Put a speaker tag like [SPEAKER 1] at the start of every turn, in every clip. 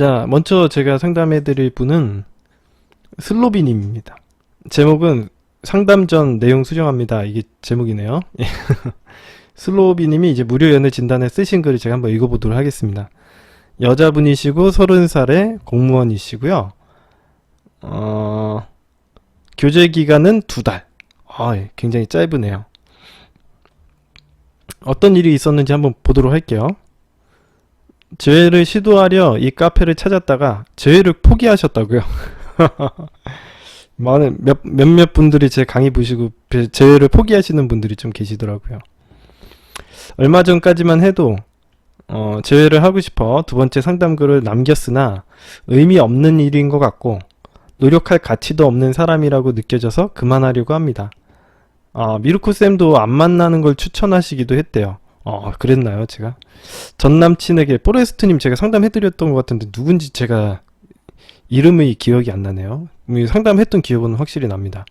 [SPEAKER 1] 자, 먼저 제가 상담해드릴 분은 슬로비님입니다. 제목은 상담 전 내용 수정합니다. 이게 제목이네요. 슬로비님이 이제 무료 연애 진단에 쓰신 글을 제가 한번 읽어보도록 하겠습니다. 여자분이시고 30살의 공무원이시고요. 교제 기간은 2달. 굉장히 짧으네요. 어떤 일이 있었는지 한번 보도록 할게요. 재회를 시도하려 이 카페를 찾았다가 재회를 포기하셨다고요. 몇몇 분들이 제 강의 보시고 재회를 포기하시는 분들이 좀 계시더라고요. 얼마 전까지만 해도 재회를 하고 싶어 두 번째 상담글을 남겼으나 의미 없는 일인 것 같고 노력할 가치도 없는 사람이라고 느껴져서 그만하려고 합니다. 미루코쌤도 안 만나는 걸 추천하시기도 했대요. 그랬나요 제가? 전 남친에게 포레스트님 제가 상담해드렸던 것 같은데 누군지 제가 이름이 기억이 안 나네요. 상담했던 기억은 확실히 납니다.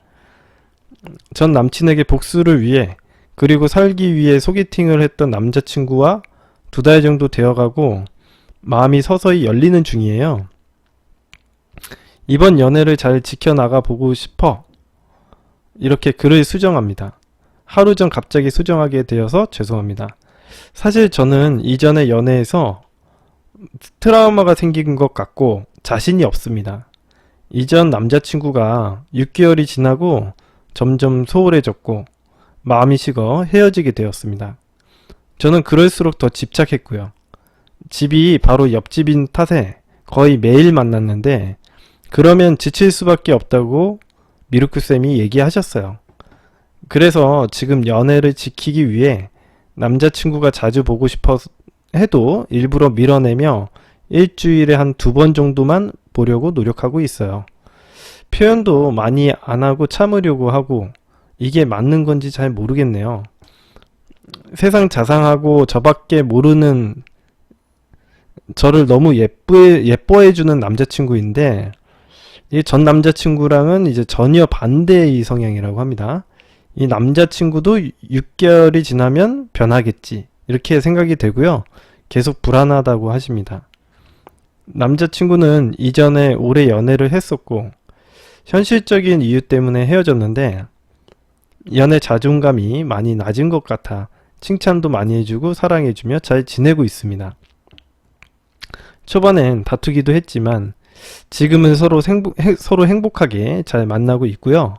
[SPEAKER 1] 전 남친에게 복수를 위해 그리고 살기 위해 소개팅을 했던 남자친구와 2달 정도 되어가고 마음이 서서히 열리는 중이에요. 이번 연애를 잘 지켜나가 보고 싶어 이렇게 글을 수정합니다. 하루 전 갑자기 수정하게 되어서 죄송합니다. 사실 저는 이전의 연애에서 트라우마가 생긴 것 같고 자신이 없습니다. 이전 남자친구가 6개월이 지나고 점점 소홀해졌고 마음이 식어 헤어지게 되었습니다. 저는 그럴수록 더 집착했고요. 집이 바로 옆집인 탓에 거의 매일 만났는데 그러면 지칠 수밖에 없다고 미루크쌤이 얘기하셨어요. 그래서 지금 연애를 지키기 위해 남자친구가 자주 보고 싶어 해도 일부러 밀어내며 일주일에 한 2번 정도만 보려고 노력하고 있어요. 표현도 많이 안 하고 참으려고 하고 이게 맞는 건지 잘 모르겠네요. 세상 자상하고 저밖에 모르는 저를 너무 예뻐해주는 남자친구인데 이 전 남자친구랑은 이제 전혀 반대의 성향이라고 합니다. 이 남자친구도 6개월이 지나면 변하겠지 이렇게 생각이 되고요. 계속 불안하다고 하십니다. 남자친구는 이전에 오래 연애를 했었고 현실적인 이유 때문에 헤어졌는데 연애 자존감이 많이 낮은 것 같아 칭찬도 많이 해주고 사랑해주며 잘 지내고 있습니다. 초반엔 다투기도 했지만 지금은 서로 행복하게 잘 만나고 있고요.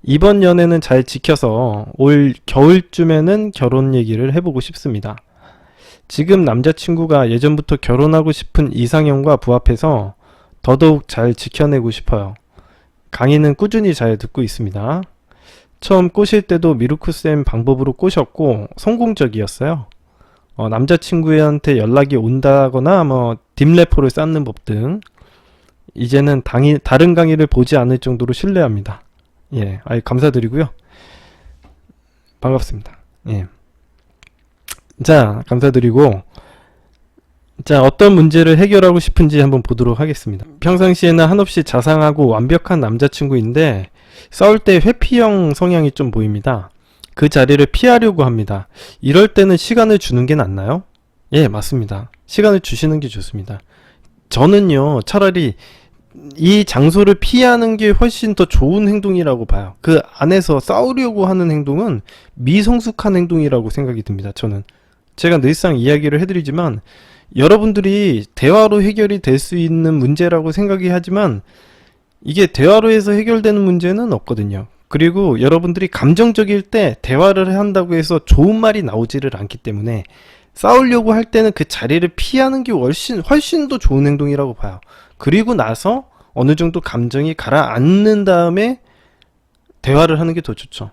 [SPEAKER 1] 이번 연애는 잘 지켜서 올 겨울쯤에는 결혼 얘기를 해보고 싶습니다. 지금 남자친구가 예전부터 결혼하고 싶은 이상형과 부합해서 더더욱 잘 지켜내고 싶어요. 강의는 꾸준히 잘 듣고 있습니다. 처음 꼬실 때도 미루크쌤 방법으로 꼬셨고 성공적이었어요. 남자친구한테 연락이 온다거나 딥래퍼를 쌓는 법 등 이제는 다른 강의를 보지 않을 정도로 신뢰합니다. 감사드리고요. 반갑습니다. 자, 감사드리고 자, 어떤 문제를 해결하고 싶은지 한번 보도록 하겠습니다. 평상시에는 한없이 자상하고 완벽한 남자친구인데 싸울 때 회피형 성향이 좀 보입니다. 그 자리를 피하려고 합니다. 이럴 때는 시간을 주는 게 낫나요? 맞습니다. 시간을 주시는 게 좋습니다. 저는요, 차라리 이 장소를 피하는 게 훨씬 더 좋은 행동이라고 봐요. 그 안에서 싸우려고 하는 행동은 미성숙한 행동이라고 생각이 듭니다. 저는 제가 늘상 이야기를 해드리지만 여러분들이 대화로 해결이 될 수 있는 문제라고 생각이 하지만 이게 대화로 해서 해결되는 문제는 없거든요. 그리고 여러분들이 감정적일 때 대화를 한다고 해서 좋은 말이 나오지를 않기 때문에 싸우려고 할 때는 그 자리를 피하는 게 훨씬 더 좋은 행동이라고 봐요. 그리고 나서 어느 정도 감정이 가라앉는 다음에 대화를 하는 게 더 좋죠.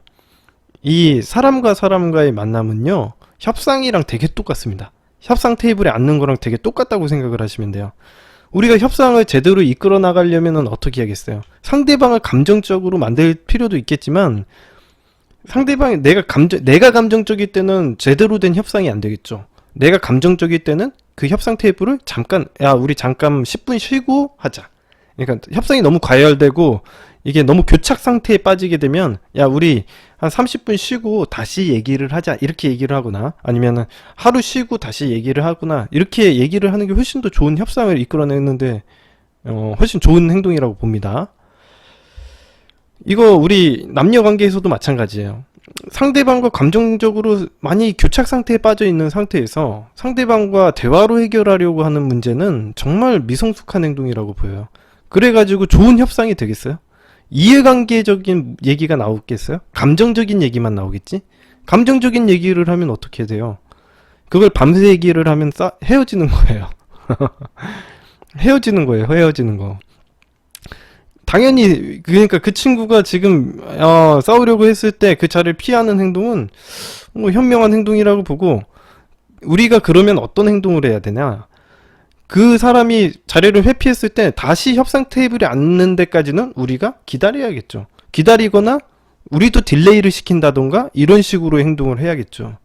[SPEAKER 1] 이 사람과 사람과의 만남은요, 협상이랑 되게 똑같습니다. 협상 테이블에 앉는 거랑 되게 똑같다고 생각을 하시면 돼요. 우리가 협상을 제대로 이끌어 나가려면 어떻게 하겠어요? 상대방을 감정적으로 만들 필요도 있겠지만 내가 감정적일 때는 제대로 된 협상이 안 되겠죠. 내가 감정적일 때는 그 협상 테이블을 우리 잠깐 10분 쉬고 하자. 그러니까 협상이 너무 과열되고 이게 너무 교착 상태에 빠지게 되면 야 우리 한 30분 쉬고 다시 얘기를 하자 이렇게 얘기를 하거나 아니면은 하루 쉬고 다시 얘기를 하거나 이렇게 얘기를 하는 게 훨씬 더 좋은 협상을 이끌어내는데 훨씬 좋은 행동이라고 봅니다. 이거 우리 남녀 관계에서도 마찬가지예요. 상대방과 감정적으로 많이 교착 상태에 빠져 있는 상태에서 상대방과 대화로 해결하려고 하는 문제는 정말 미성숙한 행동이라고 보여요. 그래가지고 좋은 협상이 되겠어요? 이해관계적인 얘기가 나오겠어요? 감정적인 얘기만 나오겠지? 감정적인 얘기를 하면 어떻게 돼요? 그걸 밤새 얘기를 하면 헤어지는 거예요. 헤어지는 거예요. 헤어지는 거. 당연히 그러니까 그 친구가 지금 싸우려고 했을 때 그 자리를 피하는 행동은 뭐 현명한 행동이라고 보고 우리가 그러면 어떤 행동을 해야 되냐? 그 사람이 자리를 회피했을 때 다시 협상 테이블에 앉는 데까지는 우리가 기다려야겠죠. 기다리거나 우리도 딜레이를 시킨다던가 이런 식으로 행동을 해야겠죠.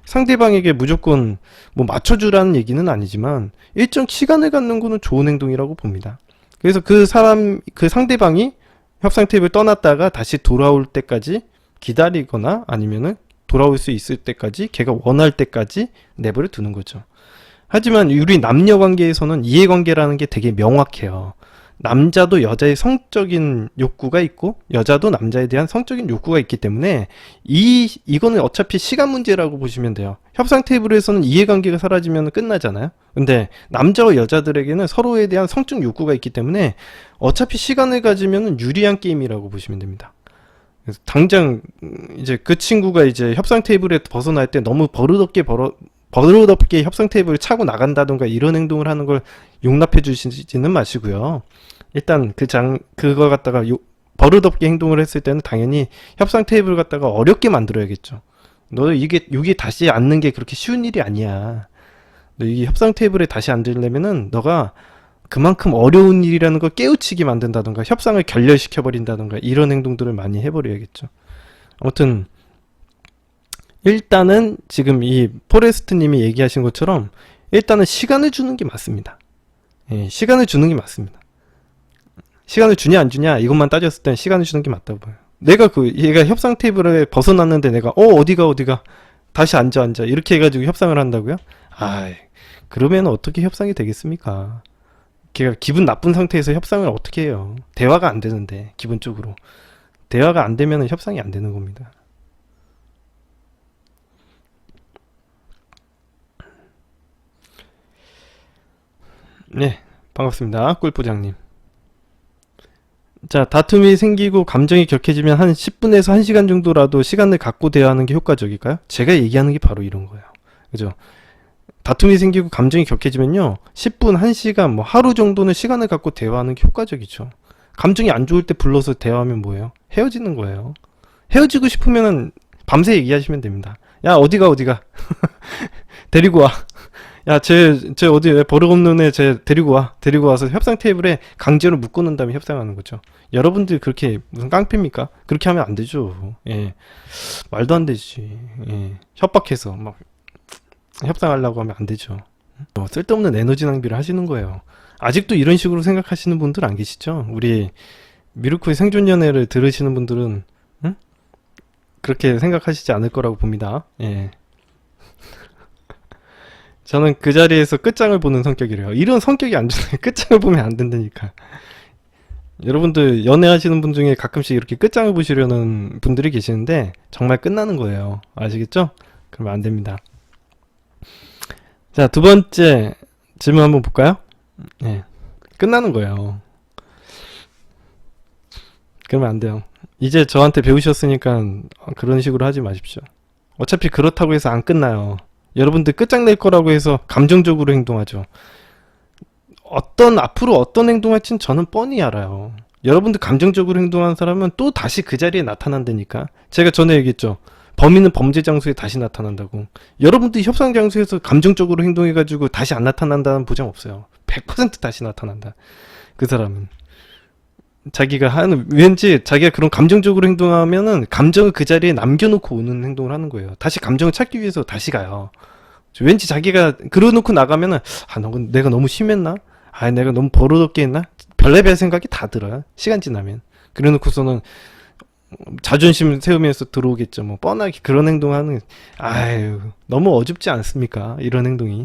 [SPEAKER 1] 상대방에게 무조건 뭐 맞춰주라는 얘기는 아니지만 일정 시간을 갖는 거는 좋은 행동이라고 봅니다. 그래서 그 상대방이 협상 테이블 떠났다가 다시 돌아올 때까지 기다리거나 아니면은 돌아올 수 있을 때까지 걔가 원할 때까지 내버려 두는 거죠. 하지만 우리 남녀 관계에서는 이해관계라는 게 되게 명확해요. 남자도 여자의 성적인 욕구가 있고 여자도 남자에 대한 성적인 욕구가 있기 때문에 이거는 어차피 시간 문제라고 보시면 돼요. 협상 테이블에서는 이해관계가 사라지면 끝나잖아요. 근데 남자와 여자들에게는 서로에 대한 성적 욕구가 있기 때문에 어차피 시간을 가지면 유리한 게임이라고 보시면 됩니다. 그래서 당장 이제 그 친구가 이제 협상 테이블에 벗어날 때 너무 버릇없게 협상 테이블을 차고 나간다던가 이런 행동을 하는 걸 용납해 주시지는 마시고요. 일단 그걸 갖다가 버릇없게 행동을 했을 때는 당연히 협상 테이블 갖다가 어렵게 만들어야겠죠. 너 이게 다시 앉는 게 그렇게 쉬운 일이 아니야. 너 이 협상 테이블에 다시 앉으려면은 너가 그만큼 어려운 일이라는 걸 깨우치게 만든다던가 협상을 결렬시켜 버린다던가 이런 행동들을 많이 해버려야겠죠. 아무튼 일단은 지금 이 포레스트님이 얘기하신 것처럼 일단은 시간을 주는 게 맞습니다. 예, 시간을 주는 게 맞습니다. 시간을 주냐 안 주냐 이것만 따졌을 땐 시간을 주는 게 맞다고 봐요. 내가 얘가 협상 테이블에 벗어났는데 내가 어디가 다시 앉아 이렇게 해가지고 협상을 한다고요? 그러면 어떻게 협상이 되겠습니까? 걔가 기분 나쁜 상태에서 협상을 어떻게 해요? 대화가 안 되는데 기본적으로 대화가 안 되면 협상이 안 되는 겁니다. 네, 반갑습니다. 꿀부장님. 자, 다툼이 생기고 감정이 격해지면 한 10분에서 1시간 정도라도 시간을 갖고 대화하는 게 효과적일까요? 제가 얘기하는 게 바로 이런 거예요. 그죠? 다툼이 생기고 감정이 격해지면요 10분, 1시간, 뭐 하루 정도는 시간을 갖고 대화하는 게 효과적이죠. 감정이 안 좋을 때 불러서 대화하면 뭐예요? 헤어지는 거예요. 헤어지고 싶으면 밤새 얘기하시면 됩니다. 야 어디가 데리고 와. 야 쟤 어디 왜 버릇없는 애 쟤 데리고 와서 협상 테이블에 강제로 묶어놓은 다음에 협상하는 거죠. 여러분들 그렇게 무슨 깡패입니까? 그렇게 하면 안 되죠. 예. 말도 안 되지. 예. 협박해서 막 협상하려고 하면 안 되죠. 쓸데없는 에너지 낭비를 하시는 거예요. 아직도 이런 식으로 생각하시는 분들 안 계시죠? 우리 미루코의 생존연애를 들으시는 분들은 그렇게 생각하시지 않을 거라고 봅니다. 예. 저는 그 자리에서 끝장을 보는 성격이래요. 이런 성격이 안 좋네. 끝장을 보면 안 된다니까. 여러분들 연애하시는 분 중에 가끔씩 이렇게 끝장을 보시려는 분들이 계시는데 정말 끝나는 거예요. 아시겠죠? 그러면 안 됩니다. 자, 두 번째 질문 한번 볼까요? 네. 끝나는 거예요. 그러면 안 돼요. 이제 저한테 배우셨으니까 그런 식으로 하지 마십시오. 어차피 그렇다고 해서 안 끝나요. 여러분들 끝장낼 거라고 해서 감정적으로 행동하죠. 앞으로 어떤 행동할지는 저는 뻔히 알아요. 여러분들 감정적으로 행동하는 사람은 또 다시 그 자리에 나타난다니까. 제가 전에 얘기했죠. 범인은 범죄 장소에 다시 나타난다고. 여러분들이 협상 장소에서 감정적으로 행동해가지고 다시 안 나타난다는 보장 없어요. 100% 다시 나타난다. 그 사람은. 왠지 자기가 그런 감정적으로 행동하면은 감정을 그 자리에 남겨놓고 오는 행동을 하는 거예요. 다시 감정을 찾기 위해서 다시 가요. 왠지 자기가 그러놓고 나가면은 내가 너무 심했나? 내가 너무 버릇없게 했나? 별의별 생각이 다 들어요. 시간 지나면. 그래 놓고서는 자존심 세우면서 들어오겠죠. 뭐 뻔하게 그런 행동하는, 아유, 너무 어줍지 않습니까? 이런 행동이.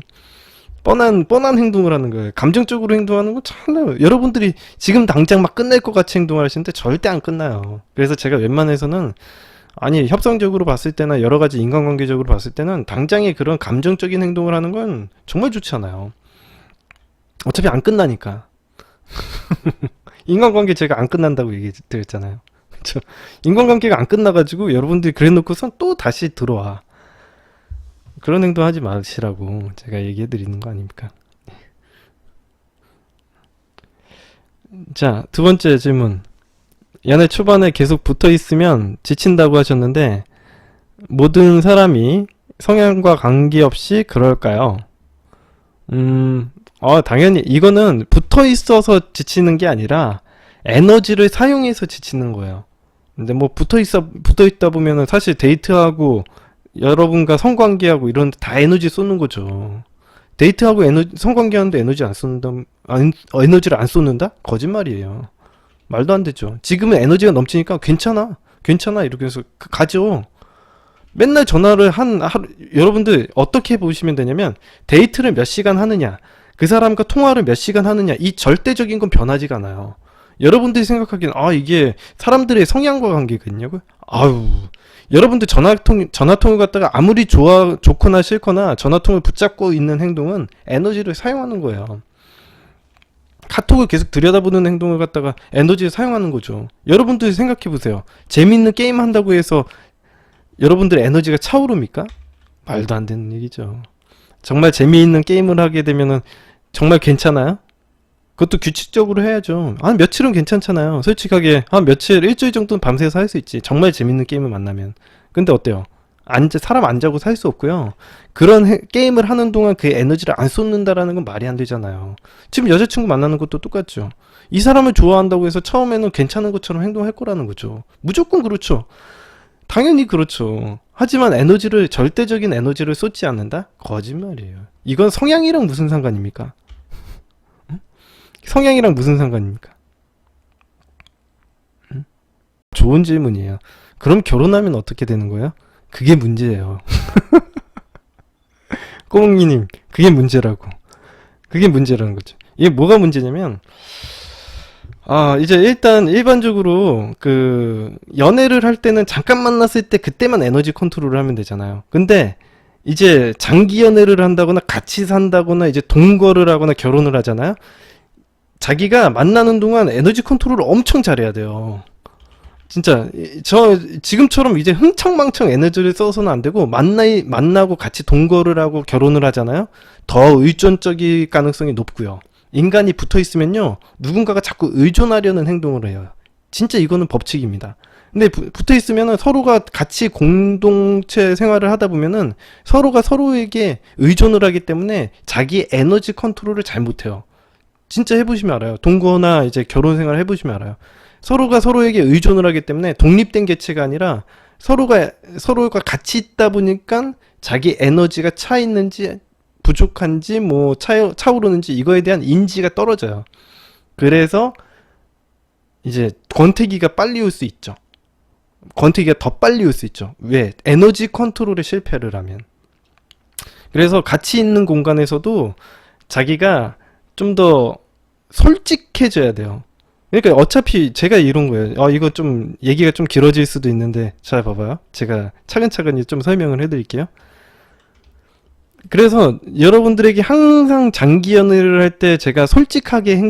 [SPEAKER 1] 뻔한 행동을 하는 거예요. 감정적으로 행동하는 거 참, 여러분들이 지금 당장 막 끝낼 것 같이 행동을 하시는데 절대 안 끝나요. 그래서 제가 웬만해서는, 아니, 협상적으로 봤을 때나 여러 가지 인간관계적으로 봤을 때는 당장에 그런 감정적인 행동을 하는 건 정말 좋지 않아요. 어차피 안 끝나니까. 인간관계 제가 안 끝난다고 얘기 드렸잖아요. 그쵸? 인간관계가 안 끝나가지고 여러분들이 그래 놓고선 또 다시 들어와. 그런 행동 하지 마시라고 제가 얘기해 드리는 거 아닙니까? 자, 두 번째 질문. 연애 초반에 계속 붙어 있으면 지친다고 하셨는데, 모든 사람이 성향과 관계없이 그럴까요? 당연히 이거는 붙어 있어서 지치는 게 아니라 에너지를 사용해서 지치는 거예요. 근데 뭐 붙어 있다 보면은 사실 데이트하고 여러분과 성관계하고 이런 데 다 에너지 쏟는 거죠. 데이트하고 성관계하는데 에너지를 안 쏟는다? 거짓말이에요. 말도 안 되죠. 지금은 에너지가 넘치니까 괜찮아 이렇게 해서 가죠. 맨날 전화를 여러분들 어떻게 보시면 되냐면, 데이트를 몇 시간 하느냐, 그 사람과 통화를 몇 시간 하느냐, 이 절대적인 건 변하지가 않아요. 여러분들이 생각하기엔, 이게 사람들의 성향과 관계가 있냐고요? 아유, 여러분들 전화통을 갖다가 아무리 좋거나 싫거나 전화통을 붙잡고 있는 행동은 에너지를 사용하는 거예요. 카톡을 계속 들여다보는 행동을 갖다가 에너지를 사용하는 거죠. 여러분들이 생각해 보세요. 재밌는 게임 한다고 해서 여러분들의 에너지가 차오릅니까? 말도 안 되는 얘기죠. 정말 재미있는 게임을 하게 되면은 정말 괜찮아요? 그것도 규칙적으로 해야죠. 한 며칠은 괜찮잖아요. 솔직하게 한 며칠, 일주일 정도는 밤새서 할 수 있지. 정말 재밌는 게임을 만나면. 근데 어때요? 사람 안 자고 살 수 없고요. 그런 게임을 하는 동안 그 에너지를 안 쏟는다라는 건 말이 안 되잖아요. 지금 여자친구 만나는 것도 똑같죠. 이 사람을 좋아한다고 해서 처음에는 괜찮은 것처럼 행동할 거라는 거죠. 무조건 그렇죠. 당연히 그렇죠. 하지만 절대적인 에너지를 쏟지 않는다? 거짓말이에요. 이건 성향이랑 무슨 상관입니까? 성향이랑 무슨 상관입니까? 좋은 질문이에요. 그럼 결혼하면 어떻게 되는 거예요? 그게 문제예요. 꼬몽이님, 그게 문제라고. 그게 문제라는 거죠. 이게 뭐가 문제냐면, 이제 일단 일반적으로 연애를 할 때는 잠깐 만났을 때 그때만 에너지 컨트롤을 하면 되잖아요. 근데 이제 장기 연애를 한다거나 같이 산다거나 이제 동거를 하거나 결혼을 하잖아요. 자기가 만나는 동안 에너지 컨트롤을 엄청 잘해야 돼요. 진짜 지금처럼 이제 흥청망청 에너지를 써서는 안 되고, 만나고 같이 동거를 하고 결혼을 하잖아요. 더 의존적일 가능성이 높고요. 인간이 붙어 있으면요, 누군가가 자꾸 의존하려는 행동을 해요. 진짜 이거는 법칙입니다. 근데 붙어 있으면은 서로가 같이 공동체 생활을 하다 보면은 서로가 서로에게 의존을 하기 때문에 자기 에너지 컨트롤을 잘 못해요. 진짜 해보시면 알아요. 동거나 이제 결혼 생활 해보시면 알아요. 서로가 서로에게 의존을 하기 때문에 독립된 개체가 아니라 서로가 같이 있다 보니까 자기 에너지가 차 있는지 부족한지 뭐 차오르는지 이거에 대한 인지가 떨어져요. 그래서 이제 권태기가 빨리 올 수 있죠. 권태기가 더 빨리 올 수 있죠. 왜? 에너지 컨트롤에 실패를 하면. 그래서 같이 있는 공간에서도 자기가 좀 더 솔직해져야 돼요. 그러니까 어차피 제가 이런 거예요. 이거 좀 얘기가 좀 길어질 수도 있는데, 잘 봐봐요. 제가 차근차근히 좀 설명을 해드릴게요. 그래서 여러분들에게 항상 장기 연애를 할 때 제가 솔직하게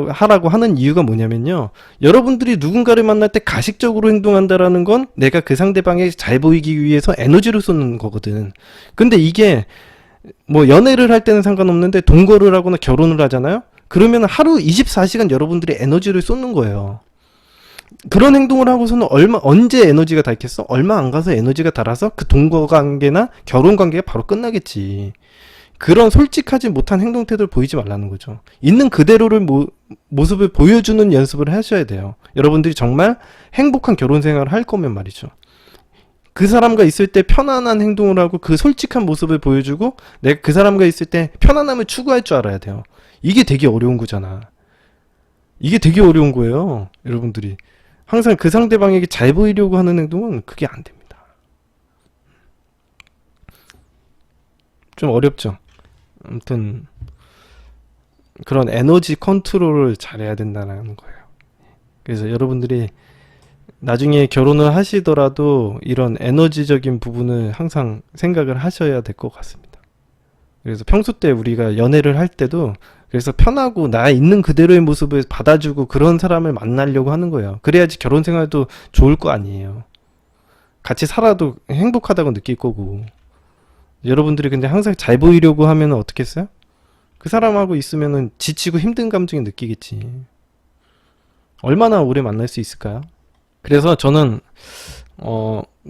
[SPEAKER 1] 하라고 하는 이유가 뭐냐면요, 여러분들이 누군가를 만날 때 가식적으로 행동한다라는 건 내가 그 상대방에 잘 보이기 위해서 에너지를 쏟는 거거든. 근데 이게 뭐 연애를 할 때는 상관없는데 동거를 하거나 결혼을 하잖아요. 그러면 하루 24시간 여러분들이 에너지를 쏟는 거예요. 그런 행동을 하고서는 언제 에너지가 닳겠어? 얼마 안 가서 에너지가 닳아서 그 동거 관계나 결혼 관계가 바로 끝나겠지. 그런 솔직하지 못한 행동 태도를 보이지 말라는 거죠. 있는 그대로를 모습을 보여주는 연습을 하셔야 돼요. 여러분들이 정말 행복한 결혼 생활을 할 거면 말이죠. 그 사람과 있을 때 편안한 행동을 하고 그 솔직한 모습을 보여주고, 내가 그 사람과 있을 때 편안함을 추구할 줄 알아야 돼요. 이게 되게 어려운 거잖아. 이게 되게 어려운 거예요. 여러분들이 항상 그 상대방에게 잘 보이려고 하는 행동은 그게 안 됩니다. 좀 어렵죠. 아무튼 그런 에너지 컨트롤을 잘해야 된다는 거예요. 그래서 여러분들이 나중에 결혼을 하시더라도 이런 에너지적인 부분을 항상 생각을 하셔야 될 것 같습니다. 그래서 평소 때 우리가 연애를 할 때도 그래서 편하고 나 있는 그대로의 모습을 받아주고 그런 사람을 만나려고 하는 거예요. 그래야지 결혼 생활도 좋을 거 아니에요. 같이 살아도 행복하다고 느낄 거고. 여러분들이 근데 항상 잘 보이려고 하면 어떻겠어요? 그 사람하고 있으면은 지치고 힘든 감정을 느끼겠지. 얼마나 오래 만날 수 있을까요? 그래서 저는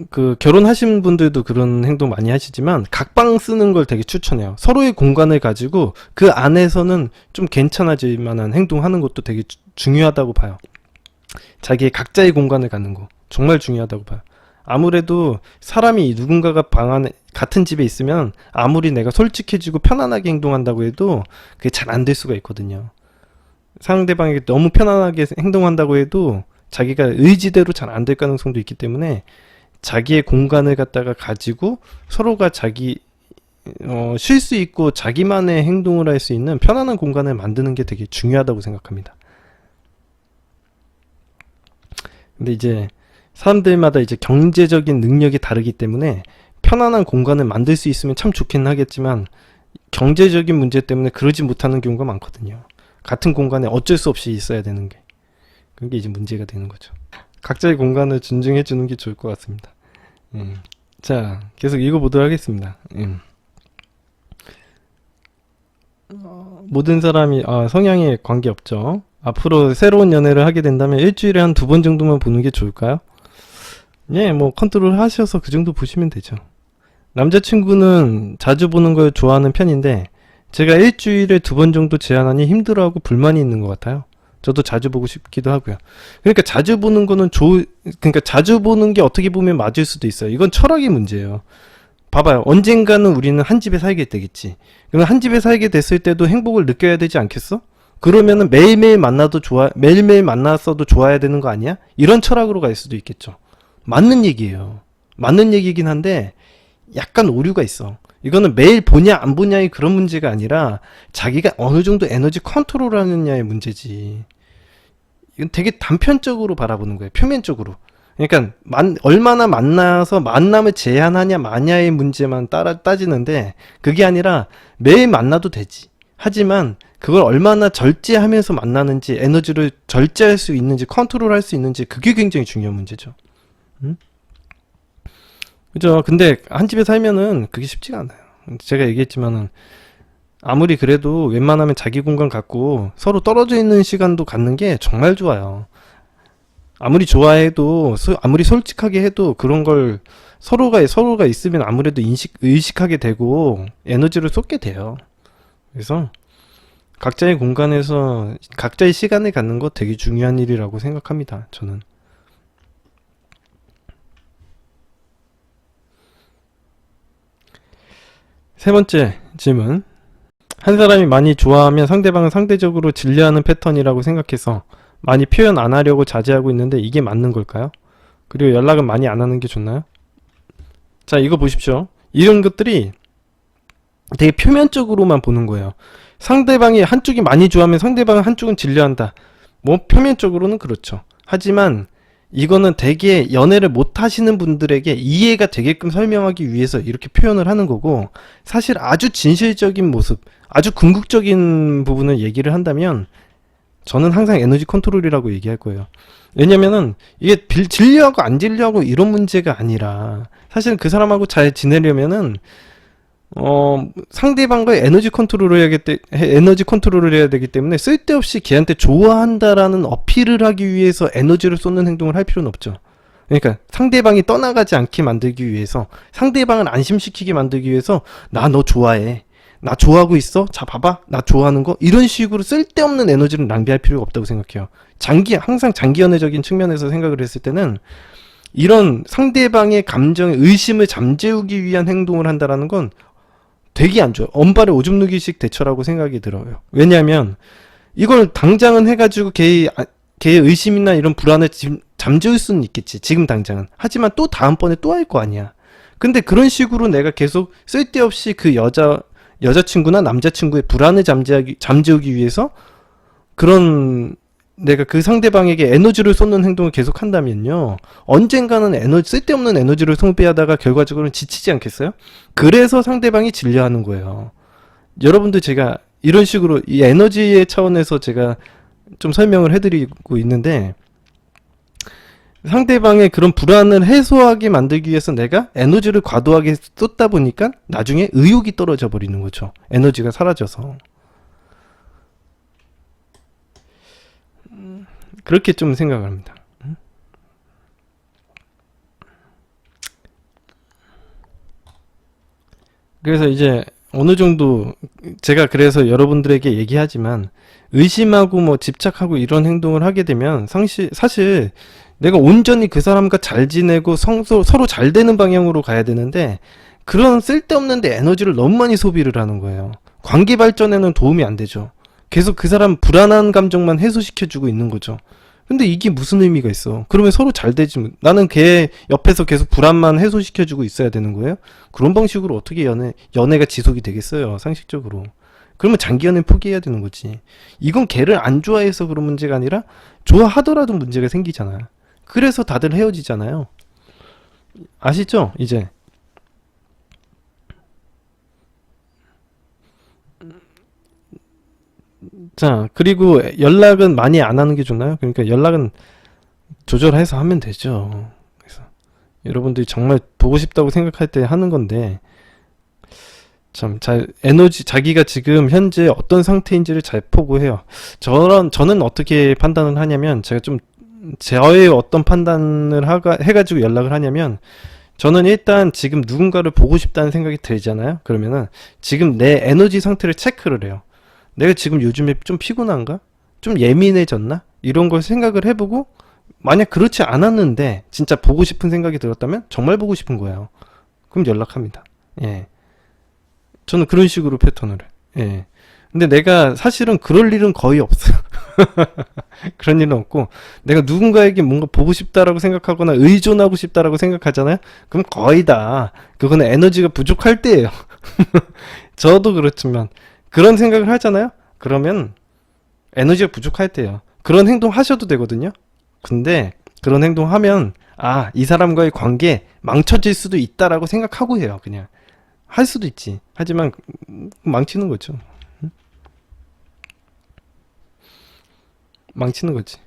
[SPEAKER 1] 그 결혼하신 분들도 그런 행동 많이 하시지만 각방 쓰는 걸 되게 추천해요. 서로의 공간을 가지고 그 안에서는 좀 괜찮아질 만한 행동하는 것도 되게 중요하다고 봐요. 자기의 각자의 공간을 갖는 거 정말 중요하다고 봐요. 아무래도 사람이 누군가가 방 안에 같은 집에 있으면 아무리 내가 솔직해지고 편안하게 행동한다고 해도 그게 잘 안 될 수가 있거든요. 상대방에게 너무 편안하게 행동한다고 해도 자기가 의지대로 잘 안 될 가능성도 있기 때문에 자기의 공간을 갖다가 가지고 서로가 자기 쉴 수 있고 자기만의 행동을 할 수 있는 편안한 공간을 만드는 게 되게 중요하다고 생각합니다. 근데 이제 사람들마다 이제 경제적인 능력이 다르기 때문에 편안한 공간을 만들 수 있으면 참 좋긴 하겠지만 경제적인 문제 때문에 그러지 못하는 경우가 많거든요. 같은 공간에 어쩔 수 없이 있어야 되는 게 그게 이제 문제가 되는 거죠. 각자의 공간을 존중해 주는 게 좋을 것 같습니다. 자, 계속 읽어보도록 하겠습니다. 모든 사람이 성향에 관계없죠. 앞으로 새로운 연애를 하게 된다면 일주일에 한 2번 정도만 보는 게 좋을까요? 예, 뭐 컨트롤 하셔서 그 정도 보시면 되죠. 남자친구는 자주 보는 걸 좋아하는 편인데 제가 일주일에 2번 정도 제한하니 힘들어하고 불만이 있는 것 같아요. 저도 자주 보고 싶기도 하고요. 그러니까 자주 보는 거는 그러니까 자주 보는 게 어떻게 보면 맞을 수도 있어요. 이건 철학의 문제예요. 봐봐요. 언젠가는 우리는 한 집에 살게 되겠지. 그러면 한 집에 살게 됐을 때도 행복을 느껴야 되지 않겠어? 그러면은 매일매일 매일매일 만났어도 좋아야 되는 거 아니야? 이런 철학으로 갈 수도 있겠죠. 맞는 얘기예요. 맞는 얘기긴 한데 약간 오류가 있어. 이거는 매일 보냐 안 보냐의 그런 문제가 아니라 자기가 어느 정도 에너지 컨트롤 하느냐의 문제지. 이건 되게 단편적으로 바라보는 거예요. 표면적으로. 그러니까 얼마나 만나서 만남을 제한하냐 마냐의 문제만 따지는데 그게 아니라 매일 만나도 되지. 하지만 그걸 얼마나 절제하면서 만나는지 에너지를 절제할 수 있는지 컨트롤할 수 있는지 그게 굉장히 중요한 문제죠. 그죠? 근데 한 집에 살면은 그게 쉽지가 않아요. 제가 얘기했지만은 아무리 그래도 웬만하면 자기 공간 갖고 서로 떨어져 있는 시간도 갖는 게 정말 좋아요. 아무리 좋아해도 아무리 솔직하게 해도 그런 걸 서로가 있으면 아무래도 의식하게 되고 에너지를 쏟게 돼요. 그래서 각자의 공간에서 각자의 시간을 갖는 거 되게 중요한 일이라고 생각합니다. 저는. 세 번째 질문. 한 사람이 많이 좋아하면 상대방은 상대적으로 질려하는 패턴이라고 생각해서 많이 표현 안 하려고 자제하고 있는데 이게 맞는 걸까요? 그리고 연락은 많이 안 하는 게 좋나요? 자, 이거 보십시오. 이런 것들이 되게 표면적으로만 보는 거예요. 상대방이 한쪽이 많이 좋아하면 상대방은 한쪽은 질려한다. 뭐 표면적으로는 그렇죠. 하지만 이거는 되게 연애를 못 하시는 분들에게 이해가 되게끔 설명하기 위해서 이렇게 표현을 하는 거고 사실 아주 진실적인 모습, 아주 궁극적인 부분을 얘기를 한다면 저는 항상 에너지 컨트롤이라고 얘기할 거예요. 왜냐면은 이게 질려하고 안 질려하고 이런 문제가 아니라 사실은 그 사람하고 잘 지내려면은 상대방과의 에너지 컨트롤을 해야 되기 때문에 쓸데없이 걔한테 좋아한다라는 어필을 하기 위해서 에너지를 쏟는 행동을 할 필요는 없죠. 그러니까 상대방이 떠나가지 않게 만들기 위해서 상대방을 안심시키게 만들기 위해서 나 너 좋아해. 나 좋아하고 있어? 자 봐봐 나 좋아하는 거 이런 식으로 쓸데없는 에너지를 낭비할 필요가 없다고 생각해요. 항상 장기 연애적인 측면에서 생각을 했을 때는 이런 상대방의 감정의 의심을 잠재우기 위한 행동을 한다라는 건 되게 안 좋아요. 언발에 오줌 누기식 대처라고 생각이 들어요. 왜냐하면 이걸 당장은 해가지고 걔의 의심이나 이런 불안을 잠재울 수는 있겠지. 지금 당장은. 하지만 또 다음번에 또 할 거 아니야. 근데 그런 식으로 내가 계속 쓸데없이 그 여자친구나 남자친구의 불안을 잠재우기 위해서 그런 내가 그 상대방에게 에너지를 쏟는 행동을 계속 한다면요. 언젠가는 쓸데없는 에너지를 소비하다가 결과적으로는 지치지 않겠어요? 그래서 상대방이 질려하는 거예요. 여러분들 제가 이런 식으로 이 에너지의 차원에서 제가 좀 설명을 해드리고 있는데 상대방의 그런 불안을 해소하게 만들기 위해서 내가 에너지를 과도하게 쏟다 보니까 나중에 의욕이 떨어져 버리는 거죠. 에너지가 사라져서. 그렇게 좀 생각을 합니다. 그래서 이제 어느 정도 제가 그래서 여러분들에게 얘기하지만 의심하고 뭐 집착하고 이런 행동을 하게 되면 사실 내가 온전히 그 사람과 잘 지내고 서로 잘 되는 방향으로 가야 되는데 그런 쓸데없는데 에너지를 너무 많이 소비를 하는 거예요. 관계 발전에는 도움이 안 되죠. 계속 그 사람 불안한 감정만 해소시켜주고 있는 거죠. 근데 이게 무슨 의미가 있어? 그러면 서로 잘 되지. 나는 걔 옆에서 계속 불안만 해소시켜주고 있어야 되는 거예요? 그런 방식으로 어떻게 연애가 지속이 되겠어요? 상식적으로. 그러면 장기 연애 포기해야 되는 거지. 이건 걔를 안 좋아해서 그런 문제가 아니라 좋아하더라도 문제가 생기잖아요. 그래서 다들 헤어지잖아요. 아시죠? 이제. 자, 그리고 연락은 많이 안 하는 게 좋나요? 그러니까 연락은 조절해서 하면 되죠. 그래서 여러분들이 정말 보고 싶다고 생각할 때 하는 건데 참 잘 자기가 지금 현재 어떤 상태인지를 잘 포고해요. 저는 어떻게 판단을 하냐면 제가 좀 저의 어떤 판단을 해가지고 연락을 하냐면 저는 일단 지금 누군가를 보고 싶다는 생각이 들잖아요. 그러면은 지금 내 에너지 상태를 체크를 해요. 내가 지금 요즘에 좀 피곤한가? 좀 예민해졌나? 이런 걸 생각을 해보고 만약 그렇지 않았는데 진짜 보고 싶은 생각이 들었다면 정말 보고 싶은 거예요. 그럼 연락합니다. 예. 저는 그런 식으로 패턴을 해. 예. 근데 내가 사실은 그럴 일은 거의 없어요. 그런 일은 없고 내가 누군가에게 뭔가 보고 싶다라고 생각하거나 의존하고 싶다라고 생각하잖아요. 그럼 거의 다 그거는 에너지가 부족할 때예요. 저도 그렇지만 그런 생각을 하잖아요. 그러면 에너지가 부족할 때예요. 그런 행동 하셔도 되거든요. 근데 그런 행동 하면 이 사람과의 관계 망쳐질 수도 있다라고 생각하고 해요. 그냥 할 수도 있지. 하지만 망치는 거죠. 망치는 거지.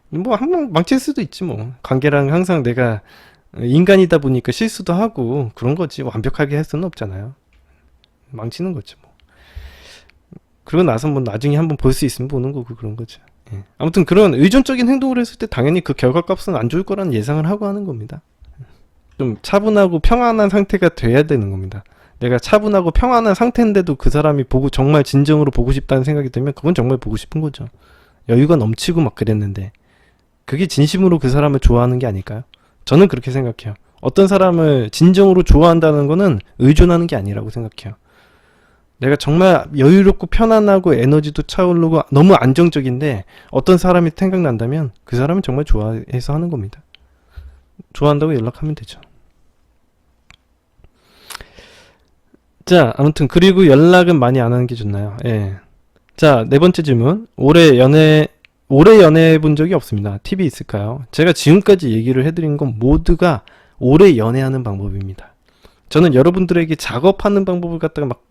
[SPEAKER 1] 뭐 한번 망칠 수도 있지 뭐. 관계랑 항상 내가 인간이다 보니까 실수도 하고 그런 거지. 완벽하게 할 수는 없잖아요. 망치는 거지 뭐. 그러고 나서 뭐 나중에 한번 볼 수 있으면 보는 거고 그런 거죠. 예. 아무튼 그런 의존적인 행동을 했을 때 당연히 그 결과값은 안 좋을 거라는 예상을 하고 하는 겁니다. 좀 차분하고 평안한 상태가 돼야 되는 겁니다. 내가 차분하고 평안한 상태인데도 그 사람이 정말 진정으로 보고 싶다는 생각이 들면 그건 정말 보고 싶은 거죠. 여유가 넘치고 막 그랬는데 그게 진심으로 그 사람을 좋아하는 게 아닐까요? 저는 그렇게 생각해요. 어떤 사람을 진정으로 좋아한다는 거는 의존하는 게 아니라고 생각해요. 내가 정말 여유롭고 편안하고 에너지도 차오르고 너무 안정적인데 어떤 사람이 생각난다면 그 사람은 정말 좋아해서 하는 겁니다. 좋아한다고 연락하면 되죠. 자, 아무튼 그리고 연락은 많이 안 하는 게 좋나요? 예. 자, 네 번째 질문. 오래 연애해 본 적이 없습니다. 팁이 있을까요? 제가 지금까지 얘기를 해드린 건 모두가 오래 연애하는 방법입니다. 저는 여러분들에게 작업하는 방법을 갖다가 막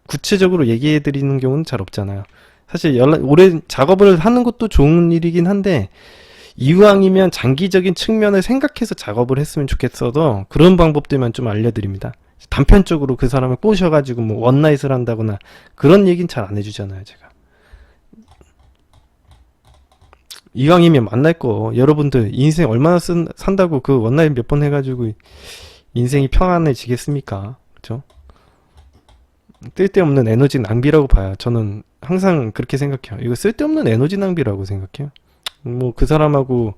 [SPEAKER 1] 구체적으로 얘기해 드리는 경우는 잘 없잖아요. 사실 오래 작업을 하는 것도 좋은 일이긴 한데 이왕이면 장기적인 측면을 생각해서 작업을 했으면 좋겠어도 그런 방법들만 좀 알려드립니다. 단편적으로 그 사람을 꼬셔가지고 뭐 원나잇을 한다거나 그런 얘기는 잘 안 해주잖아요. 제가 이왕이면 만날 거 여러분들 인생 얼마나 산다고 그 원나잇 몇 번 해가지고 인생이 평안해지겠습니까? 그렇죠? 쓸데없는 에너지 낭비라고 봐요. 저는 항상 그렇게 생각해요. 이거 쓸데없는 에너지 낭비라고 생각해요. 뭐 그 사람하고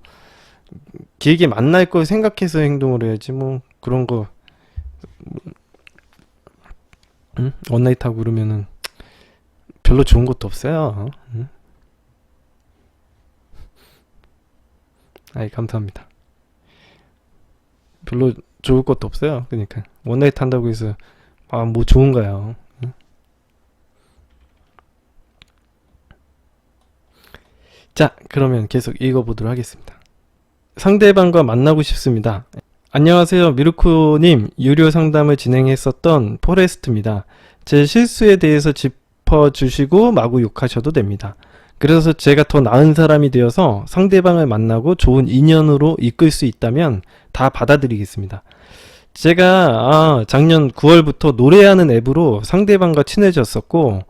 [SPEAKER 1] 길게 만날 걸 생각해서 행동을 해야지 뭐 그런 거 원나잇 하고 그러면은 별로 좋은 것도 없어요. 아이, 감사합니다. 별로 좋을 것도 없어요. 그러니까 원나잇 한다고 해서 뭐 좋은가요? 응? 자, 그러면 계속 읽어보도록 하겠습니다. 상대방과 만나고 싶습니다. 안녕하세요, 미르코님. 유료 상담을 진행했었던 포레스트입니다. 제 실수에 대해서 짚어주시고 마구 욕하셔도 됩니다. 그래서 제가 더 나은 사람이 되어서 상대방을 만나고 좋은 인연으로 이끌 수 있다면 다 받아들이겠습니다. 제가 작년 9월부터 노래하는 앱으로 상대방과 친해졌었고,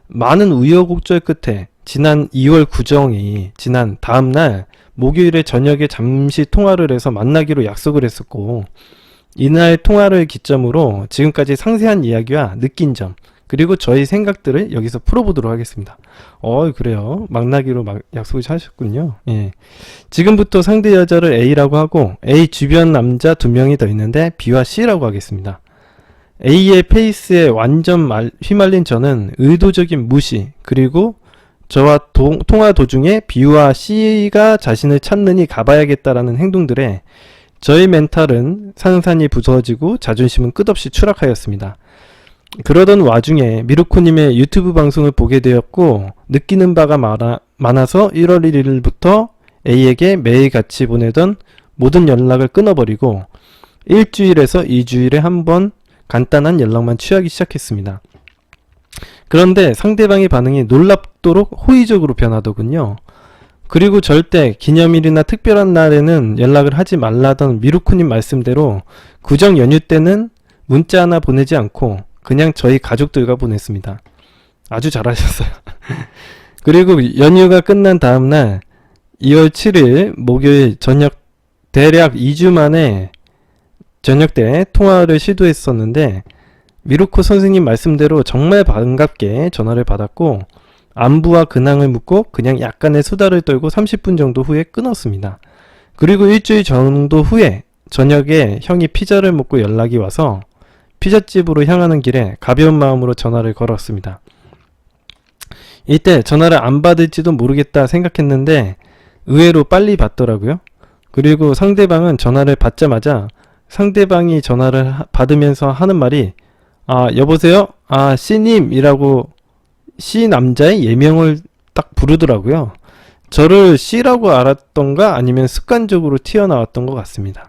[SPEAKER 1] 많은 우여곡절 끝에 지난 2월 구정이 지난 다음날 목요일에 저녁에 잠시 통화를 해서 만나기로 약속을 했었고, 이날 통화를 기점으로 지금까지 상세한 이야기와 느낀 점, 그리고 저희 생각들을 여기서 풀어보도록 하겠습니다. 그래요. 만나기로 약속을 하셨군요. 예. 지금부터 상대 여자를 A라고 하고 A 주변 남자 2명이 더 있는데 B와 C라고 하겠습니다. A의 페이스에 완전 휘말린 저는 의도적인 무시, 그리고 저와 통화 도중에 B와 C가 자신을 찾느니 가봐야겠다라는 행동들에 저의 멘탈은 산산이 부서지고 자존심은 끝없이 추락하였습니다. 그러던 와중에 미루코님의 유튜브 방송을 보게 되었고, 느끼는 바가 많아서 1월 1일부터 A에게 매일같이 보내던 모든 연락을 끊어버리고 1주일에서 2주일에 한 번 간단한 연락만 취하기 시작했습니다. 그런데 상대방의 반응이 놀랍도록 호의적으로 변하더군요. 그리고 절대 기념일이나 특별한 날에는 연락을 하지 말라던 미루코님 말씀대로 구정 연휴 때는 문자 하나 보내지 않고 그냥 저희 가족들과 보냈습니다. 아주 잘하셨어요. 그리고 연휴가 끝난 다음날 2월 7일 목요일 저녁, 대략 2주 만에 저녁 때 통화를 시도했었는데, 미루코 선생님 말씀대로 정말 반갑게 전화를 받았고 안부와 근황을 묻고 그냥 약간의 수다를 떨고 30분 정도 후에 끊었습니다. 그리고 일주일 정도 후에 저녁에 형이 피자를 먹고 연락이 와서 피자집으로 향하는 길에 가벼운 마음으로 전화를 걸었습니다. 이때 전화를 안 받을지도 모르겠다 생각했는데 의외로 빨리 받더라고요. 그리고 상대방은 전화를 받자마자 상대방이 전화를 받으면서 하는 말이 여보세요? C님이라고 C 남자의 예명을 딱 부르더라고요. 저를 C라고 알았던가 아니면 습관적으로 튀어나왔던 것 같습니다.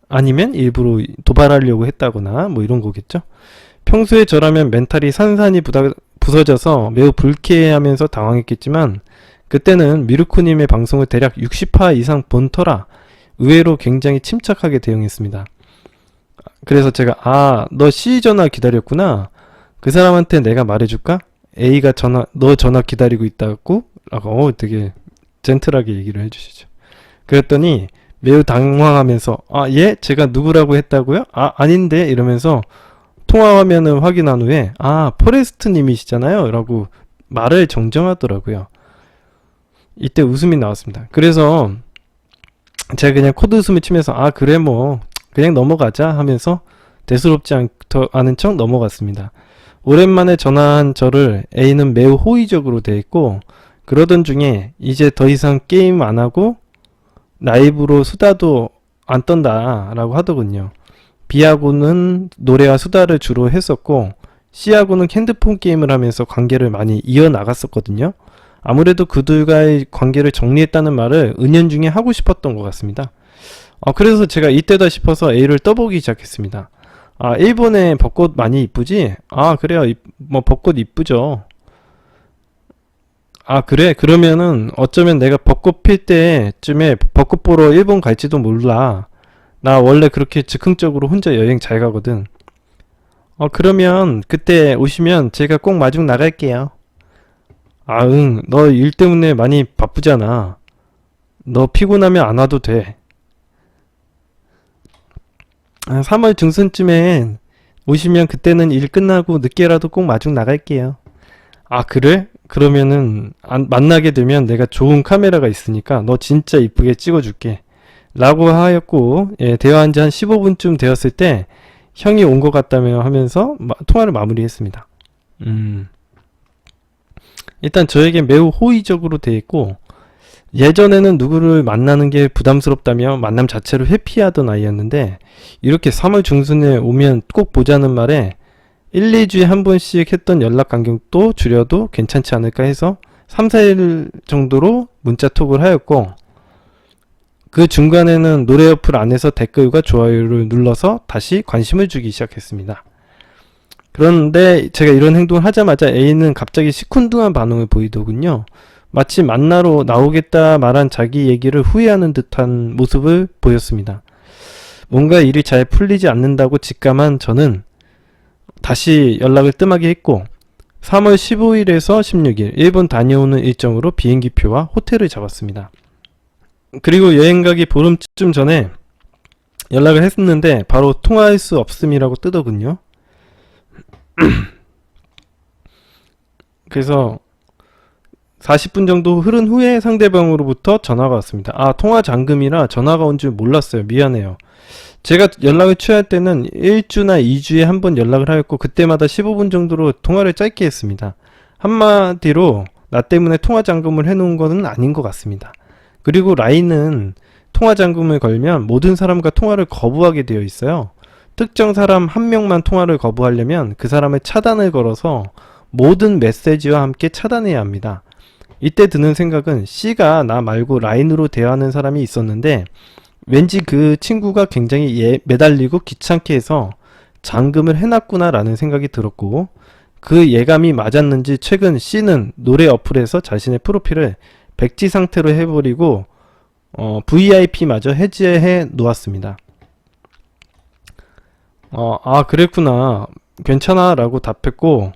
[SPEAKER 1] 아니면 일부러 도발하려고 했다거나 뭐 이런 거겠죠. 평소에 저라면 멘탈이 산산이 부서져서 매우 불쾌해하면서 당황했겠지만 그때는 미루코님의 방송을 대략 60화 이상 본 터라 의외로 굉장히 침착하게 대응했습니다. 그래서 제가 너 C 전화 기다렸구나. 그 사람한테 내가 말해줄까? A가 너 전화 기다리고 있다고? 라고 되게 젠틀하게 얘기를 해주시죠. 그랬더니 매우 당황하면서 예? 제가 누구라고 했다고요? 아닌데? 이러면서 통화 화면을 확인한 후에 포레스트 님이시잖아요 라고 말을 정정하더라고요. 이때 웃음이 나왔습니다. 그래서 제가 그냥 코드 웃음을 치면서 그래 뭐 그냥 넘어가자 하면서 대수롭지 않은 척 넘어갔습니다. 오랜만에 전화한 저를 A는 매우 호의적으로 대했고, 그러던 중에 이제 더 이상 게임 안 하고 라이브로 수다도 안 떤다 라고 하더군요. B하고는 노래와 수다를 주로 했었고 C하고는 핸드폰 게임을 하면서 관계를 많이 이어나갔었거든요. 아무래도 그들과의 관계를 정리했다는 말을 은연중에 하고 싶었던 것 같습니다. 그래서 제가 이때다 싶어서 A를 떠보기 시작했습니다. 일본에 벚꽃 많이 이쁘지? 그래요. 뭐 벚꽃 이쁘죠. 그래? 그러면은 어쩌면 내가 벚꽃 필 때쯤에 벚꽃 보러 일본 갈지도 몰라. 나 원래 그렇게 즉흥적으로 혼자 여행 잘 가거든. 그러면 그때 오시면 제가 꼭 마중 나갈게요. 응. 너 일 때문에 많이 바쁘잖아. 너 피곤하면 안 와도 돼. 3월 중순쯤엔 오시면 그때는 일 끝나고 늦게라도 꼭 마중 나갈게요. 그래? 그러면은 만나게 되면 내가 좋은 카메라가 있으니까 너 진짜 이쁘게 찍어줄게 라고 하였고, 대화한 지 한 15분쯤 되었을 때 형이 온 것 같다며 하면서 통화를 마무리했습니다. 일단 저에게 매우 호의적으로 대했고 예전에는 누구를 만나는 게 부담스럽다며 만남 자체를 회피하던 아이였는데 이렇게 3월 중순에 오면 꼭 보자는 말에 1, 2주에 한 번씩 했던 연락 간격도 줄여도 괜찮지 않을까 해서 3, 4일 정도로 문자 톡을 하였고, 그 중간에는 노래 어플 안에서 댓글과 좋아요를 눌러서 다시 관심을 주기 시작했습니다. 그런데 제가 이런 행동을 하자마자 A는 갑자기 시큰둥한 반응을 보이더군요. 마치 만나러 나오겠다 말한 자기 얘기를 후회하는 듯한 모습을 보였습니다. 뭔가 일이 잘 풀리지 않는다고 직감한 저는 다시 연락을 뜸하게 했고 3월 15일에서 16일 일본 다녀오는 일정으로 비행기표와 호텔을 잡았습니다. 그리고 여행 가기 보름쯤 전에 연락을 했는데 바로 통화할 수 없음이라고 뜨더군요. 그래서 40분 정도 흐른 후에 상대방으로부터 전화가 왔습니다. 아, 통화 잠금이라 전화가 온 줄 몰랐어요. 미안해요. 제가 연락을 취할 때는 1주나 2주에 한 번 연락을 하였고 그때마다 15분 정도로 통화를 짧게 했습니다. 한마디로 나 때문에 통화 잠금을 해놓은 것은 아닌 것 같습니다. 그리고 라인은 통화 잠금을 걸면 모든 사람과 통화를 거부하게 되어 있어요. 특정 사람 한 명만 통화를 거부하려면 그 사람의 차단을 걸어서 모든 메시지와 함께 차단해야 합니다. 이때 드는 생각은 C가 나 말고 라인으로 대화하는 사람이 있었는데 왠지 그 친구가 굉장히 매달리고 귀찮게 해서 잠금을 해놨구나 라는 생각이 들었고, 그 예감이 맞았는지 최근 C는 노래 어플에서 자신의 프로필을 백지 상태로 해버리고 VIP마저 해지해 놓았습니다. 아 그랬구나, 괜찮아 라고 답했고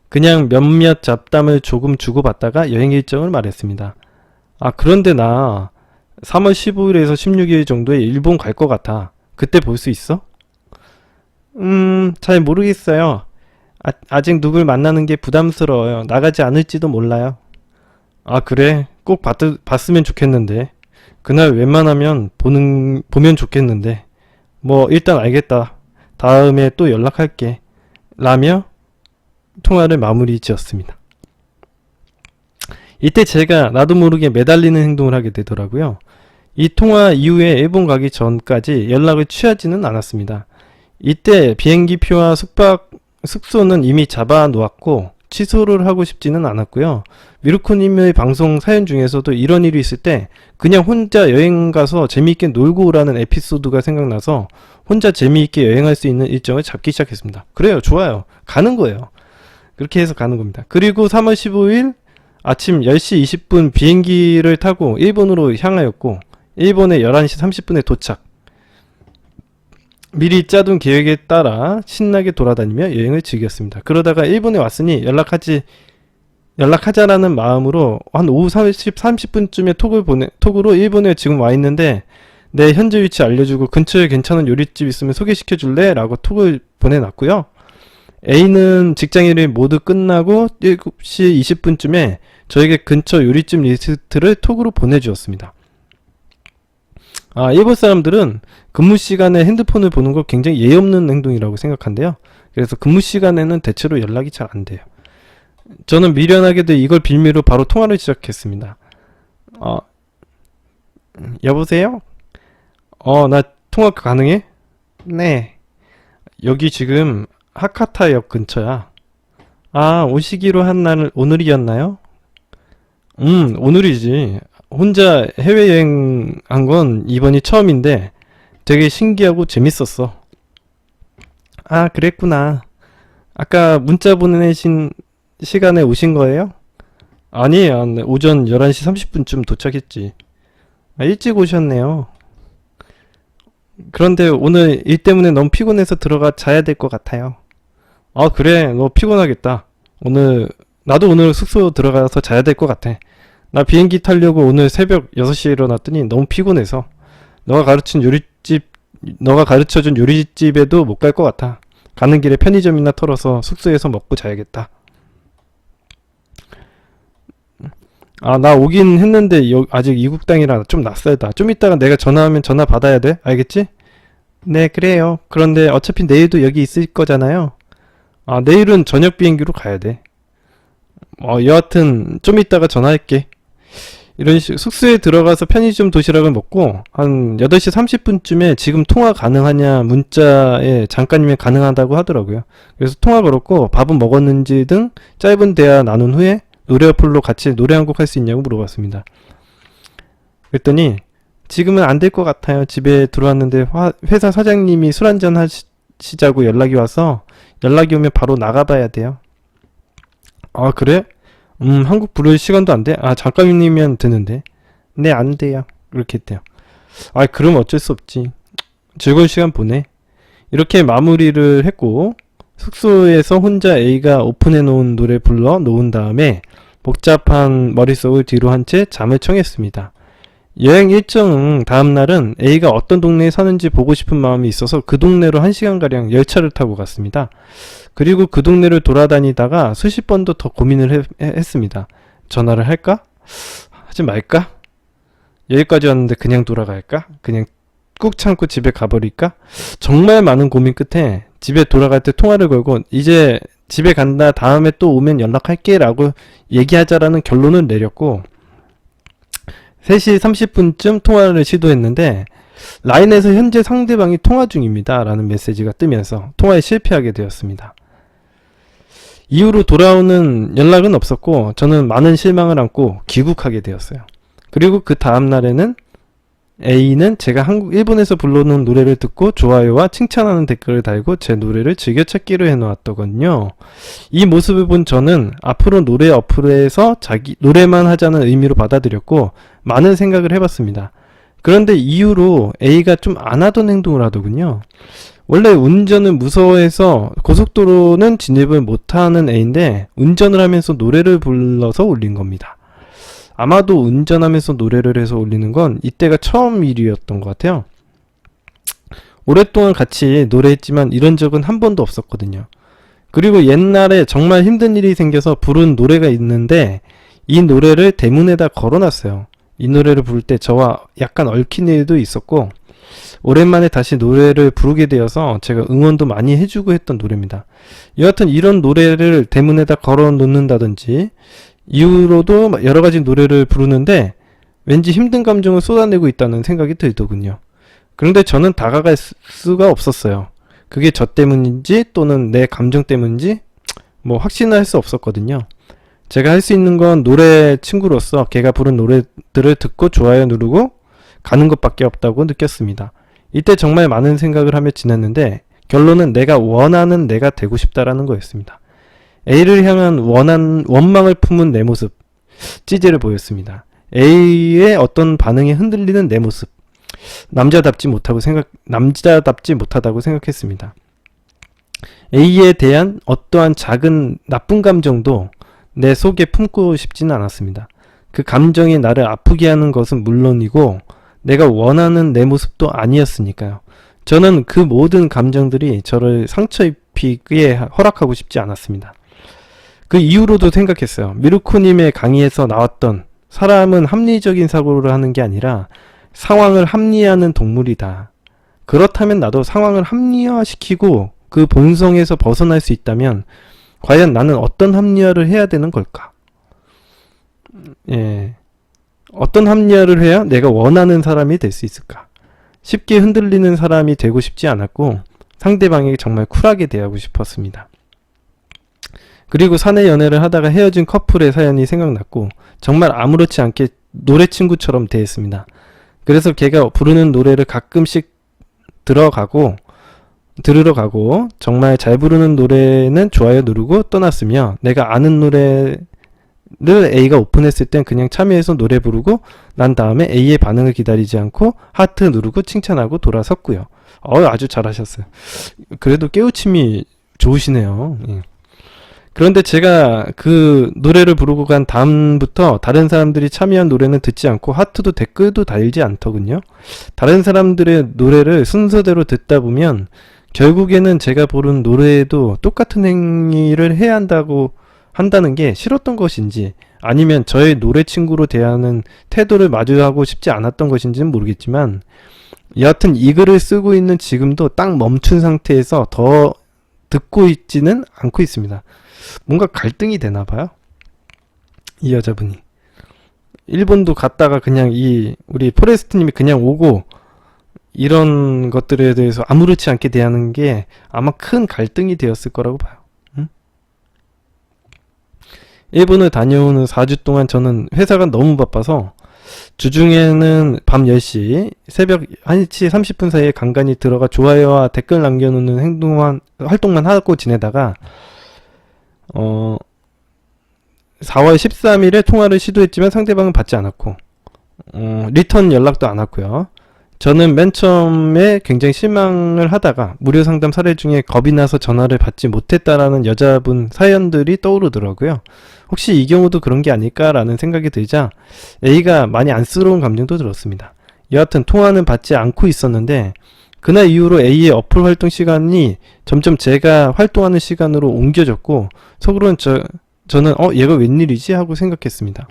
[SPEAKER 1] 그냥 몇몇 잡담을 조금 주고받다가 여행 일정을 말했습니다. 아 그런데 나 3월 15일에서 16일 정도에 일본 갈 것 같아. 그때 볼 수 있어? 잘 모르겠어요. 아직 누굴 만나는 게 부담스러워요. 나가지 않을지도 몰라요. 아 그래? 꼭 봤으면 좋겠는데. 그날 웬만하면 보면 좋겠는데. 뭐 일단 알겠다. 다음에 또 연락할게. 라며 통화를 마무리 지었습니다. 이때 제가 나도 모르게 매달리는 행동을 하게 되더라고요. 이 통화 이후에 일본 가기 전까지 연락을 취하지는 않았습니다. 이때 비행기표와 숙소는 이미 잡아 놓았고 취소를 하고 싶지는 않았고요. 미루코님의 방송 사연 중에서도 이런 일이 있을 때 그냥 혼자 여행 가서 재미있게 놀고 오라는 에피소드가 생각나서 혼자 재미있게 여행할 수 있는 일정을 잡기 시작했습니다. 그래요, 좋아요. 가는 거예요. 그렇게 해서 가는 겁니다. 그리고 3월 15일 아침 10시 20분 비행기를 타고 일본으로 향하였고 일본에 11시 30분에 도착. 미리 짜둔 계획에 따라 신나게 돌아다니며 여행을 즐겼습니다. 그러다가 일본에 왔으니 연락하자라는 마음으로 한 오후 30분쯤에 톡으로 일본에 지금 와 있는데 내 현재 위치 알려주고 근처에 괜찮은 요리집 있으면 소개시켜 줄래? 라고 톡을 보내놨고요. A는 직장일이 모두 끝나고 7시 20분쯤에 저에게 근처 요리집 리스트를 톡으로 보내주었습니다. 일본 사람들은 근무 시간에 핸드폰을 보는 거 굉장히 예의 없는 행동이라고 생각한대요. 그래서 근무 시간에는 대체로 연락이 잘 안 돼요. 저는 미련하게도 이걸 빌미로 바로 통화를 시작했습니다. 여보세요? 나 통화 가능해? 네. 여기 지금 하카타역 근처야. 오시기로 한 날 오늘이었나요? 오늘이지. 혼자 해외여행 한 건 이번이 처음인데 되게 신기하고 재밌었어. 그랬구나. 아까 문자 보내신 시간에 오신 거예요? 아니에요. 오전 11시 30분쯤 도착했지. 일찍 오셨네요. 그런데 오늘 일 때문에 너무 피곤해서 들어가 자야 될 것 같아요. 그래. 너 피곤하겠다. 나도 오늘 숙소 들어가서 자야 될 것 같아. 나 비행기 타려고 오늘 새벽 6시에 일어났더니 너무 피곤해서 너가 가르쳐준 요리집에도 못 갈 것 같아. 가는 길에 편의점이나 털어서 숙소에서 먹고 자야겠다. 나 오긴 했는데 아직 이국 땅이라 좀 낯설다. 좀 이따가 내가 전화하면 전화 받아야 돼. 알겠지? 네, 그래요. 그런데 어차피 내일도 여기 있을 거잖아요. 내일은 저녁 비행기로 가야 돼. 여하튼 좀 이따가 전화할게. 이런 식 숙소에 들어가서 편의점 도시락을 먹고 한 8시 30분쯤에 지금 통화 가능하냐 문자에 잠깐이면 가능하다고 하더라고요. 그래서 통화 걸었고 밥은 먹었는지 등 짧은 대화 나눈 후에 노래 어플로 같이 노래 한 곡 할 수 있냐고 물어봤습니다. 그랬더니 지금은 안 될 것 같아요. 집에 들어왔는데 회사 사장님이 술 한잔 하시자고 연락이 와서 연락이 오면 바로 나가봐야 돼요. 아 그래? 한국 부를 시간도 안 돼? 아 잠깐이면 되는데. 네 안 돼요. 이렇게 했대요. 아 그럼 어쩔 수 없지. 즐거운 시간 보내. 이렇게 마무리를 했고 숙소에서 혼자 A가 오픈해 놓은 노래 불러 놓은 다음에 복잡한 머릿속을 뒤로 한 채 잠을 청했습니다. 여행 일정 다음날은 A가 어떤 동네에 사는지 보고 싶은 마음이 있어서 그 동네로 1시간가량 열차를 타고 갔습니다. 그리고 그 동네를 돌아다니다가 수십 번도 더 고민을 했습니다. 전화를 할까? 하지 말까? 여기까지 왔는데 그냥 돌아갈까? 그냥 꾹 참고 집에 가버릴까? 정말 많은 고민 끝에 집에 돌아갈 때 통화를 걸고 이제 집에 간다 다음에 또 오면 연락할게 라고 얘기하자라는 결론을 내렸고 3시 30분쯤 통화를 시도했는데 라인에서 현재 상대방이 통화 중입니다 라는 메시지가 뜨면서 통화에 실패하게 되었습니다. 이후로 돌아오는 연락은 없었고 저는 많은 실망을 안고 귀국하게 되었어요. 그리고 그 다음날에는 A는 제가 일본에서 불러놓은 노래를 듣고 좋아요와 칭찬하는 댓글을 달고 제 노래를 즐겨찾기로 해놓았더군요. 이 모습을 본 저는 앞으로 노래 어플에서 자기 노래만 하자는 의미로 받아들였고 많은 생각을 해봤습니다. 그런데 이후로 A가 좀 안 하던 행동을 하더군요. 원래 운전을 무서워해서 고속도로는 진입을 못하는 A인데 운전을 하면서 노래를 불러서 올린 겁니다. 아마도 운전하면서 노래를 해서 올리는 건 이때가 처음 일이었던 것 같아요. 오랫동안 같이 노래했지만 이런 적은 한 번도 없었거든요. 그리고 옛날에 정말 힘든 일이 생겨서 부른 노래가 있는데 이 노래를 대문에다 걸어놨어요. 이 노래를 부를 때 저와 약간 얽힌 일도 있었고 오랜만에 다시 노래를 부르게 되어서 제가 응원도 많이 해주고 했던 노래입니다. 여하튼 이런 노래를 대문에다 걸어 놓는다든지 이후로도 여러가지 노래를 부르는데 왠지 힘든 감정을 쏟아내고 있다는 생각이 들더군요. 그런데 저는 다가갈 수가 없었어요. 그게 저 때문인지 또는 내 감정 때문인지 뭐 확신을 할 수 없었거든요. 제가 할 수 있는 건 노래 친구로서 걔가 부른 노래들을 듣고 좋아요 누르고 가는 것밖에 없다고 느꼈습니다. 이때 정말 많은 생각을 하며 지냈는데 결론은 내가 원하는 내가 되고 싶다라는 거였습니다. A를 향한 원망을 품은 내 모습, 찌질을 보였습니다. A의 어떤 반응에 흔들리는 내 모습, 남자답지 못하다고 생각했습니다. A에 대한 어떠한 작은 나쁜 감정도 내 속에 품고 싶지는 않았습니다. 그 감정이 나를 아프게 하는 것은 물론이고 내가 원하는 내 모습도 아니었으니까요. 저는 그 모든 감정들이 저를 상처 입히기에 허락하고 싶지 않았습니다. 그 이후로도 생각했어요. 미루코님의 강의에서 나왔던 사람은 합리적인 사고를 하는 게 아니라 상황을 합리화하는 동물이다. 그렇다면 나도 상황을 합리화시키고 그 본성에서 벗어날 수 있다면 과연 나는 어떤 합리화를 해야 되는 걸까? 어떤 합리화를 해야 내가 원하는 사람이 될 수 있을까? 쉽게 흔들리는 사람이 되고 싶지 않았고 상대방에게 정말 쿨하게 대하고 싶었습니다. 그리고 사내 연애를 하다가 헤어진 커플의 사연이 생각났고 정말 아무렇지 않게 노래 친구처럼 대했습니다. 그래서 걔가 부르는 노래를 가끔씩 들으러 가고 정말 잘 부르는 노래는 좋아요 누르고 떠났으며 내가 아는 노래를 A가 오픈했을 땐 그냥 참여해서 노래 부르고 난 다음에 A의 반응을 기다리지 않고 하트 누르고 칭찬하고 돌아섰고요. 아주 잘하셨어요. 그래도 깨우침이 좋으시네요. 예. 그런데 제가 그 노래를 부르고 간 다음부터 다른 사람들이 참여한 노래는 듣지 않고 하트도 댓글도 달지 않더군요. 다른 사람들의 노래를 순서대로 듣다 보면 결국에는 제가 부른 노래에도 똑같은 행위를 해야 한다는 게 싫었던 것인지 아니면 저의 노래 친구로 대하는 태도를 마주하고 싶지 않았던 것인지는 모르겠지만 여하튼 이 글을 쓰고 있는 지금도 딱 멈춘 상태에서 더 듣고 있지는 않고 있습니다. 뭔가 갈등이 되나봐요. 이 여자분이. 일본도 갔다가 그냥 우리 포레스트님이 그냥 오고 이런 것들에 대해서 아무렇지 않게 대하는 게 아마 큰 갈등이 되었을 거라고 봐요. 일본을 다녀온 후 4주 동안 저는 회사가 너무 바빠서 주중에는 밤 10시, 새벽 1시 30분 사이에 간간히 들어가 좋아요와 댓글 남겨놓는 활동만 하고 지내다가 4월 13일에 통화를 시도했지만 상대방은 받지 않았고 리턴 연락도 안 왔고요. 저는 맨 처음에 굉장히 실망을 하다가 무료 상담 사례 중에 겁이 나서 전화를 받지 못했다라는 여자분 사연들이 떠오르더라고요. 혹시 이 경우도 그런 게 아닐까라는 생각이 들자 A가 많이 안쓰러운 감정도 들었습니다. 여하튼 통화는 받지 않고 있었는데 그날 이후로 A의 어플 활동 시간이 점점 제가 활동하는 시간으로 옮겨졌고 속으로는 저는 얘가 웬일이지? 하고 생각했습니다.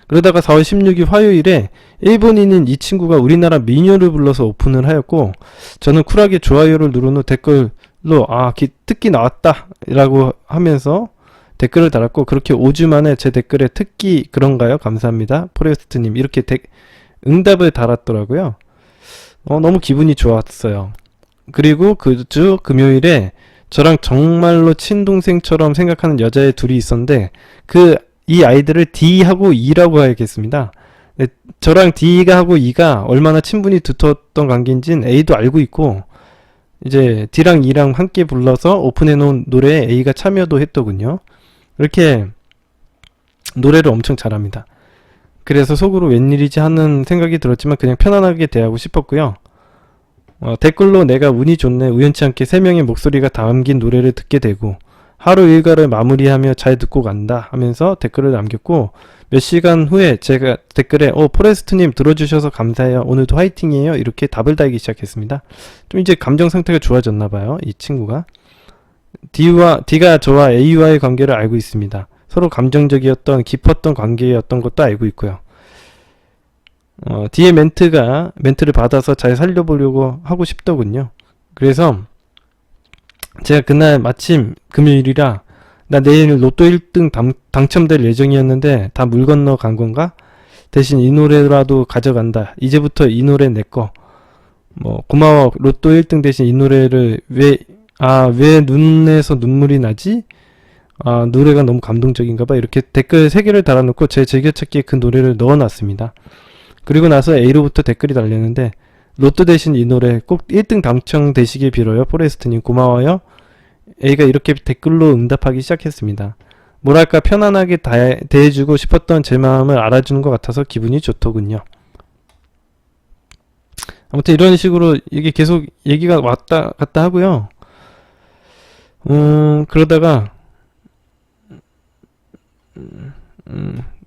[SPEAKER 1] 그러다가 4월 16일 화요일에 일본인인 이 친구가 우리나라 미녀를 불러서 오픈을 하였고 저는 쿨하게 좋아요를 누른 후 댓글로 특기 나왔다 라고 하면서 댓글을 달았고 그렇게 5주 만에 제 댓글에 특기 그런가요? 감사합니다. 포레스트님 이렇게 응답을 달았더라고요. 너무 기분이 좋았어요. 그리고 그 주 금요일에 저랑 정말로 친동생처럼 생각하는 여자애 둘이 있었는데 이 아이들을 D하고 E라고 해야겠습니다. 저랑 D가 하고 E가 얼마나 친분이 두터웠던 관계인지는 A도 알고 있고 이제 D랑 E랑 함께 불러서 오픈해놓은 노래에 A가 참여도 했더군요. 이렇게 노래를 엄청 잘합니다. 그래서 속으로 웬일이지 하는 생각이 들었지만 그냥 편안하게 대하고 싶었고요. 댓글로 내가 운이 좋네 우연치 않게 3명의 목소리가 담긴 노래를 듣게 되고 하루 일과를 마무리하며 잘 듣고 간다 하면서 댓글을 남겼고 몇 시간 후에 제가 댓글에 포레스트님 들어주셔서 감사해요 오늘도 화이팅이에요 이렇게 답을 달기 시작했습니다. 좀 이제 감정 상태가 좋아졌나봐요 이 친구가. D가 저와 A와의 관계를 알고 있습니다. 서로 감정적이었던 깊었던 관계였던 것도 알고 있고요. D의 멘트를 받아서 잘 살려보려고 하고 싶더군요. 그래서 제가 그날 마침 금요일이라 나 내일 로또 1등 당첨될 예정이었는데 다 물 건너 간 건가? 대신 이 노래라도 가져간다. 이제부터 이 노래 내꺼. 고마워. 로또 1등 대신 이 노래를 왜 눈에서 눈물이 나지? 노래가 너무 감동적인가 봐. 이렇게 댓글 3개를 달아놓고 제 즐겨찾기에 그 노래를 넣어놨습니다. 그리고 나서 A로부터 댓글이 달렸는데 로또 대신 이 노래 꼭 1등 당첨되시길 빌어요. 포레스트님 고마워요. A가 이렇게 댓글로 응답하기 시작했습니다. 뭐랄까 편안하게 대해주고 싶었던 제 마음을 알아주는 것 같아서 기분이 좋더군요. 아무튼 이런 식으로 이게 계속 얘기가 왔다 갔다 하고요. 그러다가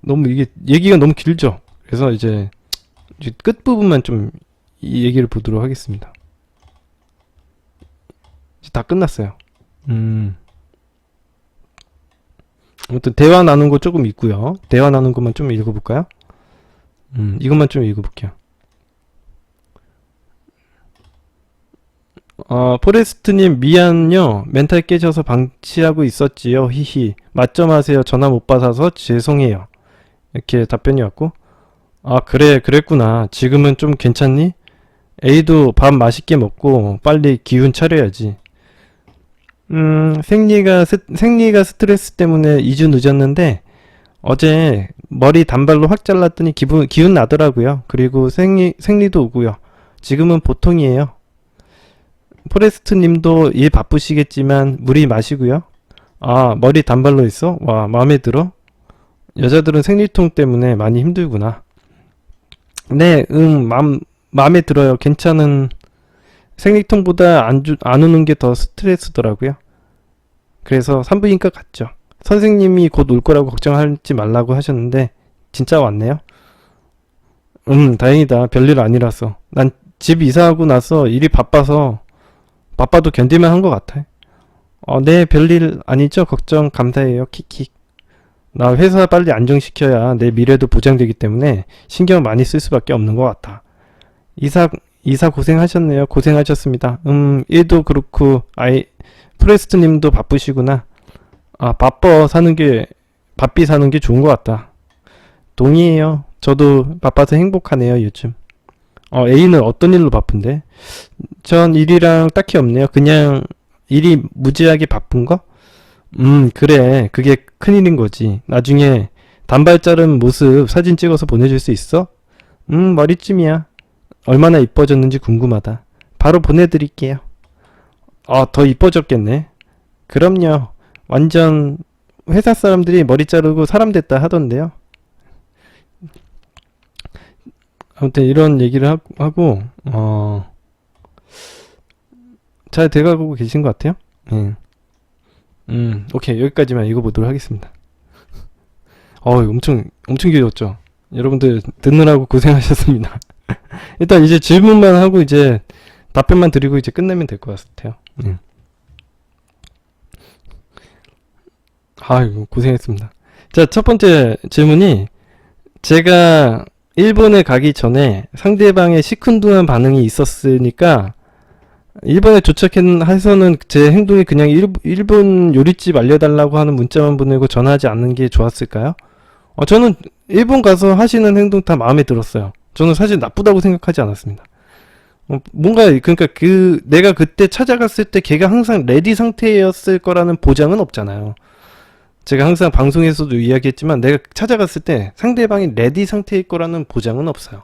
[SPEAKER 1] 너무 이게 얘기가 너무 길죠. 그래서 이제 끝부분만 좀 이 얘기를 보도록 하겠습니다. 이제 다 끝났어요. 아무튼 대화 나눈 거 조금 있고요. 대화 나눈 것만 좀 읽어볼까요? 이것만 좀 읽어볼게요. 포레스트님 미안요. 멘탈 깨져서 방치하고 있었지요. 히히. 맞점하세요. 전화 못 받아서 죄송해요. 이렇게 답변이 왔고 그래 그랬구나. 지금은 좀 괜찮니? A도 밥 맛있게 먹고 빨리 기운 차려야지. 생리가 스트레스 때문에 2주 늦었는데 어제 머리 단발로 확 잘랐더니 기운 나더라고요. 그리고 생리도 오고요. 지금은 보통이에요. 포레스트 님도 일 바쁘시겠지만 물이 마시고요. 머리 단발로 했어? 와, 마음에 들어? 여자들은 생리통 때문에 많이 힘들구나. 네, 마음에 들어요. 괜찮은 생리통보다 안 오는 게 더 스트레스더라고요. 그래서 산부인과 갔죠. 선생님이 곧 올 거라고 걱정하지 말라고 하셨는데 진짜 왔네요. 다행이다. 별일 아니라서. 난 집 이사하고 나서 일이 바빠도 견딜만 한 것 같아. 네, 별일 아니죠? 걱정 감사해요. 킥킥. 나 회사 빨리 안정시켜야 내 미래도 보장되기 때문에 신경 많이 쓸 수밖에 없는 것 같아. 이사 고생하셨네요. 고생하셨습니다. 일도 그렇고 프레스트 님도 바쁘시구나. 바삐 사는 게 좋은 것 같다. 동의해요. 저도 바빠서 행복하네요, 요즘. A는 어떤 일로 바쁜데? 전 일이랑 딱히 없네요. 그냥 일이 무지하게 바쁜 거? 그래. 그게 큰일인 거지. 나중에 단발 자른 모습 사진 찍어서 보내줄 수 있어? 머리쯤이야. 얼마나 이뻐졌는지 궁금하다. 바로 보내드릴게요. 더 이뻐졌겠네. 그럼요. 완전 회사 사람들이 머리 자르고 사람 됐다 하던데요. 아무튼 이런 얘기를 하고 잘 돼가고 계신 것 같아요. 예. 오케이. 여기까지만 읽어보도록 하겠습니다. 엄청 길었죠. 여러분들 듣느라고 고생하셨습니다. 일단 이제 질문만 하고 이제 답변만 드리고 이제 끝내면 될 것 같아요. 아이고, 고생했습니다. 자, 첫 번째 질문이, 제가 일본에 가기 전에 상대방의 시큰둥한 반응이 있었으니까 일본에 도착해서는 제 행동이 그냥 일본 요리집 알려달라고 하는 문자만 보내고 전화하지 않는 게 좋았을까요? 저는 일본 가서 하시는 행동 다 마음에 들었어요. 저는 사실 나쁘다고 생각하지 않았습니다. 뭔가 그러니까 내가 그때 찾아갔을 때 걔가 항상 레디 상태였을 거라는 보장은 없잖아요. 제가 항상 방송에서도 이야기했지만 내가 찾아갔을 때 상대방이 레디 상태일 거라는 보장은 없어요.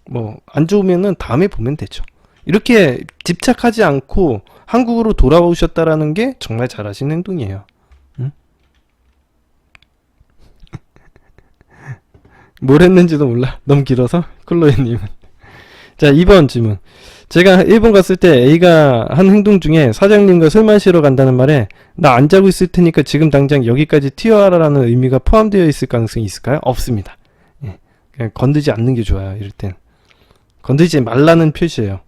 [SPEAKER 1] 뭐 안 좋으면은 다음에 보면 되죠. 이렇게 집착하지 않고 한국으로 돌아오셨다라는 게 정말 잘하신 행동이에요. 뭘 했는지도 몰라. 너무 길어서. 쿨로이님은. 자, 2번 질문. 제가 일본 갔을 때 A가 한 행동 중에 사장님과 술 마시러 간다는 말에 나 안 자고 있을 테니까 지금 당장 여기까지 튀어와라라는 의미가 포함되어 있을 가능성이 있을까요? 없습니다. 예. 그냥 건드지 않는 게 좋아요. 이럴 땐. 건드리지 말라는 표시예요.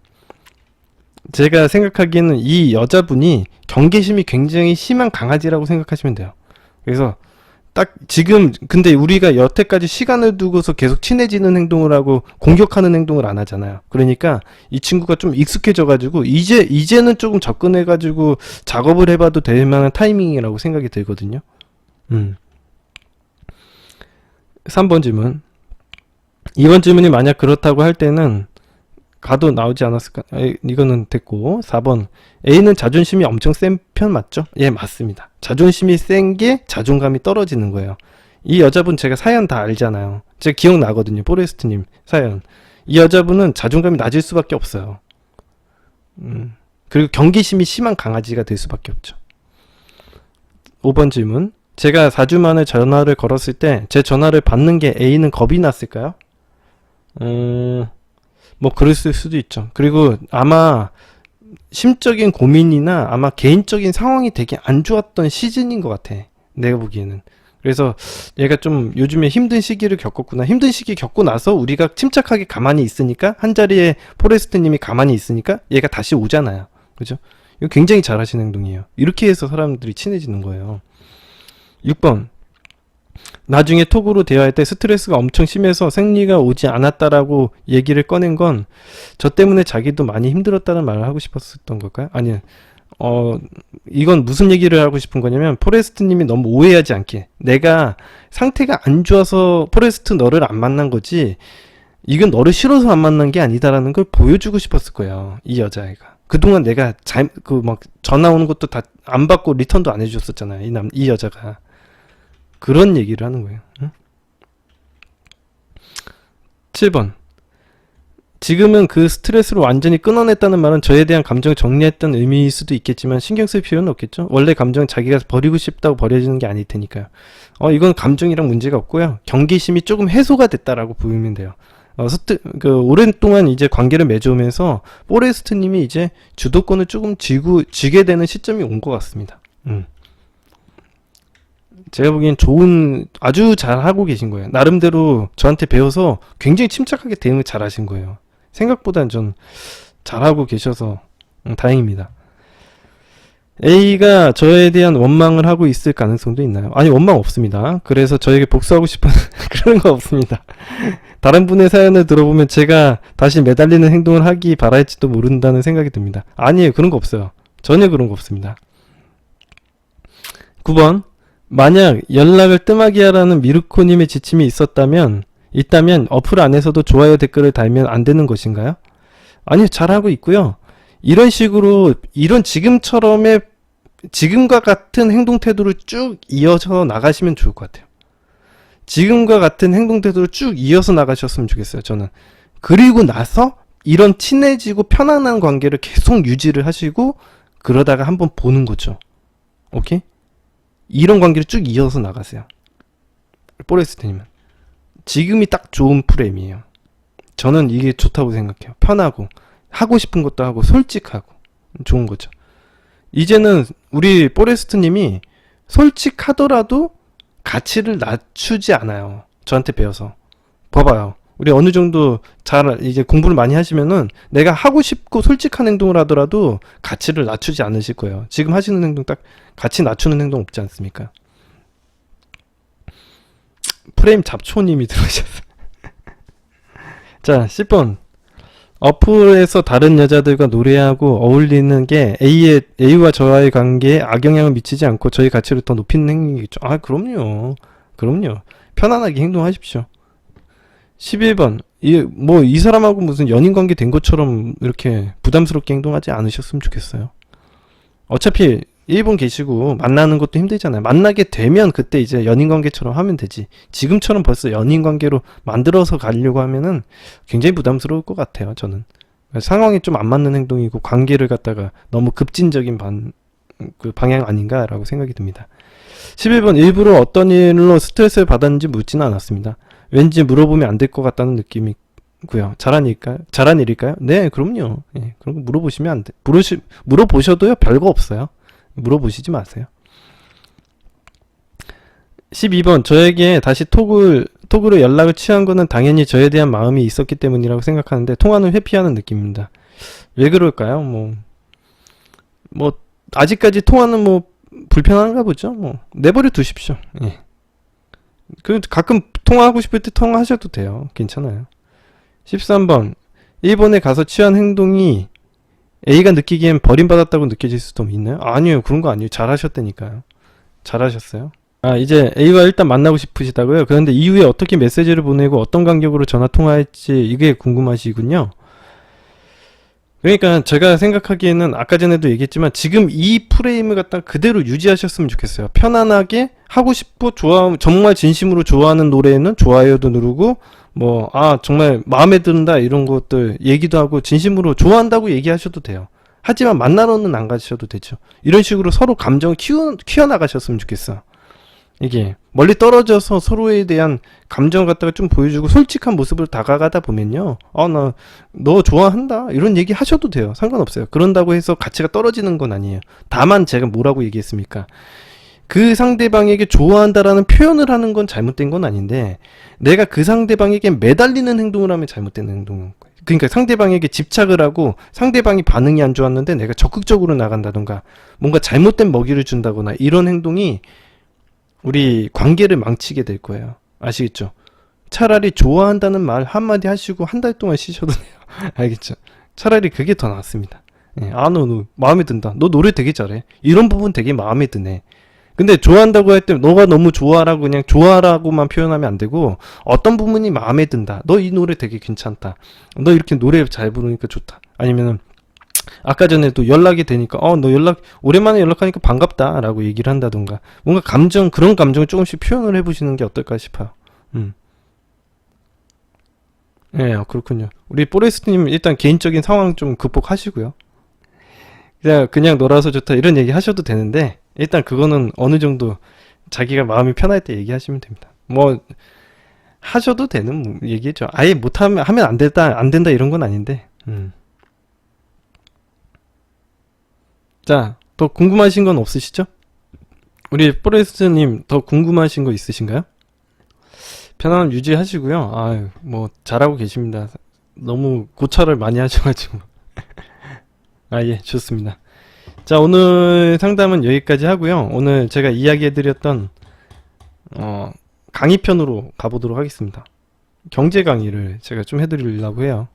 [SPEAKER 1] 제가 생각하기에는 이 여자분이 경계심이 굉장히 심한 강아지라고 생각하시면 돼요. 그래서 딱 지금 근데 우리가 여태까지 시간을 두고서 계속 친해지는 행동을 하고 공격하는 행동을 안 하잖아요. 그러니까 이 친구가 좀 익숙해져 가지고 이제는 조금 접근해 가지고 작업을 해봐도 될 만한 타이밍이라고 생각이 들거든요. 3번 질문. 2번 질문이 만약 그렇다고 할 때는 가도 나오지 않았을까? 이거는 됐고. 4번. A는 자존심이 엄청 센 편 맞죠? 예, 맞습니다. 자존심이 센 게 자존감이 떨어지는 거예요. 이 여자분 제가 사연 다 알잖아요. 제가 기억나거든요. 포레스트님 사연. 이 여자분은 자존감이 낮을 수밖에 없어요. 그리고 경계심이 심한 강아지가 될 수밖에 없죠. 5번 질문. 제가 4주 만에 전화를 걸었을 때 제 전화를 받는 게 A는 겁이 났을까요? 뭐 그랬을 수도 있죠. 그리고 아마 심적인 고민이나 아마 개인적인 상황이 되게 안 좋았던 시즌인 것 같아. 내가 보기에는. 그래서 얘가 좀 요즘에 힘든 시기를 겪었구나. 힘든 시기 겪고 나서 우리가 침착하게 가만히 있으니까 한자리에 포레스트님이 가만히 있으니까 얘가 다시 오잖아요. 그죠? 이거 굉장히 잘하시는 행동이에요. 이렇게 해서 사람들이 친해지는 거예요. 6번. 나중에 톡으로 대화할 때 스트레스가 엄청 심해서 생리가 오지 않았다라고 얘기를 꺼낸 건 저 때문에 자기도 많이 힘들었다는 말을 하고 싶었던 걸까요? 아니요. 이건 무슨 얘기를 하고 싶은 거냐면 포레스트님이 너무 오해하지 않게 내가 상태가 안 좋아서 포레스트 너를 안 만난 거지 이건 너를 싫어서 안 만난 게 아니다라는 걸 보여주고 싶었을 거예요. 이 여자애가. 그동안 내가 막 전화 오는 것도 다 안 받고 리턴도 안 해줬었잖아요. 이 여자가. 그런 얘기를 하는 거예요. 응? 7번. 지금은 그 스트레스를 완전히 끊어냈다는 말은 저에 대한 감정을 정리했다는 의미일 수도 있겠지만 신경 쓸 필요는 없겠죠? 원래 감정은 자기가 버리고 싶다고 버려지는 게 아닐 테니까요. 이건 감정이랑 문제가 없고요. 경계심이 조금 해소가 됐다라고 보이면 돼요. 오랜동안 이제 관계를 맺어오면서 포레스트님이 이제 주도권을 조금 쥐게 되는 시점이 온 것 같습니다. 제가 보기엔 아주 잘하고 계신 거예요. 나름대로 저한테 배워서 굉장히 침착하게 대응을 잘 하신 거예요. 생각보단 좀 잘하고 계셔서 다행입니다. A가 저에 대한 원망을 하고 있을 가능성도 있나요? 아니, 원망 없습니다. 그래서 저에게 복수하고 싶은 그런 거 없습니다. 다른 분의 사연을 들어보면 제가 다시 매달리는 행동을 하기 바랄지도 모른다는 생각이 듭니다. 아니에요. 그런 거 없어요. 전혀 그런 거 없습니다. 9번. 만약 연락을 뜸하게 하라는 미르코님의 지침이 있다면 어플 안에서도 좋아요 댓글을 달면 안 되는 것인가요? 아니요, 잘하고 있고요. 이런 식으로 지금과 같은 행동 태도를 쭉 이어서 나가시면 좋을 것 같아요. 지금과 같은 행동 태도를 쭉 이어서 나가셨으면 좋겠어요, 저는. 그리고 나서 이런 친해지고 편안한 관계를 계속 유지를 하시고 그러다가 한번 보는 거죠. 오케이? 이런 관계를 쭉 이어서 나가세요. 포레스트님은. 지금이 딱 좋은 프레임이에요. 저는 이게 좋다고 생각해요. 편하고 하고 싶은 것도 하고 솔직하고 좋은 거죠. 이제는 우리 포레스트님이 솔직하더라도 가치를 낮추지 않아요. 저한테 배워서. 봐봐요. 우리 어느 정도 이제 공부를 많이 하시면은 내가 하고 싶고 솔직한 행동을 하더라도 가치를 낮추지 않으실 거예요. 지금 하시는 행동 딱 가치 낮추는 행동 없지 않습니까? 프레임 잡초님이 들어오셨어요. 자, 10번. 어플에서 다른 여자들과 노래하고 어울리는 게 A와 저와의 관계에 악영향을 미치지 않고 저희 가치를 더 높이는 행위겠죠. 아, 그럼요. 편안하게 행동하십시오. 11번. 이 사람하고 무슨 연인 관계 된 것처럼 이렇게 부담스럽게 행동하지 않으셨으면 좋겠어요. 어차피 일본 계시고 만나는 것도 힘들잖아요. 만나게 되면 그때 이제 연인 관계처럼 하면 되지. 지금처럼 벌써 연인 관계로 만들어서 가려고 하면은 굉장히 부담스러울 것 같아요, 저는. 상황이 좀 안 맞는 행동이고 관계를 갖다가 너무 급진적인 방향 아닌가라고 생각이 듭니다. 11번. 일부러 어떤 일로 스트레스를 받았는지 묻지는 않았습니다. 왠지 물어보면 안 될 것 같다는 느낌이고요. 잘한 일일까요? 네, 그럼요. 예, 그런 거 물어보시면 안 돼. 물어보셔도요, 별거 없어요. 물어보시지 마세요. 12번. 저에게 다시 톡으로 연락을 취한 거는 당연히 저에 대한 마음이 있었기 때문이라고 생각하는데 통화는 회피하는 느낌입니다. 왜 그럴까요? 아직까지 통화는 불편한가 보죠. 내버려 두십시오. 예. 가끔 통화하고 싶을 때 통화하셔도 돼요. 괜찮아요. 13번. 일본에 가서 취한 행동이 A가 느끼기엔 버림받았다고 느껴질 수도 있나요? 아니요, 그런 거 아니에요. 잘하셨다니까요. 잘하셨어요. 이제 A와 일단 만나고 싶으시다고요? 그런데 이후에 어떻게 메시지를 보내고 어떤 간격으로 전화 통화할지 이게 궁금하시군요. 그러니까 제가 생각하기에는 아까 전에도 얘기했지만 지금 이 프레임을 갖다 그대로 유지하셨으면 좋겠어요. 편안하게 하고 싶고 정말 진심으로 좋아하는 노래에는 좋아요도 누르고 정말 마음에 든다 이런 것들 얘기도 하고 진심으로 좋아한다고 얘기하셔도 돼요. 하지만 만나러는 안 가셔도 되죠. 이런 식으로 서로 감정을 키워나가셨으면 좋겠어. 이게 멀리 떨어져서 서로에 대한 감정을 갖다가 좀 보여주고 솔직한 모습으로 다가가다 보면요, 나 너 좋아한다 이런 얘기 하셔도 돼요. 상관없어요. 그런다고 해서 가치가 떨어지는 건 아니에요. 다만 제가 뭐라고 얘기했습니까? 그 상대방에게 좋아한다라는 표현을 하는 건 잘못된 건 아닌데 내가 그 상대방에게 매달리는 행동을 하면 잘못된 행동인 거예요. 그러니까 상대방에게 집착을 하고 상대방이 반응이 안 좋았는데 내가 적극적으로 나간다던가 뭔가 잘못된 먹이를 준다거나 이런 행동이 우리 관계를 망치게 될 거예요. 아시겠죠? 차라리 좋아한다는 말 한마디 하시고 한 달 동안 쉬셔도 돼요. 알겠죠? 차라리 그게 더 낫습니다. 예, 너 마음에 든다. 너 노래 되게 잘해. 이런 부분 되게 마음에 드네. 근데 좋아한다고 할 때 너가 너무 좋아라고 그냥 좋아라고만 표현하면 안 되고 어떤 부분이 마음에 든다. 너 이 노래 되게 괜찮다. 너 이렇게 노래 잘 부르니까 좋다. 아니면은 아까 전에도 연락이 되니까 너 오랜만에 연락하니까 반갑다 라고 얘기를 한다던가 뭔가 그런 감정을 조금씩 표현을 해보시는 게 어떨까 싶어요. 예, 그렇군요. 우리 포레스트님 일단 개인적인 상황 좀 극복하시고요. 그냥 놀아서 좋다 이런 얘기 하셔도 되는데 일단 그거는 어느 정도 자기가 마음이 편할 때 얘기하시면 됩니다. 하셔도 되는 얘기죠. 아예 못하면 하면 안 된다 이런 건 아닌데. 자, 더 궁금하신 건 없으시죠? 우리 포레스트님 더 궁금하신 거 있으신가요? 편안함 유지하시고요. 잘하고 계십니다. 너무 고찰을 많이 하셔가지고. 예, 좋습니다. 자, 오늘 상담은 여기까지 하고요. 오늘 제가 이야기해드렸던 강의편으로 가보도록 하겠습니다. 경제 강의를 제가 좀 해드리려고 해요.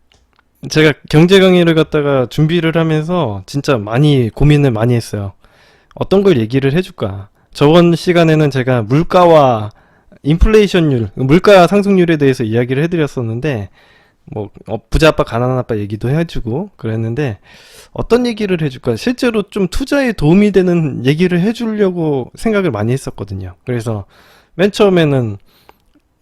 [SPEAKER 1] 제가 경제 강의를 갖다가 준비를 하면서 진짜 많이 고민을 많이 했어요. 어떤 걸 얘기를 해줄까? 저번 시간에는 제가 물가와 인플레이션율, 물가 상승률에 대해서 이야기를 해드렸었는데, 뭐 부자 아빠 가난한 아빠 얘기도 해주고 그랬는데, 어떤 얘기를 해줄까? 실제로 좀 투자에 도움이 되는 얘기를 해주려고 생각을 많이 했었거든요. 그래서 맨 처음에는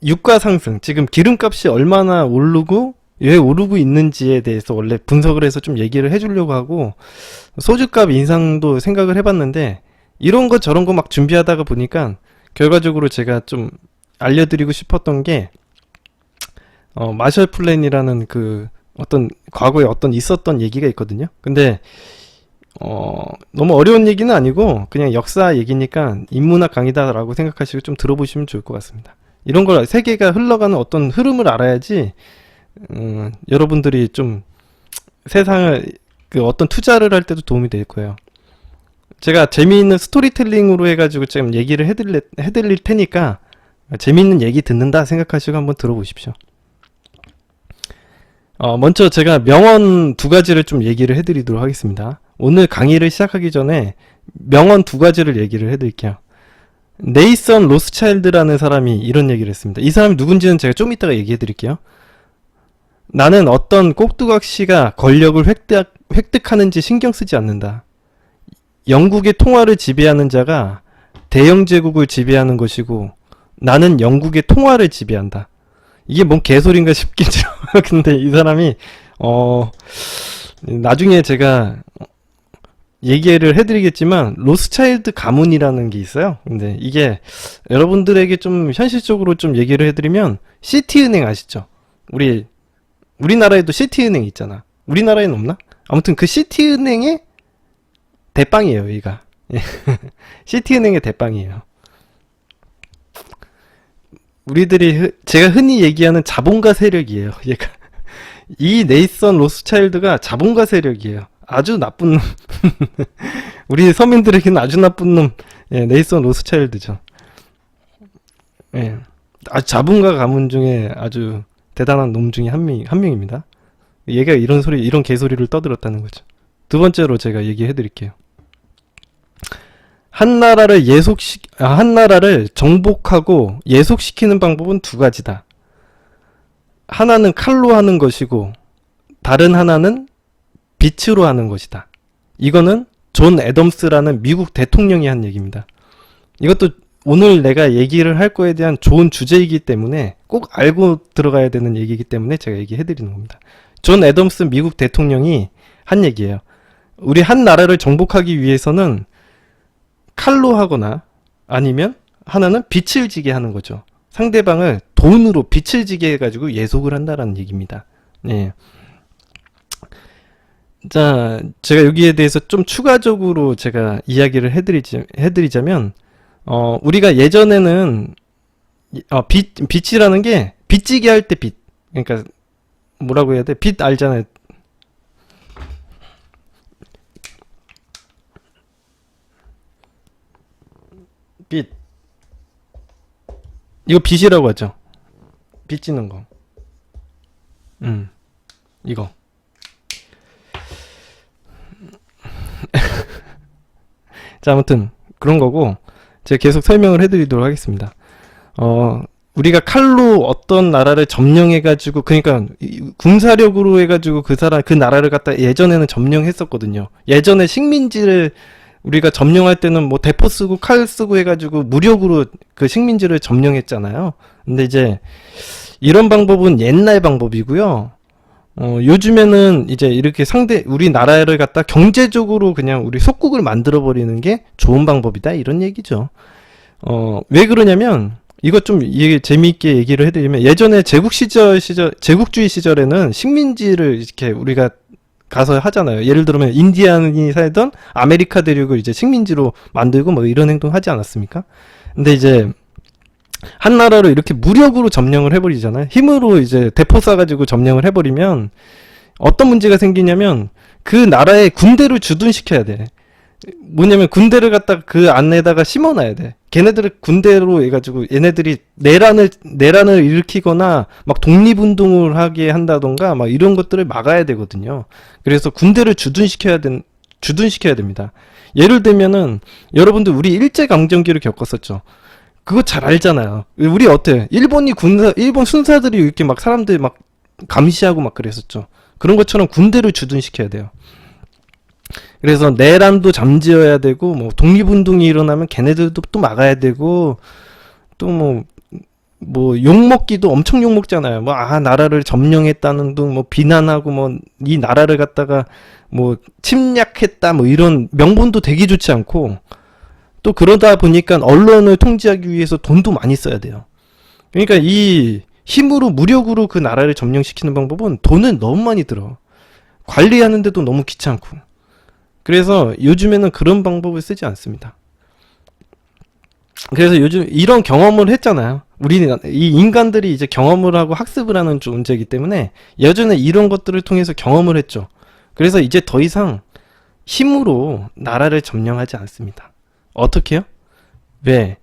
[SPEAKER 1] 유가 상승, 지금 기름값이 얼마나 오르고 왜 오르고 있는지에 대해서 원래 분석을 해서 좀 얘기를 해주려고 하고, 소주값 인상도 생각을 해봤는데, 이런 거 저런 거 막 준비하다가 보니까 결과적으로 제가 좀 알려드리고 싶었던 게, 마셜 플랜이라는 그 어떤 과거에 어떤 있었던 얘기가 있거든요. 근데 너무 어려운 얘기는 아니고 그냥 역사 얘기니까 인문학 강의다라고 생각하시고 좀 들어보시면 좋을 것 같습니다. 이런 걸 세계가 흘러가는 어떤 흐름을 알아야지 여러분들이 좀 세상을 그 어떤 투자를 할 때도 도움이 될 거예요. 제가 재미있는 스토리텔링으로 해가지고 지금 얘기를 해드릴 테니까 재미있는 얘기 듣는다 생각하시고 한번 들어보십시오. 먼저 제가 명언 두 가지를 좀 얘기를 해드리도록 하겠습니다. 오늘 강의를 시작하기 전에 명언 두 가지를 얘기를 해드릴게요. 네이선 로스차일드라는 사람이 이런 얘기를 했습니다. 이 사람이 누군지는 제가 좀 이따가 얘기해 드릴게요. 나는 어떤 꼭두각시가 권력을 획득하는지 신경 쓰지 않는다. 영국의 통화를 지배하는 자가 대영 제국을 지배하는 것이고 나는 영국의 통화를 지배한다. 이게 뭔 개소리인가 싶겠죠. 근데 이 사람이 나중에 제가 얘기를 해드리겠지만 로스차일드 가문이라는 게 있어요. 근데 이게 여러분들에게 좀 현실적으로 좀 얘기를 해드리면 시티은행 아시죠? 우리나라에도 시티은행 있잖아. 우리나라에는 없나? 아무튼 그 시티은행의 대빵이에요, 여기가. 시티은행의 대빵이에요. 제가 흔히 얘기하는 자본가 세력이에요. 얘가 이 네이선 로스차일드가 자본가 세력이에요. 아주 나쁜 놈. 우리 서민들에게는 아주 나쁜 놈. 예, 네이선 로스차일드죠. 예, 아주 자본가 가문 중에 아주 대단한 놈 중에 한 명입니다. 얘가 이런 개소리를 떠들었다는 거죠. 두 번째로 제가 얘기해 드릴게요. 한 나라를 정복하고 예속시키는 방법은 두 가지다. 하나는 칼로 하는 것이고 다른 하나는 빛으로 하는 것이다. 이거는 존 애덤스라는 미국 대통령이 한 얘기입니다. 이것도 오늘 내가 얘기를 할 거에 대한 좋은 주제이기 때문에 꼭 알고 들어가야 되는 얘기이기 때문에 제가 얘기해 드리는 겁니다. 존 애덤스 미국 대통령이 한 얘기예요. 우리 한 나라를 정복하기 위해서는 칼로 하거나 아니면 하나는 빛을 지게 하는 거죠. 상대방을 돈으로 빛을 지게 해가지고 예속을 한다라는 얘기입니다. 예. 자, 제가 여기에 대해서 좀 추가적으로 제가 이야기를 해드리자면, 우리가 예전에는, 빛이라는 게, 빚지게 할 때 빛. 그러니까, 뭐라고 해야 돼? 빛 알잖아요. 빛. 이거 빛이라고 하죠. 빚지는 거. 이거. 자, 아무튼 그런 거고 제가 계속 설명을 해드리도록 하겠습니다. 우리가 칼로 어떤 나라를 점령해가지고, 그러니까 군사력으로 해가지고 그 나라를 갖다 예전에는 점령했었거든요. 예전에 식민지를 우리가 점령할 때는 뭐 대포 쓰고 칼 쓰고 해가지고 무력으로 그 식민지를 점령했잖아요. 근데 이제 이런 방법은 옛날 방법이고요. 요즘에는 이제 이렇게 우리나라를 갖다 경제적으로 그냥 우리 속국을 만들어버리는 게 좋은 방법이다, 이런 얘기죠. 왜 그러냐면, 이거 좀 재미있게 얘기를 해드리면, 예전에 제국주의 시절에는 식민지를 이렇게 우리가 가서 하잖아요. 예를 들면, 인디안이 살던 아메리카 대륙을 이제 식민지로 만들고 뭐 이런 행동 하지 않았습니까? 근데 이제, 한 나라로 이렇게 무력으로 점령을 해버리잖아요. 힘으로 이제 대포 쏴가지고 점령을 해버리면 어떤 문제가 생기냐면 그 나라에 군대를 주둔시켜야 돼. 뭐냐면 군대를 갖다 그 안에다가 심어놔야 돼. 걔네들을 군대로 해가지고 얘네들이 내란을 일으키거나 막 독립운동을 하게 한다던가 막 이런 것들을 막아야 되거든요. 그래서 군대를 주둔시켜야 됩니다. 예를 들면은 여러분들 우리 일제강점기를 겪었었죠. 그거 잘 알잖아요. 우리 어때? 일본 순사들이 이렇게 막 사람들 막 감시하고 막 그랬었죠. 그런 것처럼 군대를 주둔시켜야 돼요. 그래서 내란도 잠재워야 되고, 뭐 독립운동이 일어나면 걔네들도 또 막아야 되고, 또 뭐 욕먹기도 엄청 욕먹잖아요. 뭐 나라를 점령했다는 둥 뭐 비난하고, 뭐 이 나라를 갖다가 뭐 침략했다 뭐 이런 명분도 되게 좋지 않고, 또 그러다 보니까 언론을 통제하기 위해서 돈도 많이 써야 돼요. 그러니까 이 힘으로 무력으로 그 나라를 점령시키는 방법은 돈을 너무 많이 들어. 관리하는데도 너무 귀찮고. 그래서 요즘에는 그런 방법을 쓰지 않습니다. 그래서 요즘 이런 경험을 했잖아요. 이 인간들이 이제 경험을 하고 학습을 하는 존재이기 때문에 예전에 이런 것들을 통해서 경험을 했죠. 그래서 이제 더 이상 힘으로 나라를 점령하지 않습니다. 어떻게요? 왜?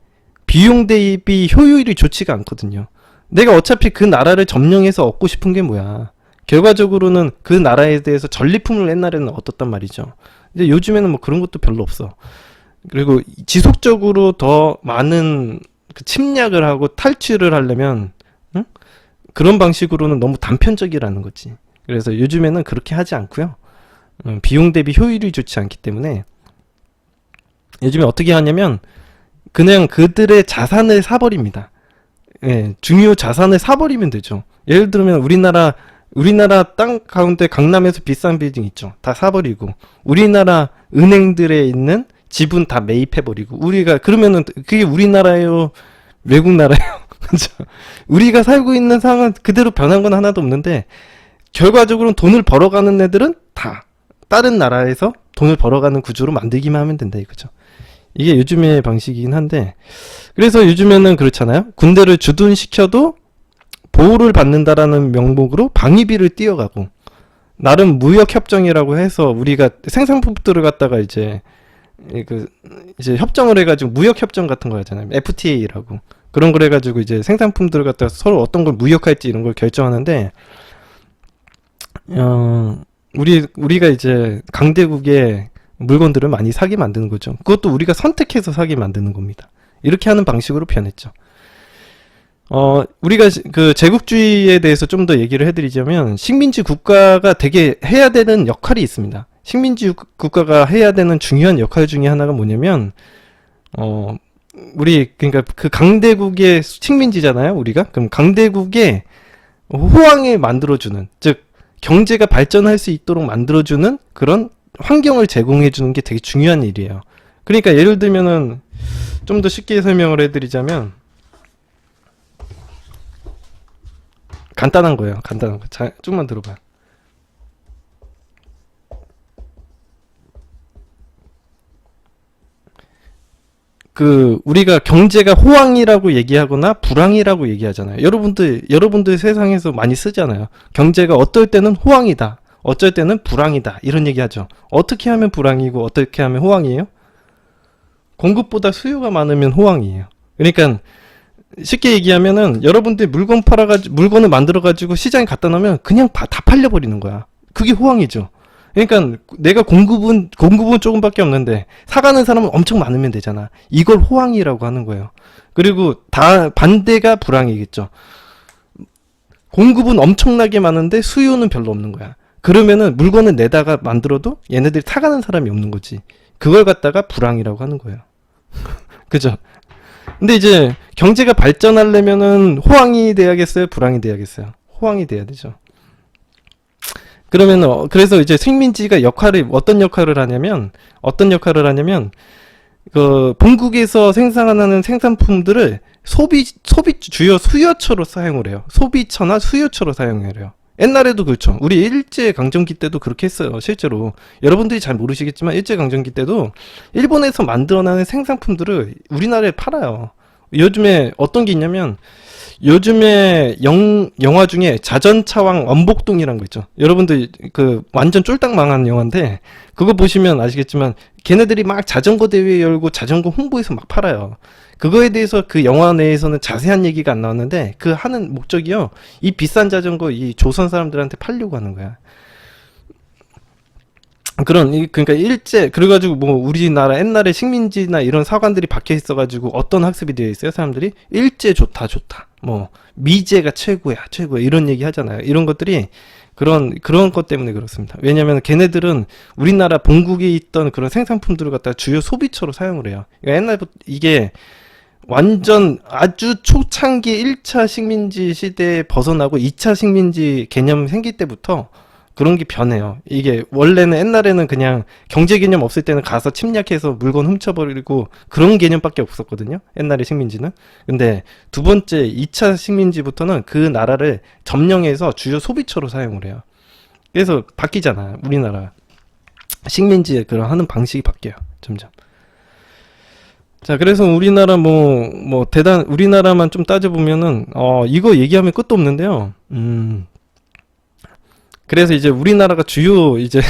[SPEAKER 1] 비용 대비 효율이 좋지가 않거든요. 내가 어차피 그 나라를 점령해서 얻고 싶은 게 뭐야? 결과적으로는 그 나라에 대해서 전리품을 옛날에는 얻었단 말이죠. 근데 요즘에는 뭐 그런 것도 별로 없어. 그리고 지속적으로 더 많은 그 침략을 하고 탈취를 하려면, 응? 그런 방식으로는 너무 단편적이라는 거지. 그래서 요즘에는 그렇게 하지 않고요. 비용 대비 효율이 좋지 않기 때문에 요즘에 어떻게 하냐면 그냥 그들의 자산을 사버립니다. 예, 중요 자산을 사버리면 되죠. 예를 들면 우리나라 땅 가운데 강남에서 비싼 빌딩 있죠. 다 사버리고 우리나라 은행들에 있는 지분 다 매입해버리고 우리가 그러면은 그게 우리나라예요? 외국 나라예요? 그죠? 우리가 살고 있는 상황은 그대로 변한 건 하나도 없는데 결과적으로 돈을 벌어가는 애들은 다 다른 나라에서 돈을 벌어가는 구조로 만들기만 하면 된다 이거죠. 이게 요즘의 방식이긴 한데 그래서 요즘에는 그렇잖아요. 군대를 주둔시켜도 보호를 받는다라는 명목으로 방위비를 띄어가고 나름 무역협정이라고 해서 우리가 생산품들을 갖다가 이제 협정을 해가지고 무역협정 같은 거 하잖아요. FTA라고 그런 걸 해가지고 이제 생산품들을 갖다가 서로 어떤 걸 무역할지 이런 걸 결정하는데 우리가 이제 강대국의 물건들을 많이 사게 만드는 거죠. 그것도 우리가 선택해서 사게 만드는 겁니다. 이렇게 하는 방식으로 변했죠. 우리가 그 제국주의에 대해서 좀 더 얘기를 해드리자면 식민지 국가가 되게 해야 되는 역할이 있습니다. 식민지 국가가 해야 되는 중요한 역할 중에 하나가 뭐냐면 그러니까 그 강대국의 식민지잖아요. 우리가 그럼 강대국의 호황을 만들어주는 즉 경제가 발전할 수 있도록 만들어주는 그런 환경을 제공해주는 게 되게 중요한 일이에요. 그러니까 예를 들면은 좀 더 쉽게 설명을 해드리자면 간단한 거예요. 간단한 거. 자, 좀만 들어봐요. 우리가 경제가 호황이라고 얘기하거나 불황이라고 얘기하잖아요. 여러분들 세상에서 많이 쓰잖아요. 경제가 어떨 때는 호황이다. 어쩔 때는 불황이다. 이런 얘기 하죠. 어떻게 하면 불황이고 어떻게 하면 호황이에요? 공급보다 수요가 많으면 호황이에요. 그러니까 쉽게 얘기하면은 여러분들이 물건을 만들어가지고 시장에 갖다 놓으면 그냥 다 팔려버리는 거야. 그게 호황이죠. 그러니까 내가 공급은 조금밖에 없는데 사가는 사람은 엄청 많으면 되잖아. 이걸 호황이라고 하는 거예요. 그리고 다 반대가 불황이겠죠. 공급은 엄청나게 많은데 수요는 별로 없는 거야. 그러면은 물건을 내다가 만들어도 얘네들이 사가는 사람이 없는 거지. 그걸 갖다가 불황이라고 하는 거예요. 그죠? 근데 이제 경제가 발전하려면은 호황이 돼야겠어요? 불황이 돼야겠어요? 호황이 돼야 되죠. 그러면 그래서 이제 식민지가 어떤 역할을 하냐면 그 본국에서 생산하는 생산품들을 주요 수요처로 사용을 해요. 소비처나 수요처로 사용을 해요. 옛날에도 그렇죠. 우리 일제강점기 때도 그렇게 했어요. 실제로 여러분들이 잘 모르시겠지만 일제강점기 때도 일본에서 만들어내는 생산품들을 우리나라에 팔아요. 요즘에 어떤 게 있냐면 요즘에 영화 중에 자전차왕 엄복동이란 거 있죠. 여러분들 그 완전 쫄딱 망한 영화인데 그거 보시면 아시겠지만 걔네들이 막 자전거 대회 열고 자전거 홍보해서 막 팔아요. 그거에 대해서 그 영화 내에서는 자세한 얘기가 안 나왔는데 그 하는 목적이요. 이 비싼 자전거 이 조선 사람들한테 팔려고 하는 거야. 그러니까 그래가지고 뭐 우리나라 옛날에 식민지나 이런 사관들이 박혀 있어가지고 어떤 학습이 되어 있어요? 사람들이 일제 좋다 뭐 미제가 최고야 이런 얘기 하잖아요. 이런 것들이 그런 것 때문에 그렇습니다. 왜냐면 걔네들은 우리나라 본국에 있던 그런 생산품들을 갖다 주요 소비처로 사용을 해요. 그러니까 옛날부터 이게 완전 아주 초창기 1차 식민지 시대에 벗어나고 2차 식민지 개념 생길 때부터 그런 게 변해요. 이게 원래는 옛날에는 그냥 경제 개념 없을 때는 가서 침략해서 물건 훔쳐버리고 그런 개념밖에 없었거든요. 옛날의 식민지는. 근데 두 번째 2차 식민지부터는 그 나라를 점령해서 주요 소비처로 사용을 해요. 그래서 바뀌잖아. 우리나라 식민지의 그런 하는 방식이 바뀌어요. 점점. 자, 그래서 우리나라 우리나라만 좀 따져보면은, 이거 얘기하면 끝도 없는데요. 그래서 이제 우리나라가 주요, 이제,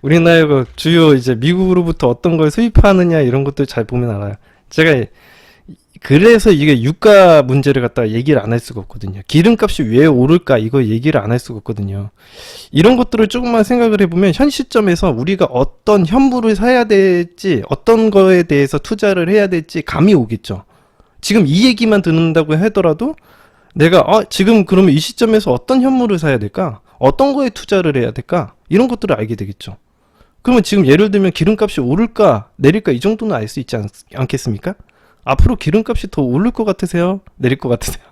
[SPEAKER 1] 우리나라가 주요, 이제 미국으로부터 어떤 걸 수입하느냐, 이런 것들 잘 보면 알아요. 그래서 이게 유가 문제를 갖다가 얘기를 안 할 수가 없거든요. 기름값이 왜 오를까, 이거 얘기를 안 할 수가 없거든요. 이런 것들을 조금만 생각을 해보면 현 시점에서 우리가 어떤 현물을 사야 될지 어떤 거에 대해서 투자를 해야 될지 감이 오겠죠. 지금 이 얘기만 듣는다고 하더라도 내가 지금 그러면 이 시점에서 어떤 현물을 사야 될까? 어떤 거에 투자를 해야 될까? 이런 것들을 알게 되겠죠. 그러면 지금 예를 들면 기름값이 오를까 내릴까 이 정도는 알 수 있지 않겠습니까? 앞으로 기름값이 더 오를 것 같으세요? 내릴 것 같으세요?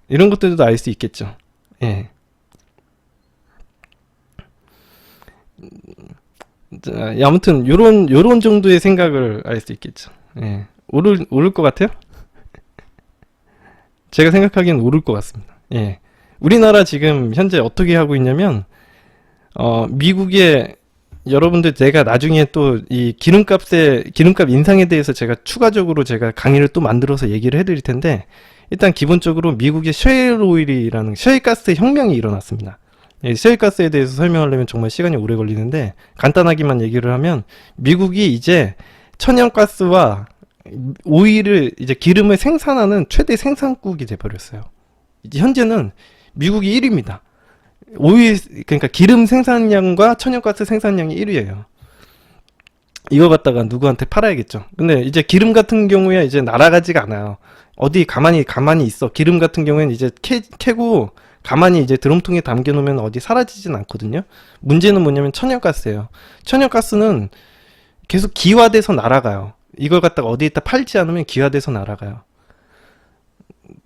[SPEAKER 1] 이런 것들도 알 수 있겠죠. 예. 자, 아무튼 요런 정도의 생각을 알 수 있겠죠. 예. 오를 것 같아요? 제가 생각하기엔 오를 것 같습니다. 예. 우리나라 지금 현재 어떻게 하고 있냐면 미국의 여러분들 제가 나중에 또 이 기름값 인상에 대해서 제가 추가적으로 제가 강의를 또 만들어서 얘기를 해드릴 텐데 일단 기본적으로 미국의 셰일오일이라는 셰일가스 혁명이 일어났습니다. 셰일가스에 대해서 설명하려면 정말 시간이 오래 걸리는데 간단하게만 얘기를 하면 미국이 이제 천연가스와 오일을 이제 기름을 생산하는 최대 생산국이 돼버렸어요. 이제 현재는 미국이 1위입니다. 그러니까 기름 생산량과 천연가스 생산량이 1위예요. 이거 갖다가 누구한테 팔아야겠죠. 근데 이제 기름 같은 경우에 이제 날아가지가 않아요. 어디 가만히 있어. 기름 같은 경우에는 이제 캐고 가만히 이제 드럼통에 담겨 놓으면 어디 사라지진 않거든요. 문제는 뭐냐면 천연가스예요. 천연가스는 계속 기화돼서 날아가요. 이걸 갖다가 어디에다 팔지 않으면 기화돼서 날아가요.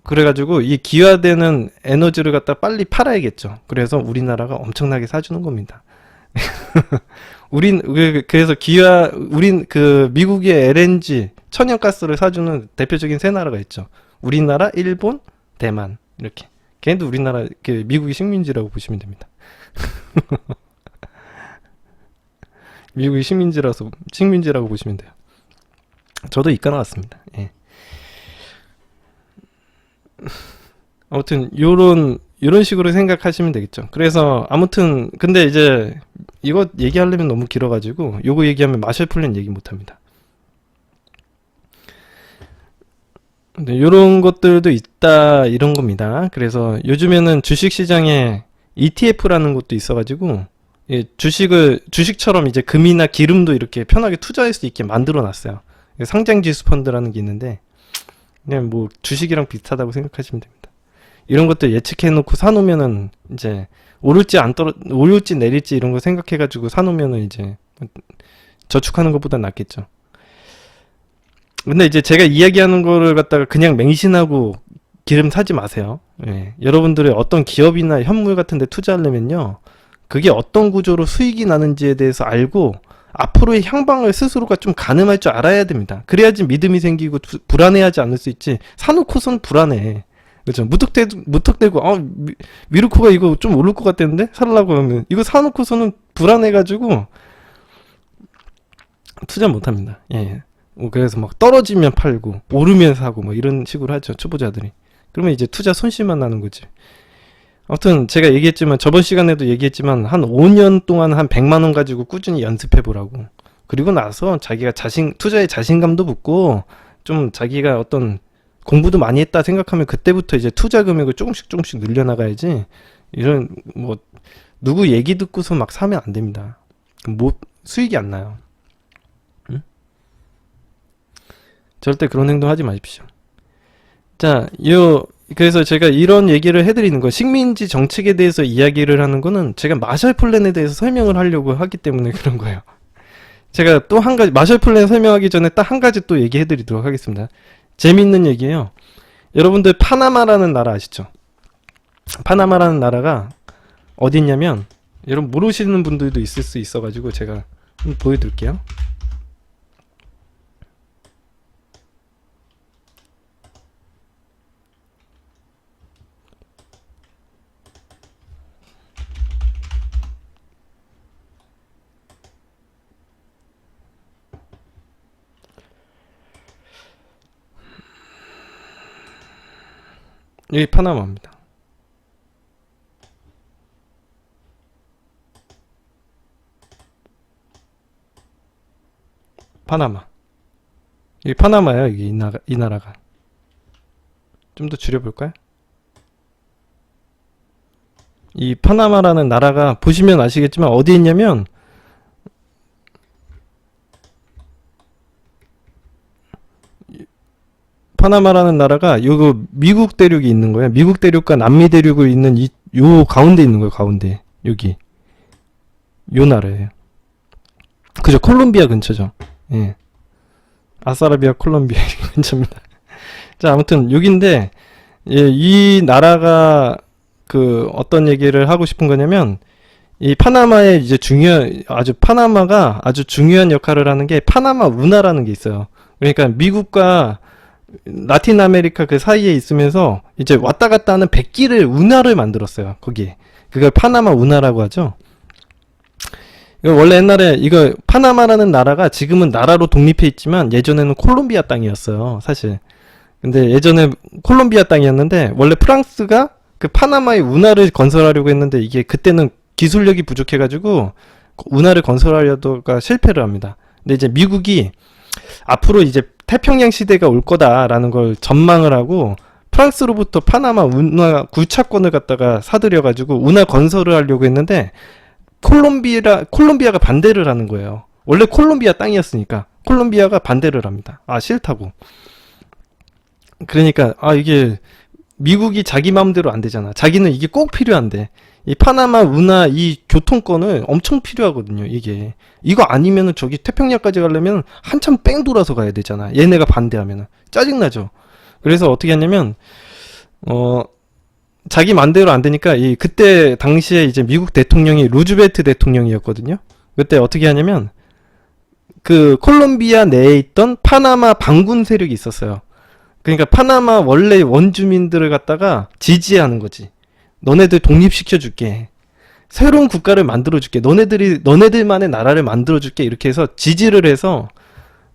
[SPEAKER 1] 그래가지고 이 기화되는 에너지를 갖다 빨리 팔아야겠죠. 그래서 우리나라가 엄청나게 사주는 겁니다. 그래서 미국의 LNG 천연가스를 사주는 대표적인 세 나라가 있죠. 우리나라, 일본, 대만 이렇게. 걔네도 우리나라 미국의 식민지라고 보시면 됩니다. 미국의 식민지라고 보시면 돼요. 저도 이과 나왔습니다. 예. 아무튼 요런 식으로 생각하시면 되겠죠. 그래서 아무튼 근데 이제 이거 얘기하려면 너무 길어가지고 요거 얘기하면 마셜 플랜 얘기 못합니다. 근데 요런 것들도 있다 이런 겁니다. 그래서 요즘에는 주식시장에 ETF라는 것도 있어가지고 주식처럼 이제 금이나 기름도 이렇게 편하게 투자할 수 있게 만들어 놨어요. 상장지수 펀드라는 게 있는데 그냥 뭐 주식이랑 비슷하다고 생각하시면 됩니다. 이런 것들 예측해놓고 사놓으면은 이제 오를지 내릴지 이런 거 생각해가지고 사놓으면은 이제 저축하는 것보다 낫겠죠. 근데 이제 제가 이야기하는 거를 갖다가 그냥 맹신하고 기름 사지 마세요. 예. 여러분들의 어떤 기업이나 현물 같은 데 투자하려면요. 그게 어떤 구조로 수익이 나는지에 대해서 알고 앞으로의 향방을 스스로가 좀 가늠할 줄 알아야 됩니다. 그래야지 믿음이 생기고 불안해하지 않을 수 있지. 사놓고선 불안해. 그렇죠. 무턱대고 미르코가 이거 좀 오를 것 같다는데 살라고 하면 이거 사놓고서는 불안해가지고 투자 못합니다. 예. 그래서 막 떨어지면 팔고 오르면 사고 뭐 이런 식으로 하죠. 초보자들이. 그러면 이제 투자 손실만 나는 거지. 아무튼 제가 얘기했지만 저번 시간에도 얘기했지만 한 5년 동안 한 100만 원 가지고 꾸준히 연습해 보라고. 그리고 나서 자기가 투자에 자신감도 붙고 좀 자기가 어떤 공부도 많이 했다 생각하면 그때부터 이제 투자 금액을 조금씩 늘려나가야지, 이런 뭐 누구 얘기 듣고서 막 사면 안 됩니다. 뭐 수익이 안 나요. 응? 절대 그런 행동 하지 마십시오. 자, 그래서 제가 이런 얘기를 해드리는 거, 식민지 정책에 대해서 이야기를 하는 거는 제가 마셜 플랜에 대해서 설명을 하려고 하기 때문에 그런 거예요. 제가 또 한 가지, 마셜 플랜 설명하기 전에 딱 한 가지 또 얘기해 드리도록 하겠습니다. 재밌는 얘기예요. 여러분들 파나마라는 나라 아시죠? 파나마라는 나라가 어디 있냐면, 여러분 모르시는 분들도 있을 수 있어가지고 제가 한번 보여드릴게요. 여기 파나마입니다. 파나마. 여기 파나마예요. 여기 이 나라가. 좀 더 줄여볼까요? 이 파나마라는 나라가 보시면 아시겠지만 어디 있냐면, 파나마라는 나라가 요거 미국 대륙이 있는 거예요. 미국 대륙과 남미 대륙을 있는 요 가운데 있는 거예요. 가운데. 여기. 요 나라예요. 그죠? 콜롬비아 근처죠. 예. 아싸라비아 콜롬비아 근처입니다. 자, 아무튼 여기인데, 예, 이 나라가 그 어떤 얘기를 하고 싶은 거냐면, 이 파나마의 이제 파나마가 아주 중요한 역할을 하는 게 파나마 운하라는 게 있어요. 그러니까 미국과 라틴 아메리카 그 사이에 있으면서 이제 왔다 갔다 하는 백기를 운하를 만들었어요. 거기에. 그걸 파나마 운하라고 하죠. 이거 원래 옛날에 이거 파나마라는 나라가 지금은 나라로 독립해 있지만 예전에는 콜롬비아 땅이었어요. 사실. 근데 예전에 콜롬비아 땅이었는데 원래 프랑스가 그 파나마의 운하를 건설하려고 했는데 이게 그때는 기술력이 부족해가지고 운하를 건설하려다가 실패를 합니다. 근데 이제 미국이 앞으로 이제 태평양 시대가 올 거다라는 걸 전망을 하고 프랑스로부터 파나마 운하 굴착권을 갖다가 사들여가지고 운하 건설을 하려고 했는데 콜롬비아가 반대를 하는 거예요. 원래 콜롬비아 땅이었으니까 콜롬비아가 반대를 합니다. 아, 싫다고. 그러니까 이게 미국이 자기 마음대로 안 되잖아. 자기는 이게 꼭 필요한데 이 파나마 운하 이 교통권을 엄청 필요하거든요. 이거 아니면은 저기 태평양까지 가려면 한참 뺑 돌아서 가야 되잖아. 얘네가 반대하면은 짜증나죠. 그래서 어떻게 했냐면 자기 맘대로 안 되니까 그때 당시에 이제 미국 대통령이 루즈벨트 대통령이었거든요. 그때 어떻게 하냐면 그 콜롬비아 내에 있던 파나마 반군 세력이 있었어요. 그러니까 파나마 원래 원주민들을 갖다가 지지하는 거지. 너네들 독립시켜줄게. 새로운 국가를 만들어줄게. 너네들만의 나라를 만들어줄게. 이렇게 해서 지지를 해서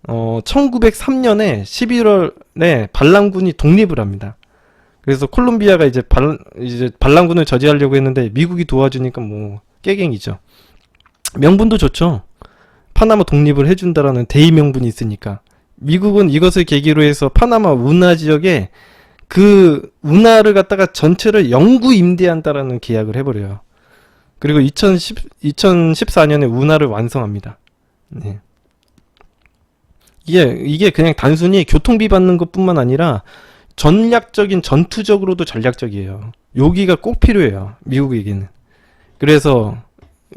[SPEAKER 1] 1903년에 11월에 반란군이 독립을 합니다. 그래서 콜롬비아가 이제 반란군을 저지하려고 했는데 미국이 도와주니까 뭐 깨갱이죠. 명분도 좋죠. 파나마 독립을 해준다라는 대의 명분이 있으니까. 미국은 이것을 계기로 해서 파나마 운하 지역에 그 운하를 갖다가 전체를 영구 임대한다라는 계약을 해버려요. 그리고 2014년에 운하를 완성합니다. 네. 이게 그냥 단순히 교통비 받는 것뿐만 아니라 전략적인 전투적으로도 전략적이에요. 여기가 꼭 필요해요. 미국에게는. 그래서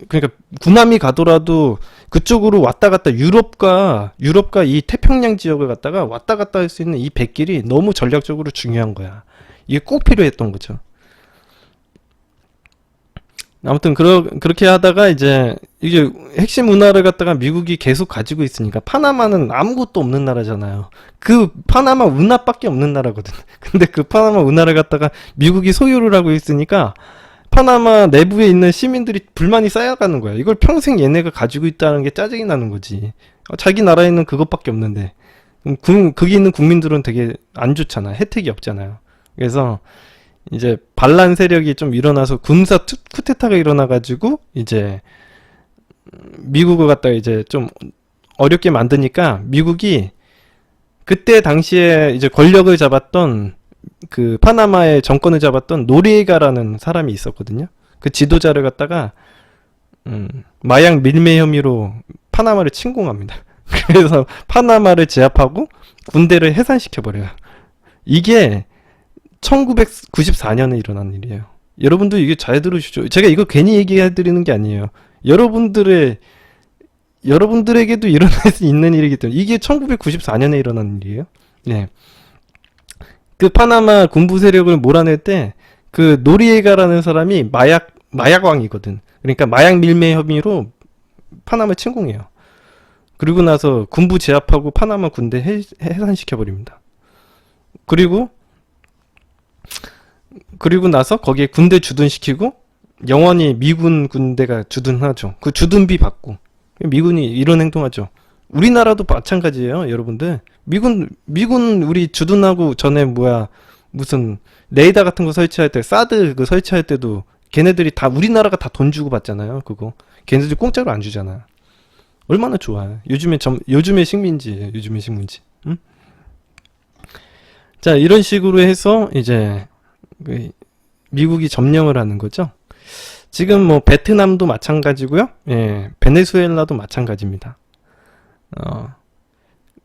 [SPEAKER 1] 그러니까 군함이 가더라도 그쪽으로 왔다 갔다 유럽과 이 태평양 지역을 갖다가 왔다 갔다 할 수 있는 이 백길이 너무 전략적으로 중요한 거야. 이게 꼭 필요했던 거죠. 아무튼 그렇게 하다가 이제 이게 핵심 운하를 갖다가 미국이 계속 가지고 있으니까 파나마는 아무것도 없는 나라잖아요. 그 파나마 운하밖에 없는 나라거든. 근데 그 파나마 운하를 갖다가 미국이 소유를 하고 있으니까 파나마 내부에 있는 시민들이 불만이 쌓여가는 거야. 이걸 평생 얘네가 가지고 있다는 게 짜증이 나는 거지. 자기 나라에는 그것밖에 없는데 거기 있는 국민들은 되게 안 좋잖아. 혜택이 없잖아요. 그래서 이제 반란 세력이 좀 일어나서 군사 쿠데타가 일어나가지고 이제 미국을 갖다가 이제 좀 어렵게 만드니까 미국이 그때 당시에 이제 권력을 잡았던 그 파나마의 정권을 잡았던 노리에가라는 사람이 있었거든요. 그 지도자를 갖다가 마약 밀매 혐의로 파나마를 침공합니다. 그래서 파나마를 제압하고 군대를 해산시켜 버려요. 이게 1994년에 일어난 일이에요. 여러분들 이게 잘 들으시죠? 제가 이거 괜히 얘기해 드리는 게 아니에요. 여러분들에게도 일어날 수 있는 일이기 때문에 이게 1994년에 일어난 일이에요. 네. 그 파나마 군부 세력을 몰아낼 때 그 노리에가라는 사람이 마약왕이거든. 그러니까 마약 밀매 혐의로 파나마 침공해요. 그리고 나서 군부 제압하고 파나마 군대 해산시켜 버립니다. 그리고 나서 거기에 군대 주둔시키고 영원히 미군 군대가 주둔하죠. 그 주둔비 받고 미군이 이런 행동하죠. 우리나라도 마찬가지예요, 여러분들. 미군 우리 주둔하고 전에 무슨 레이더 같은 거 설치할 때 사드 그 설치할 때도 걔네들이 다 우리나라가 다 돈 주고 받잖아요. 그거 걔네들이 공짜로 안 주잖아. 얼마나 좋아요. 요즘의 식민지예요. 요즘의 식민지. 응? 자, 이런 식으로 해서 이제 미국이 점령을 하는 거죠. 지금 뭐 베트남도 마찬가지고요. 예, 베네수엘라도 마찬가지입니다.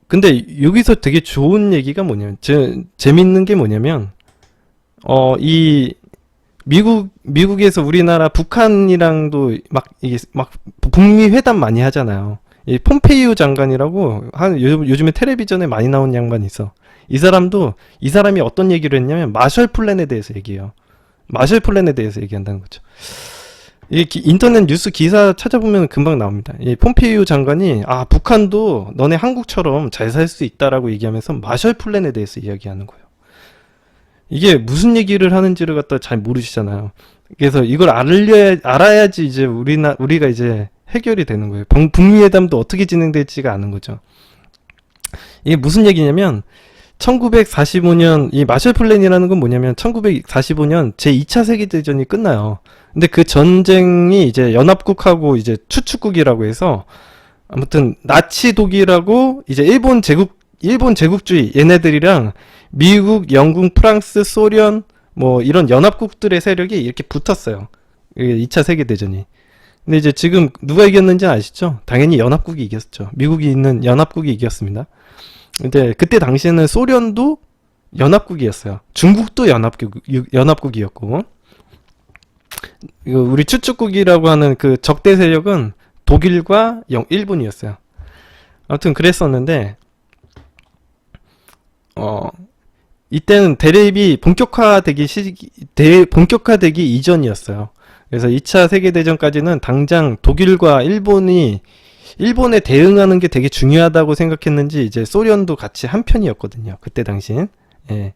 [SPEAKER 1] 근데 여기서 되게 좋은 얘기가 뭐냐면 재밌는 게 뭐냐면 이 미국에서 우리나라 북한이랑도 막 북미 회담 많이 하잖아요. 이 폼페이오 장관이라고 요즘에 텔레비전에 많이 나오는 양반이 있어. 이 사람이 어떤 얘기를 했냐면 마셜 플랜에 대해서 얘기해요. 마셜 플랜에 대해서 얘기한다는 거죠. 이 인터넷 뉴스 기사 찾아보면 금방 나옵니다. 이 폼페이오 장관이 북한도 너네 한국처럼 잘 살 수 있다라고 얘기하면서 마셜 플랜에 대해서 이야기하는 거예요. 이게 무슨 얘기를 하는지를 갖다 잘 모르시잖아요. 그래서 이걸 알아야지 이제 우리가 이제 해결이 되는 거예요. 북미 회담도 어떻게 진행될지가 아는 거죠. 이게 무슨 얘기냐면 1945년 이 마셜 플랜이라는 건 뭐냐면 1945년 제2차 세계대전이 끝나요. 근데 그 전쟁이 이제 연합국하고 이제 추축국이라고 해서 아무튼 나치 독일하고 이제 일본 제국주의 얘네들이랑 미국, 영국, 프랑스, 소련 뭐 이런 연합국들의 세력이 이렇게 붙었어요. 2차 세계대전이. 근데 이제 지금 누가 이겼는지 아시죠? 당연히 연합국이 이겼죠. 미국이 있는 연합국이 이겼습니다. 근데 그때 당시에는 소련도 연합국이었어요. 중국도 연합국이었고 우리 추축국이라고 하는 그 적대 세력은 독일과 일본이었어요. 아무튼 그랬었는데 이때는 대립이 본격화되기 이전이었어요. 그래서 2차 세계대전까지는 당장 독일과 일본에 대응하는 게 되게 중요하다고 생각했는지 이제 소련도 같이 한 편이었거든요. 그때 당시엔. 예.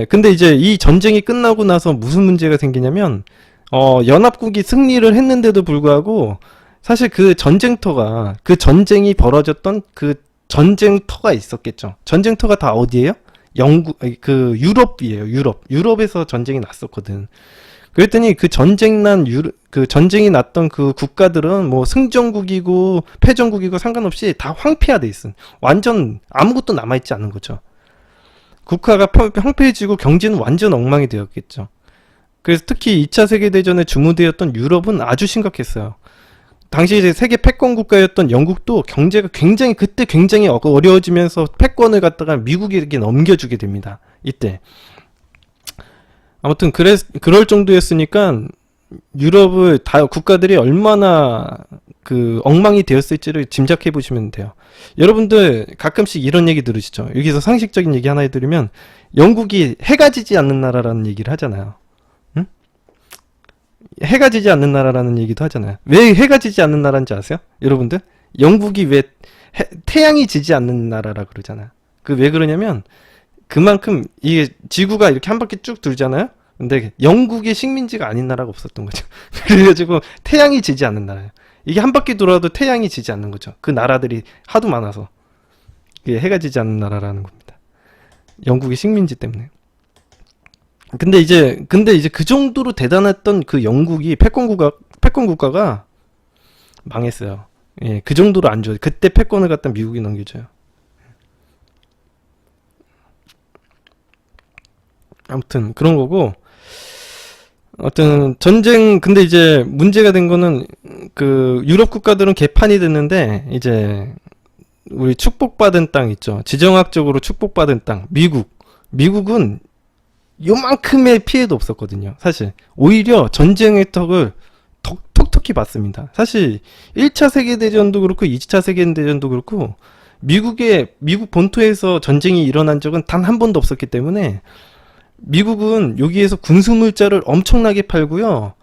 [SPEAKER 1] 근데 이제 이 전쟁이 끝나고 나서 무슨 문제가 생기냐면 연합국이 승리를 했는데도 불구하고 사실 그 전쟁이 벌어졌던 그 전쟁터가 있었겠죠. 전쟁터가 다 어디예요? 유럽이에요. 유럽에서 전쟁이 났었거든. 그랬더니 그 전쟁이 났던 그 국가들은 뭐 승전국이고 패전국이고 상관없이 다 황폐화돼 있음. 완전 아무것도 남아있지 않은 거죠. 국가가 황폐해지고 경제는 완전 엉망이 되었겠죠. 그래서 특히 2차 세계대전에 주무되었던 유럽은 아주 심각했어요. 당시 이제 세계 패권 국가였던 영국도 경제가 그때 굉장히 어려워지면서 패권을 갖다가 미국에게 넘겨주게 됩니다. 이때. 아무튼 그럴 정도였으니까 유럽을 국가들이 얼마나 그 엉망이 되었을지를 짐작해 보시면 돼요. 여러분들 가끔씩 이런 얘기 들으시죠? 여기서 상식적인 얘기 하나 해드리면 영국이 해가 지지 않는 나라라는 얘기를 하잖아요. 응? 해가 지지 않는 나라라는 얘기도 하잖아요. 왜 해가 지지 않는 나라인지 아세요? 여러분들? 영국이 왜 태양이 지지 않는 나라라 그러잖아요. 왜 그러냐면 그만큼 이게 지구가 이렇게 한 바퀴 쭉 돌잖아요. 근데 영국의 식민지가 아닌 나라가 없었던 거죠. 그래가지고 태양이 지지 않는 나라예요. 이게 한 바퀴 돌아도 태양이 지지 않는 거죠. 그 나라들이 하도 많아서 이게 해가 지지 않는 나라라는 겁니다. 영국의 식민지 때문에. 근데 이제 그 정도로 대단했던 그 영국이 패권 국가가 망했어요. 예, 그 정도로 안 좋아요. 그때 패권을 갖다 미국이 넘겨줘요. 아무튼 그런 거고, 어떤 전쟁, 근데 이제 문제가 된 거는 그 유럽 국가들은 개판이 됐는데, 이제 우리 축복받은 땅 있죠. 지정학적으로 축복받은 땅, 미국은 요만큼의 피해도 없었거든요. 사실 오히려 전쟁의 턱을 톡톡히 받습니다. 사실 1차 세계대전도 그렇고 2차 세계대전도 그렇고 미국 본토에서 전쟁이 일어난 적은 단 한 번도 없었기 때문에 미국은 여기에서 군수물자를 엄청나게 팔고요.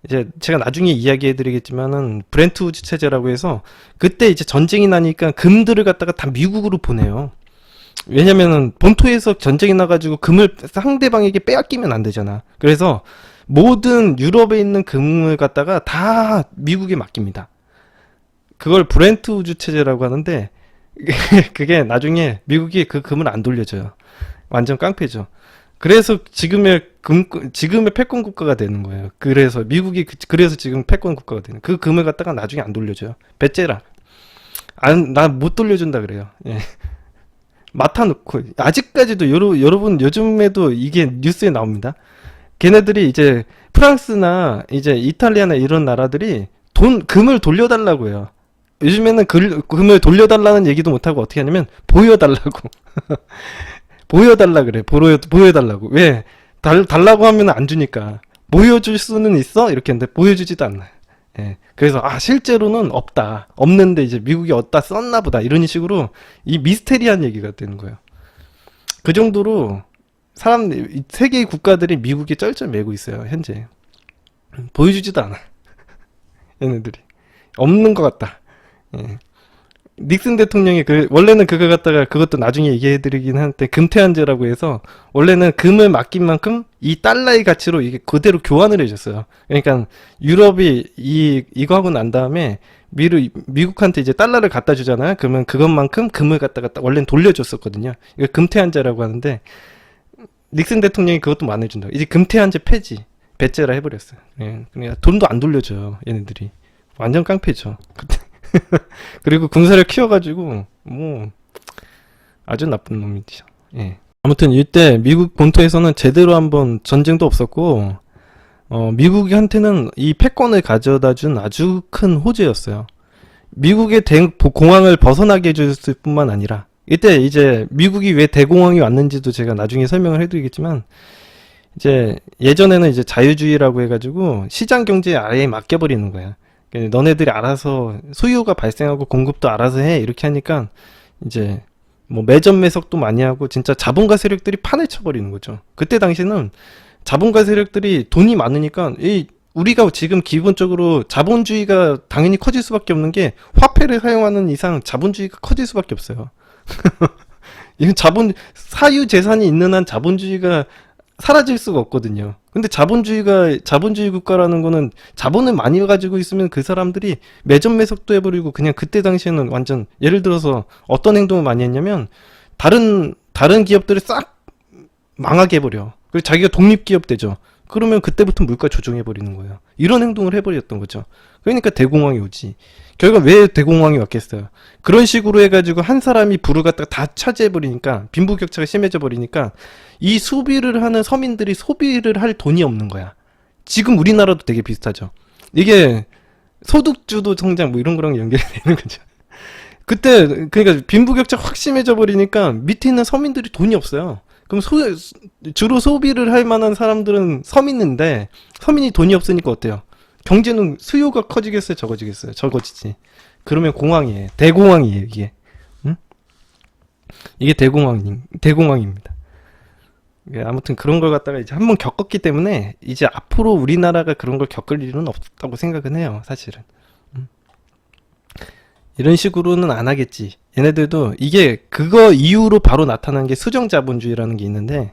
[SPEAKER 1] 이제 제가 나중에 이야기해 드리겠지만은 브렌트 우즈 체제라고 해서 그때 이제 전쟁이 나니까 금들을 갖다가 다 미국으로 보내요. 왜냐면은 본토에서 전쟁이 나가지고 금을 상대방에게 빼앗기면 안 되잖아. 그래서 모든 유럽에 있는 금을 갖다가 다 미국에 맡깁니다. 그걸 브렌트 우즈 체제라고 하는데 그게 나중에 미국이 그 금을 안 돌려줘요. 완전 깡패죠. 그래서 지금의 패권 국가가 되는 거예요. 그래서 미국이 그래서 지금 패권 국가가 되는. 그 금을 갖다가 나중에 안 돌려줘요. 배째라. 나 못 돌려준다 그래요. 예. 맡아놓고 아직까지도 여러분 요즘에도 이게 뉴스에 나옵니다. 걔네들이 이제 프랑스나 이제 이탈리아나 이런 나라들이 금을 돌려달라고 해요. 요즘에는 금을 돌려달라는 얘기도 못하고 어떻게 하냐면 보여달라고 보여달라 그래. 보여달라고. 왜? 달라고 하면 안 주니까. 보여줄 수는 있어? 이렇게 했는데 보여주지도 않아요. 예. 그래서 실제로는 없다. 없는데 이제 미국이 어디다 썼나 보다. 이런 식으로 이 미스테리한 얘기가 되는 거예요. 그 정도로 세계의 국가들이 미국에 쩔쩔매고 있어요. 현재. 보여주지도 않아. 얘네들이. 없는 것 같다. 예. 닉슨 대통령이 원래는 그거 갖다가 그것도 나중에 얘기해드리긴 하는데 금태환제라고 해서 원래는 금을 맡긴 만큼 이 달러의 가치로 이게 그대로 교환을 해줬어요. 그러니까 유럽이 이거 하고 난 다음에 미국한테 이제 달러를 갖다 주잖아요. 그러면 그것만큼 금을 갖다가 원래는 돌려줬었거든요. 이거 금태환제라고 하는데 닉슨 대통령이 그것도 만회준다. 이제 금태환제 폐지, 배째라 해버렸어요. 예. 그러니까 돈도 안 돌려줘요. 얘네들이 완전 깡패죠. 그리고 군사를 키워가지고 뭐 아주 나쁜 놈이죠. 예. 아무튼 이때 미국 본토에서는 제대로 한번 전쟁도 없었고 미국한테는 이 패권을 가져다준 아주 큰 호재였어요. 미국의 공황을 벗어나게 해줬을 뿐만 아니라 이때 이제 미국이 왜 대공황이 왔는지도 제가 나중에 설명을 해드리겠지만 이제 예전에는 이제 자유주의라고 해가지고 시장 경제에 아예 맡겨버리는 거야. 너네들이 알아서 수요가 발생하고 공급도 알아서 해 이렇게 하니까 이제 뭐 매점 매석도 많이 하고 진짜 자본가 세력들이 판을 쳐버리는 거죠. 그때 당시는 자본가 세력들이 돈이 많으니까 우리가 지금 기본적으로 자본주의가 당연히 커질 수밖에 없는 게 화폐를 사용하는 이상 자본주의가 커질 수밖에 없어요. 이건 사유 재산이 있는 한 자본주의가 사라질 수가 없거든요. 근데 자본주의 국가라는 거는 자본을 많이 가지고 있으면 그 사람들이 매점 매석도 해버리고 그냥 그때 당시에는 완전 예를 들어서 어떤 행동을 많이 했냐면 다른 기업들을 싹 망하게 해버려. 그리고 자기가 독립기업 되죠. 그러면 그때부터 물가 조정해버리는 거예요. 이런 행동을 해버렸던 거죠. 그러니까 대공황이 오지. 결국 왜 대공황이 왔겠어요? 그런 식으로 해가지고 한 사람이 부를 갖다가 다 차지해버리니까 빈부격차가 심해져 버리니까 이 소비를 하는 서민들이 소비를 할 돈이 없는 거야. 지금 우리나라도 되게 비슷하죠. 이게 소득주도 성장 뭐 이런 거랑 연결이 되는 거죠. 그때 그러니까 빈부격차 확 심해져 버리니까 밑에 있는 서민들이 돈이 없어요. 그럼 주로 소비를 할 만한 사람들은 서민인데 서민이 돈이 없으니까 어때요? 경제는 수요가 커지겠어요? 적어지겠어요? 적어지지. 그러면 공황이에요. 대공황이에요, 이게. 응? 이게 대공황입니다. 아무튼 그런 걸 갖다가 이제 한번 겪었기 때문에 이제 앞으로 우리나라가 그런 걸 겪을 일은 없다고 생각은 해요, 사실은. 이런 식으로는 안 하겠지. 얘네들도 이게 그거 이후로 바로 나타난 게 수정자본주의라는 게 있는데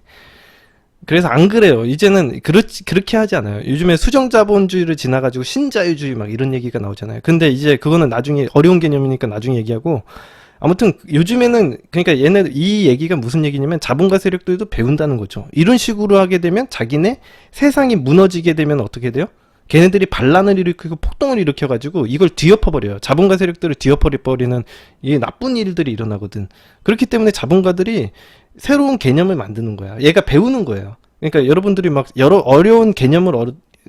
[SPEAKER 1] 그래서 안 그래요. 이제는 그렇게 하지 않아요. 요즘에 수정자본주의를 지나가지고 신자유주의 막 이런 얘기가 나오잖아요. 근데 이제 그거는 나중에 어려운 개념이니까 나중에 얘기하고 아무튼 요즘에는 그러니까 이 얘기가 무슨 얘기냐면 자본가 세력들도 배운다는 거죠. 이런 식으로 하게 되면 자기네 세상이 무너지게 되면 어떻게 돼요? 걔네들이 반란을 일으키고 폭동을 일으켜가지고 이걸 뒤엎어버려요. 자본가 세력들을 뒤엎어버리는 이게 나쁜 일들이 일어나거든. 그렇기 때문에 자본가들이 새로운 개념을 만드는 거야. 얘가 배우는 거예요. 그러니까 여러분들이 막 여러 어려운 개념을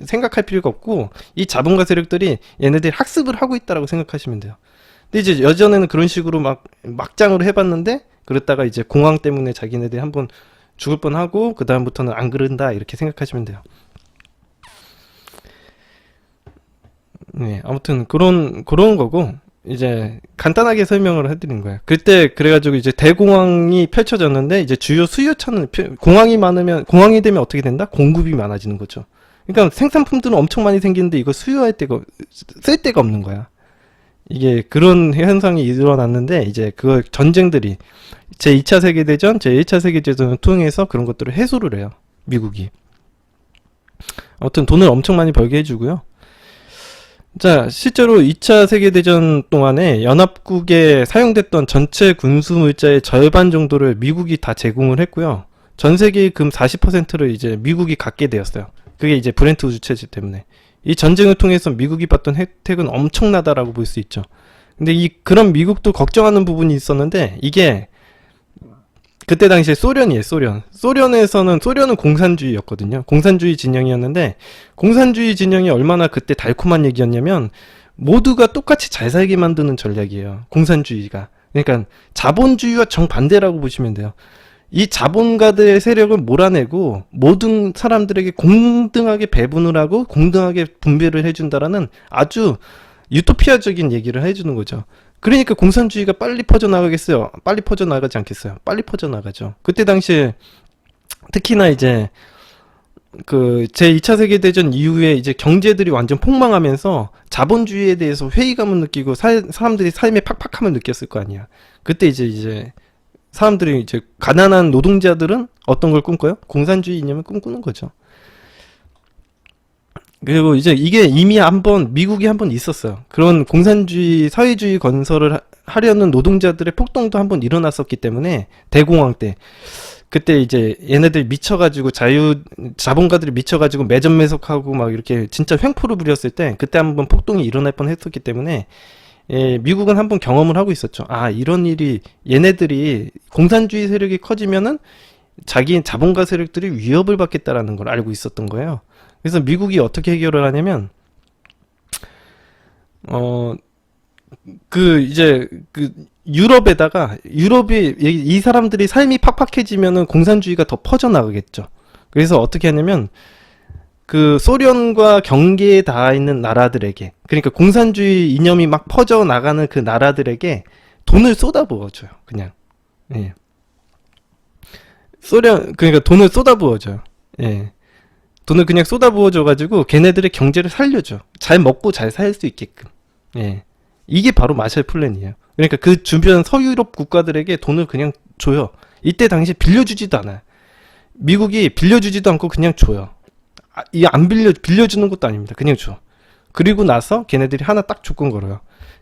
[SPEAKER 1] 생각할 필요가 없고 이 자본가 세력들이 얘네들이 학습을 하고 있다라고 생각하시면 돼요. 근데 이제 예전에는 그런 식으로 막 막장으로 해봤는데 그랬다가 이제 공황 때문에 자기네들이 한번 죽을 뻔하고 그 다음부터는 안 그런다 이렇게 생각하시면 돼요. 네, 아무튼 그런 거고 이제 간단하게 설명을 해드린 거예요. 그때 그래가지고 이제 대공황이 펼쳐졌는데 이제 주요 수요처는 공황이 되면 어떻게 된다? 공급이 많아지는 거죠. 그러니까 생산품들은 엄청 많이 생기는데 이거 수요할 때가 쓸 데가 없는 거야. 이게 그런 현상이 일어났는데 이제 그 전쟁들이 제2차 세계대전, 제1차 세계대전을 통해서 그런 것들을 해소를 해요. 미국이. 아무튼 돈을 엄청 많이 벌게 해주고요. 자, 실제로 2차 세계대전 동안에 연합국에 사용됐던 전체 군수 물자의 절반 정도를 미국이 다 제공을 했고요. 전 세계의 금 40%를 이제 미국이 갖게 되었어요. 그게 이제 브렌트 우주 체제 때문에. 이 전쟁을 통해서 미국이 받던 혜택은 엄청나다라고 볼 수 있죠. 근데 그런 미국도 걱정하는 부분이 있었는데 이게 그때 당시에 소련이에요, 소련. 소련은 공산주의였거든요. 공산주의 진영이었는데, 공산주의 진영이 얼마나 그때 달콤한 얘기였냐면, 모두가 똑같이 잘 살게 만드는 전략이에요. 공산주의가. 그러니까, 자본주의와 정반대라고 보시면 돼요. 이 자본가들의 세력을 몰아내고, 모든 사람들에게 공등하게 배분을 하고, 공등하게 분배를 해준다라는 아주 유토피아적인 얘기를 해주는 거죠. 그러니까 공산주의가 빨리 퍼져나가겠어요? 빨리 퍼져나가지 않겠어요? 빨리 퍼져나가죠. 그때 당시에 특히나 이제 그 제2차 세계대전 이후에 이제 경제들이 완전 폭망하면서 자본주의에 대해서 회의감을 느끼고 사람들이 삶의 팍팍함을 느꼈을 거 아니야. 그때 이제 사람들이 이제 가난한 노동자들은 어떤 걸 꿈꿔요? 공산주의 이념을 꿈꾸는 거죠. 그리고 이제 이게 이미 미국이 한번 있었어요. 그런 공산주의, 사회주의 건설을 하려는 노동자들의 폭동도 한번 일어났었기 때문에, 대공황 때. 그때 이제 얘네들 미쳐가지고 자본가들이 미쳐가지고 매점매석하고 막 이렇게 진짜 횡포를 부렸을 때, 그때 한번 폭동이 일어날 뻔 했었기 때문에, 미국은 한번 경험을 하고 있었죠. 아, 이런 일이, 얘네들이 공산주의 세력이 커지면은 자기 자본가 세력들이 위협을 받겠다라는 걸 알고 있었던 거예요. 그래서 미국이 어떻게 해결을 하냐면, 유럽이, 이 사람들이 삶이 팍팍해지면은 공산주의가 더 퍼져나가겠죠. 그래서 어떻게 하냐면, 그 소련과 경계에 닿아 있는 나라들에게, 그러니까 공산주의 이념이 막 퍼져나가는 그 나라들에게 돈을 쏟아부어줘요. 그냥. 예. 그러니까 돈을 쏟아부어줘요. 예. 돈을 그냥 쏟아부어줘가지고 걔네들의 경제를 살려줘. 잘 먹고 잘 살 수 있게끔. 예. 이게 바로 마셜 플랜이에요. 그러니까 그 주변 서유럽 국가들에게 돈을 그냥 줘요. 이때 당시 빌려주지도 않아요. 미국이 빌려주지도 않고 그냥 줘요. 빌려주는 것도 아닙니다. 그냥 줘. 그리고 나서 걔네들이 하나 딱 조건 걸어요.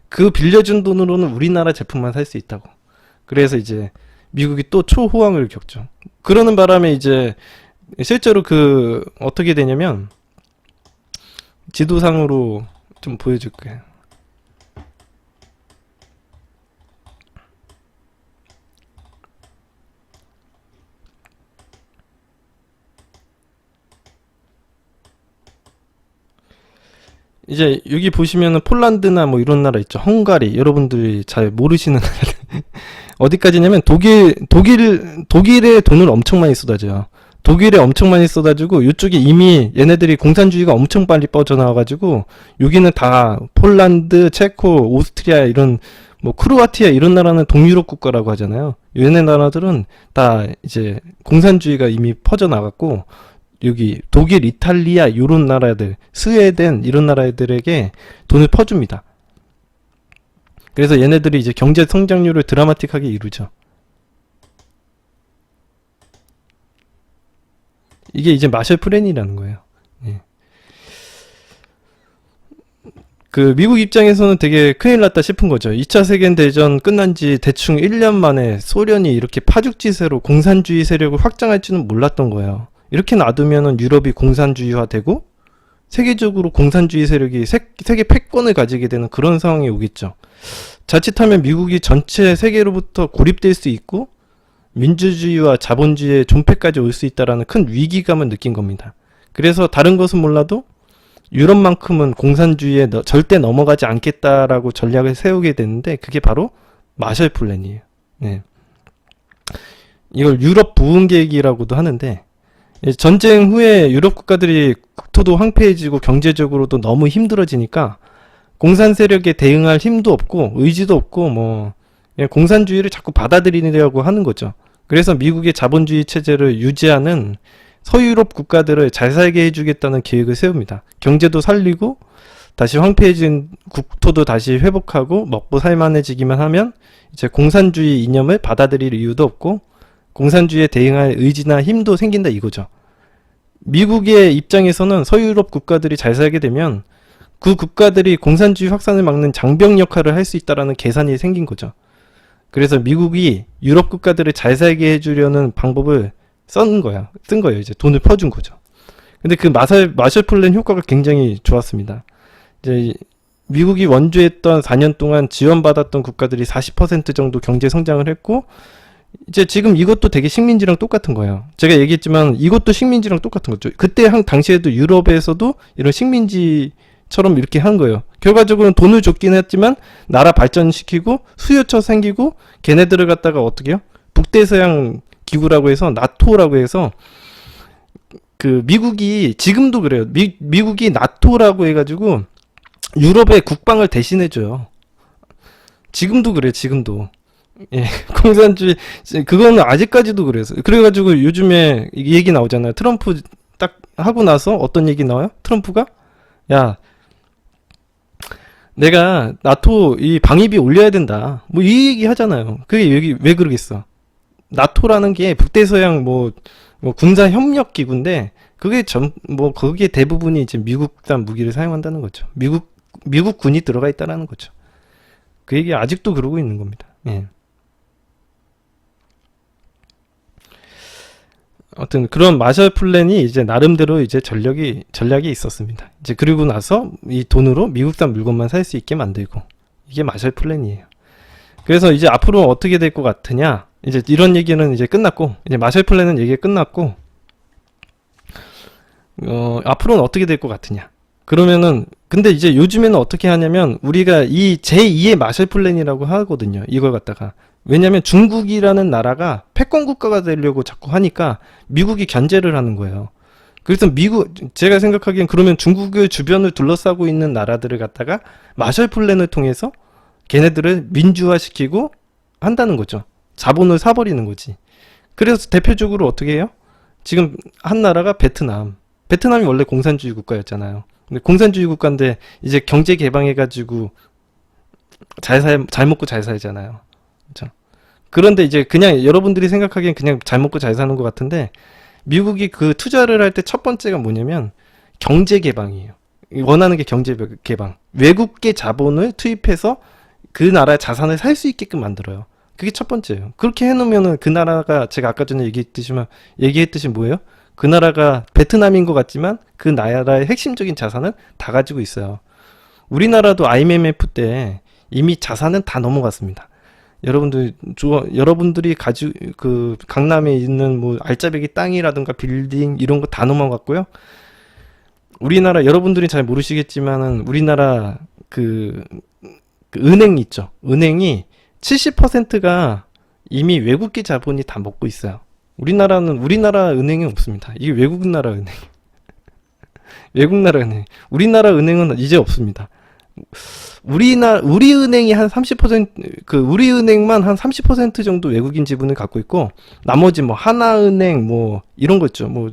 [SPEAKER 1] 그 빌려준 돈으로는 우리나라 제품만 살 수 있다고. 그래서 이제 미국이 또 초호황을 겪죠. 그러는 바람에 이제 실제로 어떻게 되냐면, 지도상으로 좀 보여줄게요. 이제 여기 보시면은 폴란드나 뭐 이런 나라 있죠. 헝가리. 여러분들이 잘 모르시는 나라. 어디까지냐면 독일에 돈을 엄청 많이 쏟아져요. 독일에 엄청 많이 쏟아지고 이쪽에 이미 얘네들이 공산주의가 엄청 빨리 뻗어나와가지고 여기는 다 폴란드, 체코, 오스트리아 이런 뭐 크로아티아 이런 나라는 동유럽 국가라고 하잖아요. 얘네 나라들은 다 이제 공산주의가 이미 퍼져나갔고 여기 독일, 이탈리아 이런 나라들, 스웨덴 이런 나라들에게 돈을 퍼줍니다. 그래서 얘네들이 이제 경제 성장률을 드라마틱하게 이루죠. 이게 이제 마셜 플랜이라는 거예요. 예. 그 미국 입장에서는 되게 큰일 났다 싶은 거죠. 2차 세계대전 끝난 지 대충 1년 만에 소련이 이렇게 파죽지세로 공산주의 세력을 확장할 줄은 몰랐던 거예요. 이렇게 놔두면은 유럽이 공산주의화되고 세계적으로 공산주의 세력이 세계 패권을 가지게 되는 그런 상황이 오겠죠. 자칫하면 미국이 전체 세계로부터 고립될 수 있고 민주주의와 자본주의의 존폐까지 올 수 있다라는 큰 위기감을 느낀 겁니다. 그래서 다른 것은 몰라도 유럽만큼은 공산주의에 절대 넘어가지 않겠다라고 전략을 세우게 되는데 그게 바로 마셜 플랜이에요. 네. 이걸 유럽 부흥 계획이라고도 하는데 전쟁 후에 유럽 국가들이 국토도 황폐해지고 경제적으로도 너무 힘들어지니까 공산 세력에 대응할 힘도 없고 의지도 없고 뭐 그냥 공산주의를 자꾸 받아들이려고 하는 거죠. 그래서 미국의 자본주의 체제를 유지하는 서유럽 국가들을 잘 살게 해주겠다는 계획을 세웁니다. 경제도 살리고 다시 황폐해진 국토도 다시 회복하고 먹고 살만해지기만 하면 이제 공산주의 이념을 받아들일 이유도 없고 공산주의에 대응할 의지나 힘도 생긴다 이거죠. 미국의 입장에서는 서유럽 국가들이 잘 살게 되면 그 국가들이 공산주의 확산을 막는 장벽 역할을 할 수 있다라는 계산이 생긴 거죠. 그래서 미국이 유럽 국가들을 잘 살게 해주려는 방법을 쓴 거예요. 이제 돈을 퍼준 거죠. 근데 그 마셜 플랜 효과가 굉장히 좋았습니다. 이제 미국이 원조했던 4년 동안 지원받았던 국가들이 40% 정도 경제 성장을 했고 이제 지금 이것도 되게 식민지랑 똑같은 거예요. 제가 얘기했지만 이것도 식민지랑 똑같은 거죠. 그때 당시에도 유럽에서도 이런 식민지처럼 이렇게 한 거예요. 결과적으로는 돈을 줬긴 했지만 나라 발전시키고 수요처 생기고 걔네들을 갖다가 어떻게 해요? 북대서양 기구라고 해서 나토라고 해서 그 미국이 지금도 그래요. 미국이 나토라고 해가지고 유럽의 국방을 대신해줘요. 지금도 그래요. 지금도. 예, 공산주의 그거는 아직까지도 그래요. 그래가지고 요즘에 얘기 나오잖아요. 트럼프 딱 하고 나서 어떤 얘기 나와요? 트럼프가 야 내가 나토 이 방위비 올려야 된다. 뭐 이 얘기 하잖아요. 그게 여기 왜 그러겠어? 나토라는 게 북대서양 뭐 군사 협력 기구인데 그게 거기에 대부분이 이제 미국산 무기를 사용한다는 거죠. 미국 군이 들어가 있다라는 거죠. 그 얘기 아직도 그러고 있는 겁니다. 예. 아무튼 그런 마셜 플랜이 이제 나름대로 이제 전략이 있었습니다. 이제 그리고 나서 이 돈으로 미국산 물건만 살 수 있게 만들고 이게 마셜 플랜이에요. 그래서 이제 앞으로 어떻게 될 것 같으냐? 이제 이런 얘기는 이제 끝났고 이제 마셜 플랜은 얘기가 끝났고 앞으로는 어떻게 될 것 같으냐? 그러면은 근데 이제 요즘에는 어떻게 하냐면 우리가 이 제2의 마셜 플랜이라고 하거든요. 이걸 갖다가 왜냐면 중국이라는 나라가 패권 국가가 되려고 자꾸 하니까 미국이 견제를 하는 거예요. 그래서 제가 생각하기엔 그러면 중국의 주변을 둘러싸고 있는 나라들을 갖다가 마셜 플랜을 통해서 걔네들을 민주화시키고 한다는 거죠. 자본을 사버리는 거지. 그래서 대표적으로 어떻게 해요? 지금 한 나라가 베트남이 원래 공산주의 국가였잖아요. 근데 공산주의 국가인데 이제 경제 개방해가지고 잘 먹고 잘 살잖아요. 그렇죠? 그런데 이제 그냥 여러분들이 생각하기엔 그냥 잘 먹고 잘 사는 것 같은데 미국이 그 투자를 할 때 첫 번째가 뭐냐면 경제 개방이에요. 원하는 게 경제 개방. 외국계 자본을 투입해서 그 나라의 자산을 살 수 있게끔 만들어요. 그게 첫 번째예요. 그렇게 해놓으면은 그 나라가 제가 아까 전에 얘기했듯이 뭐예요? 그 나라가 베트남인 것 같지만 그 나라의 핵심적인 자산은 다 가지고 있어요. 우리나라도 IMF 때 이미 자산은 다 넘어갔습니다. 여러분들이 가지고 그 강남에 있는 뭐 알짜배기 땅이라든가 빌딩 이런 거 다 넘어갔고요. 우리나라 여러분들이 잘 모르시겠지만은 우리나라 그 은행 있죠. 은행이 70%가 이미 외국계 자본이 다 먹고 있어요. 우리나라 은행이 없습니다. 이게 외국 나라 은행. 외국 나라 은행. 우리나라 은행은 이제 없습니다. 우리 은행이 한 30%, 우리 은행만 한 30% 정도 외국인 지분을 갖고 있고, 나머지 뭐 하나은행 뭐 이런 거 있죠. 뭐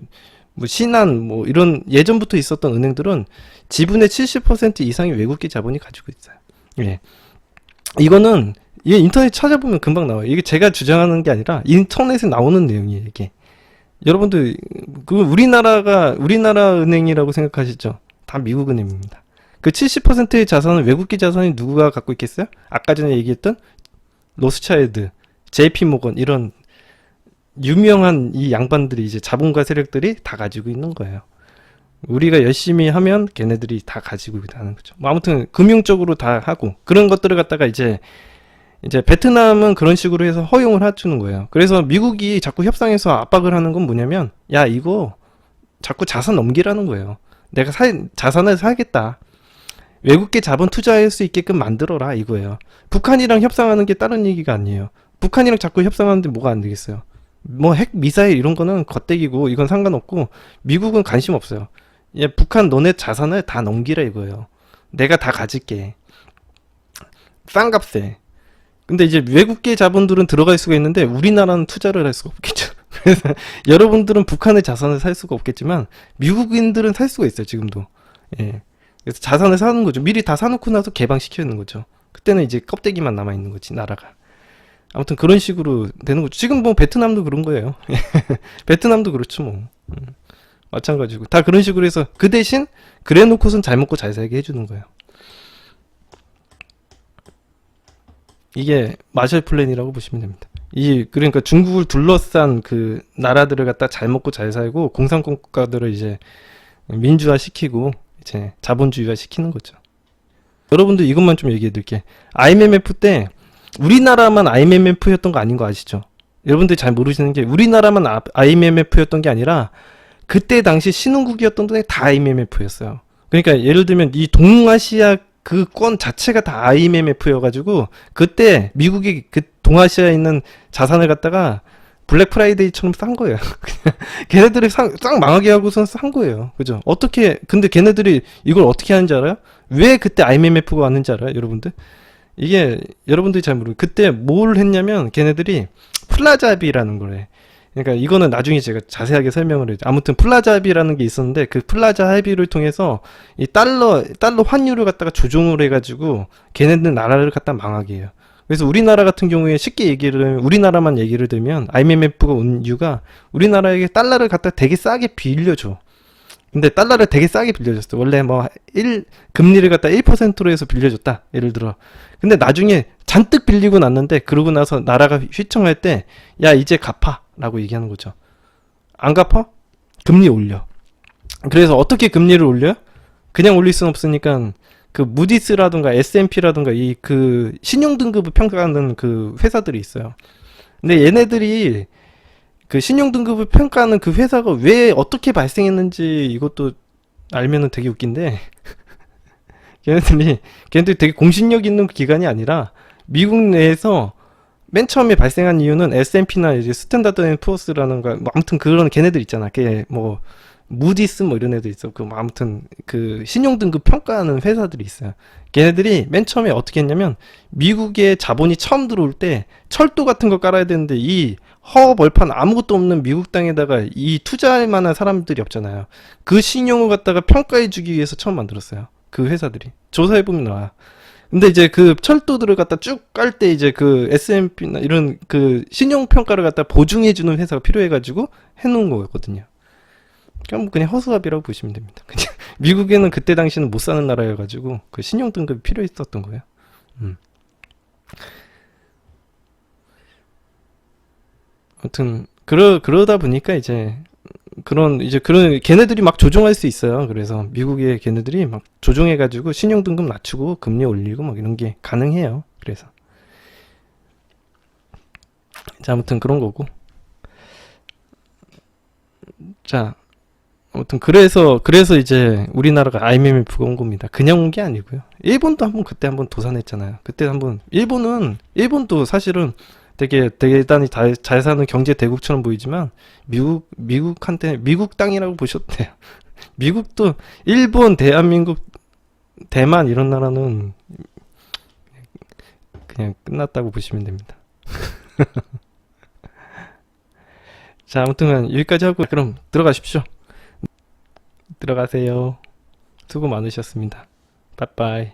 [SPEAKER 1] 신한 뭐 이런 예전부터 있었던 은행들은 지분의 70% 이상이 외국계 자본이 가지고 있어요. 예. 이거는 이게 인터넷 찾아보면 금방 나와요. 이게 제가 주장하는 게 아니라 인터넷에 나오는 내용이에요, 이게. 여러분들 우리나라 은행이라고 생각하시죠? 다 미국 은행입니다. 그 70%의 자산은 외국계 자산이 누구가 갖고 있겠어요? 아까 전에 얘기했던 로스차일드, JP 모건 이런 유명한 이 양반들이 이제 자본가 세력들이 다 가지고 있는 거예요. 우리가 열심히 하면 걔네들이 다 가지고 있다는 거죠. 뭐 아무튼 금융적으로 다 하고 그런 것들을 갖다가 이제 이제 베트남은 그런 식으로 해서 허용을 해주는 거예요. 그래서 미국이 자꾸 협상에서 압박을 하는 건 뭐냐면, 야, 이거 자꾸 자산 넘기라는 거예요. 내가 자산을 사겠다. 외국계 자본 투자할 수 있게끔 만들어라 이거예요. 북한이랑 협상하는 게 다른 얘기가 아니에요. 북한이랑 자꾸 협상하는데 뭐가 안 되겠어요. 뭐 핵 미사일 이런 거는 겉대기고 이건 상관없고 미국은 관심 없어요. 예, 북한 너네 자산을 다 넘기라 이거예요. 내가 다 가질게. 싼 값에. 근데 이제 외국계 자본들은 들어갈 수가 있는데 우리나라는 투자를 할 수가 없겠죠. 그래서 여러분들은 북한의 자산을 살 수가 없겠지만 미국인들은 살 수가 있어요, 지금도. 예. 그래서 자산을 사는 거죠. 미리 다 사놓고 나서 개방시켜 있는 거죠. 그때는 이제 껍데기만 남아 있는 거지, 나라가. 아무튼 그런 식으로 되는 거죠. 지금 뭐 베트남도 그런 거예요. 베트남도 그렇죠, 뭐. 마찬가지고. 다 그런 식으로 해서 그 대신 그래 놓고선 잘 먹고 잘 살게 해주는 거예요. 이게 마셜 플랜이라고 보시면 됩니다. 그러니까 중국을 둘러싼 그 나라들을 갖다 잘 먹고 잘 살고 공산권 국가들을 이제 민주화 시키고 이제 자본주의화 시키는 거죠. 여러분들 이것만 좀 얘기해 드릴게. IMF 때 우리나라만 IMF였던 거 아닌 거 아시죠? 여러분들 잘 모르시는 게 우리나라만 IMF였던 게 아니라 그때 당시 신흥국이었던 데 다 IMF였어요. 그러니까 예를 들면 이 동아시아 그 권 자체가 다 IMF여가지고 그때 미국이 그 동아시아에 있는 자산을 갖다가 블랙 프라이데이처럼 싼 거예요. 그냥 걔네들이 싹 망하게 하고선 싼 거예요. 그죠? 근데 걔네들이 이걸 어떻게 하는지 알아요? 왜 그때 IMF가 왔는지 알아요? 여러분들? 이게 여러분들이 잘 모르고 그때 뭘 했냐면 걔네들이 플라자비라는 거래. 그러니까 이거는 나중에 제가 자세하게 설명을 해요. 아무튼 플라자 합의라는 게 있었는데 그 플라자 합의를 통해서 이 달러 환율을 갖다가 조종을 해가지고 걔네들 나라를 갖다 망하게 해요. 그래서 우리나라 같은 경우에 쉽게 얘기를 하면 우리나라만 얘기를 들면 IMF가 온 이유가 우리나라에게 달러를 갖다 되게 싸게 빌려줘. 근데 달러를 되게 싸게 빌려줬어. 원래 뭐 금리를 갖다 1%로 해서 빌려줬다. 예를 들어. 근데 나중에 잔뜩 빌리고 났는데 그러고 나서 나라가 휘청할 때 야 이제 갚아 라고 얘기하는 거죠. 안 갚아? 금리 올려. 그래서 어떻게 금리를 올려요? 그냥 올릴 수는 없으니까 그 무디스라든가 S&P라든가 이 그 신용등급을 평가하는 그 회사들이 있어요. 근데 얘네들이 그 신용등급을 평가하는 그 회사가 왜 어떻게 발생했는지 이것도 알면은 되게 웃긴데 걔네들이 되게 공신력 있는 기관이 아니라 미국 내에서 맨 처음에 발생한 이유는 S&P나 이제 스탠다드 앤 푸어스라는 거 뭐 아무튼 그런 걔네들 있잖아. 걔 뭐 무디스 뭐 이런 애들 있어. 뭐 아무튼 그 신용등급 평가하는 회사들이 있어요. 걔네들이 맨 처음에 어떻게 했냐면 미국에 자본이 처음 들어올 때 철도 같은 거 깔아야 되는데 이 허벌판 아무것도 없는 미국 땅에다가 이 투자할 만한 사람들이 없잖아요. 그 신용을 갖다가 평가해 주기 위해서 처음 만들었어요. 그 회사들이. 조사해 보면 나와. 근데 이제 그 철도들을 갖다 쭉 깔 때 이제 그 S&P나 이런 그 신용 평가를 갖다 보증해 주는 회사가 필요해 가지고 해 놓은 거거든요. 그냥 그냥 허수아비라고 보시면 됩니다. 그냥 미국에는 그때 당시는 못 사는 나라여 가지고 그 신용 등급이 필요했었던 거예요. 아무튼 그러다 보니까 이제 그런 걔네들이 막 조종할 수 있어요. 그래서 미국의 걔네들이 막 조종해 가지고 신용 등급 낮추고 금리 올리고 막 이런 게 가능해요. 그래서 자, 아무튼 그런 거고. 자, 아무튼 그래서 이제 우리나라가 IMF가 온 겁니다. 그냥 온 게 아니고요. 일본도 그때 한번 도산했잖아요. 그때 한번 일본도 사실은 되게 대단히 잘 사는 경제 대국처럼 보이지만 미국한테 미국 땅이라고 보셔도 돼요. 미국도 일본, 대한민국, 대만 이런 나라는 그냥 끝났다고 보시면 됩니다. 자, 아무튼 여기까지 하고 그럼 들어가십시오. 들어가세요. 수고 많으셨습니다. 빠빠이.